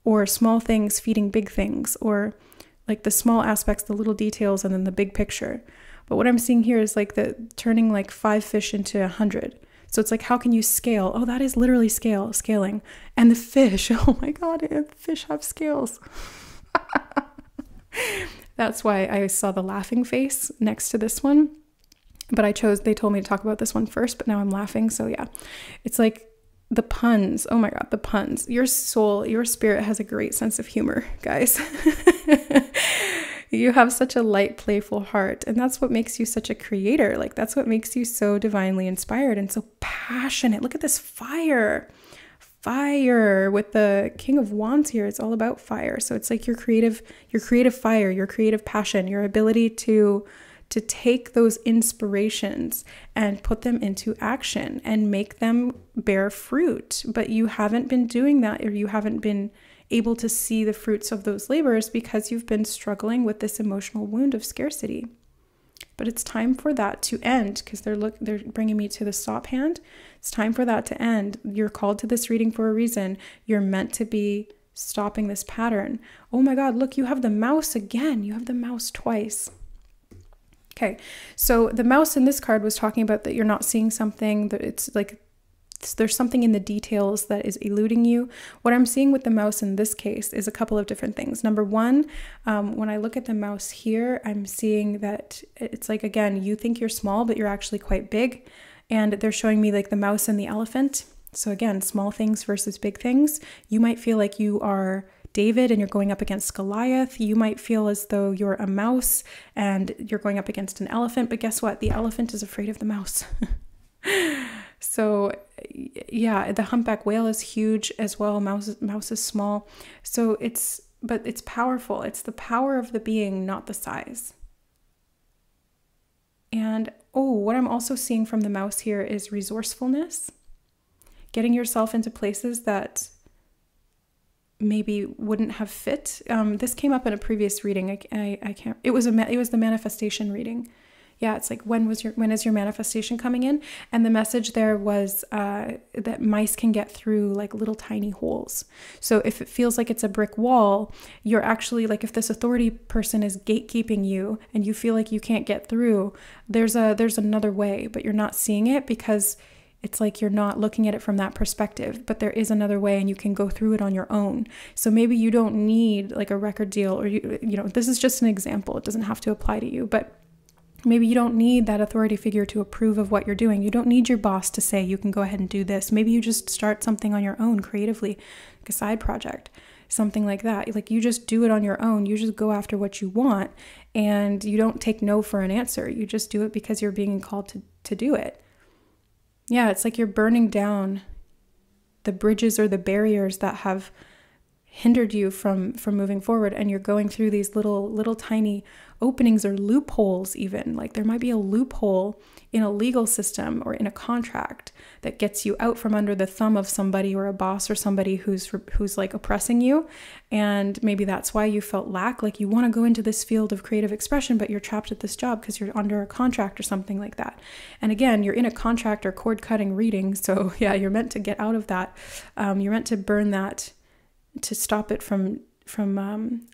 or small things feeding big things, or like the small aspects, the little details, and then the big picture. But what I'm seeing here is like the turning like 5 fish into 100. So it's like, how can you scale? Oh, that is literally scaling. And the fish, oh my God, fish have scales. That's why I saw the laughing face next to this one. But they told me to talk about this one first, but now I'm laughing. So yeah, it's like the puns. Oh my God, the puns. Your soul, your spirit has a great sense of humor, guys. You have such a light, playful heart. And that's what makes you such a creator. Like that's what makes you so divinely inspired and so passionate. Look at this fire with the King of Wands here. It's all about fire. So it's like your creative fire, your creative passion, your ability to take those inspirations and put them into action and make them bear fruit. But you haven't been doing that, or you haven't been able to see the fruits of those labors because you've been struggling with this emotional wound of scarcity. but it's time for that to end, because they're bringing me to the stop hand. It's time for that to end. You're called to this reading for a reason. You're meant to be stopping this pattern. Oh my God, look, you have the mouse again. You have the mouse twice. Okay, so the mouse in this card was talking about that you're not seeing something, that it's like there's something in the details that is eluding you. What I'm seeing with the mouse in this case is a couple of different things. Number one, when I look at the mouse here, I'm seeing that it's like, again, you think you're small, but you're actually quite big. And they're showing me like the mouse and the elephant. So again, small things versus big things. You might feel like you are David and you're going up against Goliath. You might feel as though you're a mouse and you're going up against an elephant. But guess what? The elephant is afraid of the mouse. So yeah, the humpback whale is huge as well. Mouse is small. So but it's powerful. It's the power of the being, not the size. And what I'm also seeing from the mouse here is resourcefulness. Getting yourself into places that maybe wouldn't have fit. This came up in a previous reading. I can't. It was the manifestation reading. Yeah, it's like, when is your manifestation coming in? And the message there was that mice can get through like little tiny holes. So if it feels like it's a brick wall, you're actually like, if this authority person is gatekeeping you and you feel like you can't get through, there's another way, but you're not seeing it because it's like you're not looking at it from that perspective. But there is another way and you can go through it on your own. So maybe you don't need like a record deal, or you know, this is just an example. It doesn't have to apply to you, but maybe you don't need that authority figure to approve of what you're doing. You don't need your boss to say you can go ahead and do this. Maybe you just start something on your own creatively, like a side project, something like that. Like you just do it on your own. You just go after what you want and you don't take no for an answer. You just do it because you're being called to do it. Yeah, it's like you're burning down the bridges or the barriers that have hindered you from moving forward, and you're going through these little tiny openings or loopholes. Even like there might be a loophole in a legal system or in a contract that gets you out from under the thumb of somebody or a boss or somebody who's like oppressing you. And maybe that's why you felt lack, like you want to go into this field of creative expression, but you're trapped at this job because you're under a contract or something like that. And again, you're in a contract or cord cutting reading, so yeah, you're meant to get out of that. You're meant to burn that, to stop it from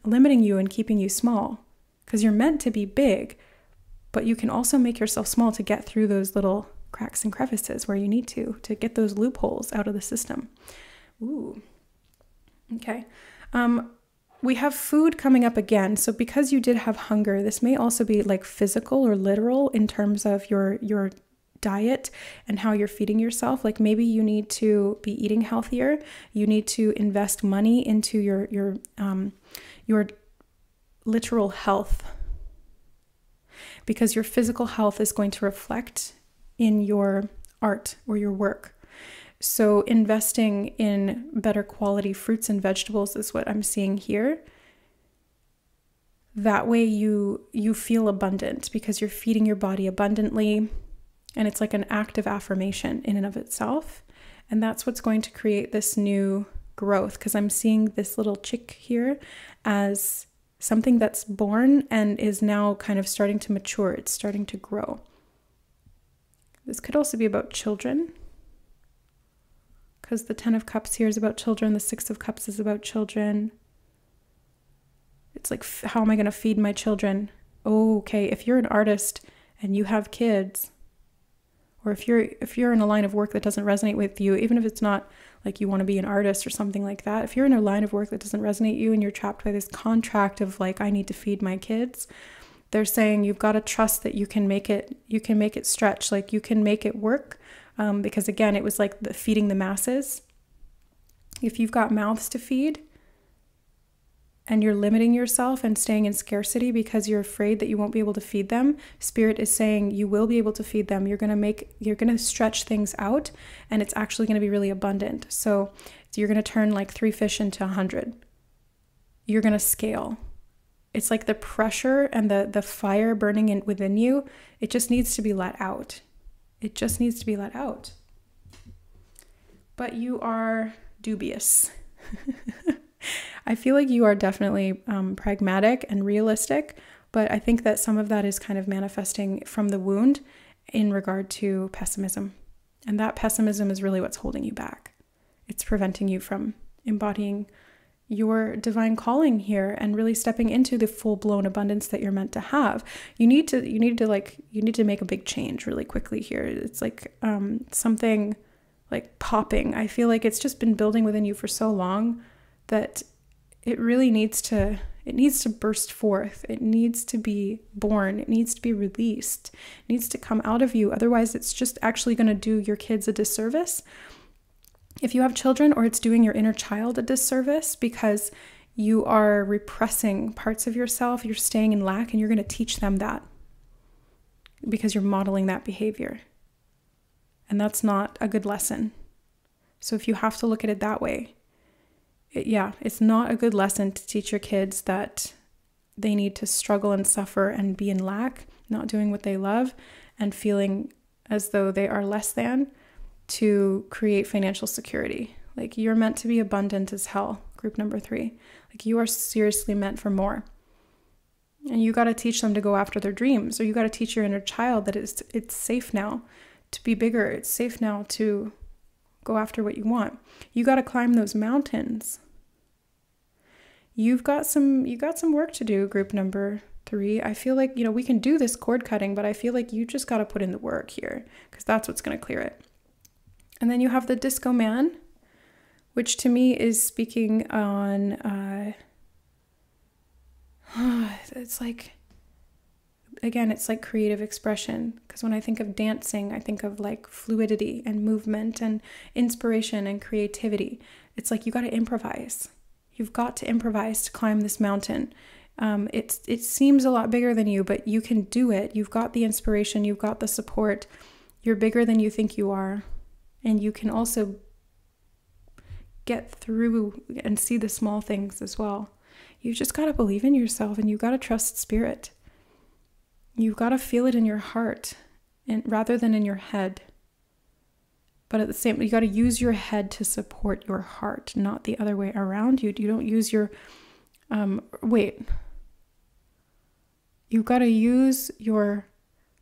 limiting you and keeping you small, because you're meant to be big, but you can also make yourself small to get through those little cracks and crevices where you need to get those loopholes out of the system. Ooh. Okay. We have food coming up again. So because you did have hunger, this may also be like physical or literal in terms of your diet and how you're feeding yourself. Like maybe you need to be eating healthier. You need to invest money into your literal health, because your physical health is going to reflect in your art or your work. So investing in better quality fruits and vegetables is what I'm seeing here. That way you feel abundant because you're feeding your body abundantly. And it's like an act of affirmation in and of itself. And that's what's going to create this new growth, because I'm seeing this little chick here as something that's born and is now kind of starting to mature. It's starting to grow. This could also be about children, because the 10 of Cups here is about children. The 6 of Cups is about children. It's like, how am I going to feed my children? Oh, okay, if you're an artist and you have kids, or if you're in a line of work that doesn't resonate with you, even if it's not like you want to be an artist or something like that, if you're in a line of work that doesn't resonate you and you're trapped by this contract of like, I need to feed my kids, they're saying you've got to trust that you can make it stretch, like you can make it work. Because again, it was like feeding the masses. If you've got mouths to feed and you're limiting yourself and staying in scarcity because you're afraid that you won't be able to feed them, Spirit is saying you will be able to feed them. You're going to stretch things out, and it's actually going to be really abundant. So you're going to turn like 3 fish into 100. You're going to scale. It's like the pressure and the fire burning within you. It just needs to be let out. It just needs to be let out. But you are dubious. I feel like you are definitely pragmatic and realistic, But I think that some of that is kind of manifesting from the wound in regard to pessimism. And that pessimism is really what's holding you back. It's preventing you from embodying your divine calling here and really stepping into the full-blown abundance that you're meant to have. You need to make a big change really quickly here. It's like something like popping. I feel like it's just been building within you for so long that it really needs to burst forth. It needs to be born. It needs to be released. It needs to come out of you. Otherwise, it's just actually going to do your kids a disservice. If you have children, or it's doing your inner child a disservice because you are repressing parts of yourself, you're staying in lack, and you're going to teach them that because you're modeling that behavior. And that's not a good lesson. So if you have to look at it that way, it's not a good lesson to teach your kids that they need to struggle and suffer and be in lack, not doing what they love, and feeling as though they are less than, to create financial security. Like, you're meant to be abundant as hell, group number 3. Like, you are seriously meant for more. And you got to teach them to go after their dreams, or you got to teach your inner child that it's safe now to be bigger. It's safe now to go after what you want. You got to climb those mountains. You got some work to do, group number 3. I feel like, we can do this cord cutting, but I feel like you just got to put in the work here, because that's what's going to clear it. And then you have the disco man, which to me is speaking on, it's like creative expression. Because when I think of dancing, I think of like fluidity and movement and inspiration and creativity. It's like you got to improvise. You've got to improvise to climb this mountain. It seems a lot bigger than you, but you can do it. You've got the inspiration. You've got the support. You're bigger than you think you are. And you can also get through and see the small things as well. You've just got to believe in yourself, and you've got to trust spirit. You've got to feel it in your heart, and rather than in your head. But at the same, you got to use your head to support your heart, not the other way around. You don't use your, You've got to use your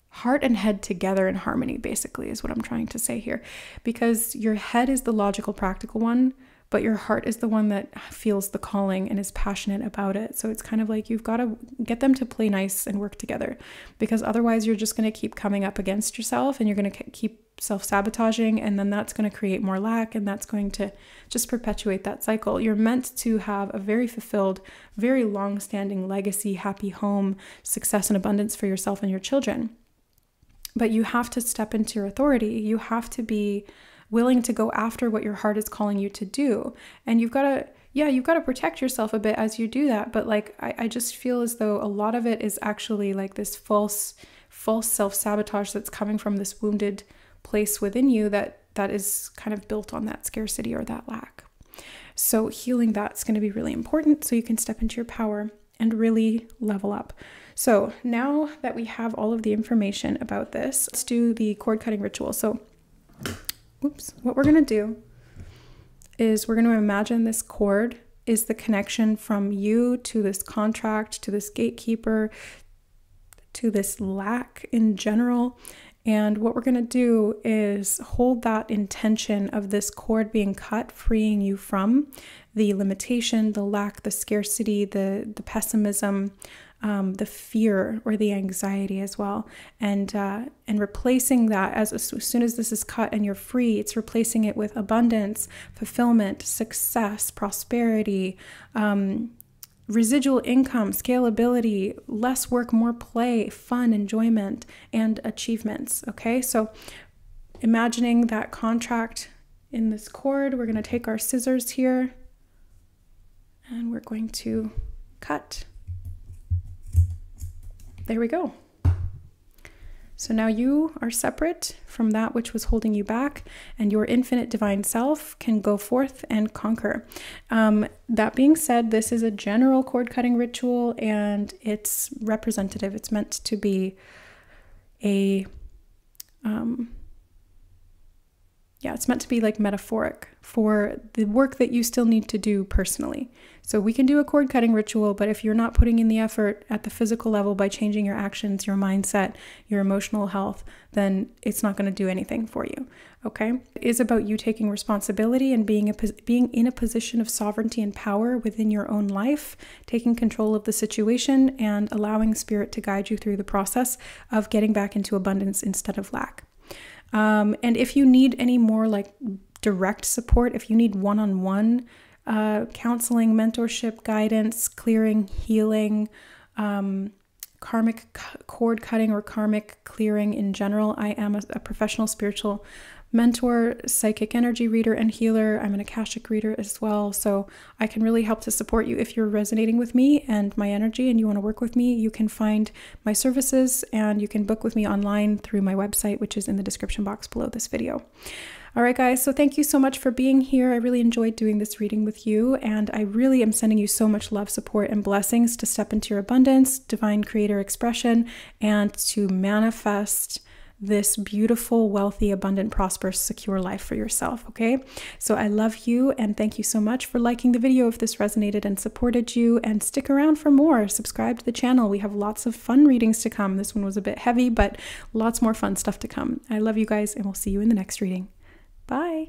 heart and head together in harmony, basically, is what I'm trying to say here. Because your head is the logical, practical one, but your heart is the one that feels the calling and is passionate about it. So it's kind of like you've got to get them to play nice and work together, because otherwise you're just going to keep coming up against yourself, and you're going to keep self-sabotaging, and then that's going to create more lack, and that's going to just perpetuate that cycle. You're meant to have a very fulfilled, very long-standing legacy, happy home, success and abundance for yourself and your children. But you have to step into your authority. You have to be willing to go after what your heart is calling you to do. And you've got to protect yourself a bit as you do that. But like, I just feel as though a lot of it is actually like this false self-sabotage that's coming from this wounded place within you that is kind of built on that scarcity or that lack. So healing that's going to be really important so you can step into your power and really level up. So now that we have all of the information about this, let's do the cord cutting ritual. So, what we're going to do is we're going to imagine this cord is the connection from you to this contract, to this gatekeeper, to this lack in general. And what we're going to do is hold that intention of this cord being cut, freeing you from the limitation, the lack, the scarcity, the pessimism, the fear or the anxiety as well. And replacing that as soon as this is cut and you're free, it's replacing it with abundance, fulfillment, success, prosperity, residual income, scalability, less work, more play, fun, enjoyment, and achievements. Okay, so imagining that contract in this cord, we're going to take our scissors here and we're going to cut. There we go. So now you are separate from that which was holding you back, and your infinite divine self can go forth and conquer. That being said, this is a general cord cutting ritual, and it's representative. It's meant to be a Yeah, it's meant to be like metaphoric for the work that you still need to do personally. So we can do a cord cutting ritual, but if you're not putting in the effort at the physical level by changing your actions, your mindset, your emotional health, then it's not going to do anything for you. Okay? It is about you taking responsibility and being in a position of sovereignty and power within your own life, taking control of the situation and allowing spirit to guide you through the process of getting back into abundance instead of lack. And if you need any more like direct support, if you need one-on-one counseling, mentorship, guidance, clearing, healing, karmic cord cutting or karmic clearing in general, I am a professional spiritual mentor, psychic energy reader, and healer. I'm an Akashic reader as well. So I can really help to support you. If you're resonating with me and my energy and you want to work with me, you can find my services and you can book with me online through my website, which is in the description box below this video. All right, guys, so thank you so much for being here. I really enjoyed doing this reading with you, and I really am sending you so much love, support, and blessings to step into your abundance, divine creator expression, and to manifest this beautiful, wealthy, abundant, prosperous, secure life for yourself, okay? So I love you, and thank you so much for liking the video if this resonated and supported you, and stick around for more. Subscribe to the channel. We have lots of fun readings to come. This one was a bit heavy, but lots more fun stuff to come. I love you guys, and we'll see you in the next reading. Bye.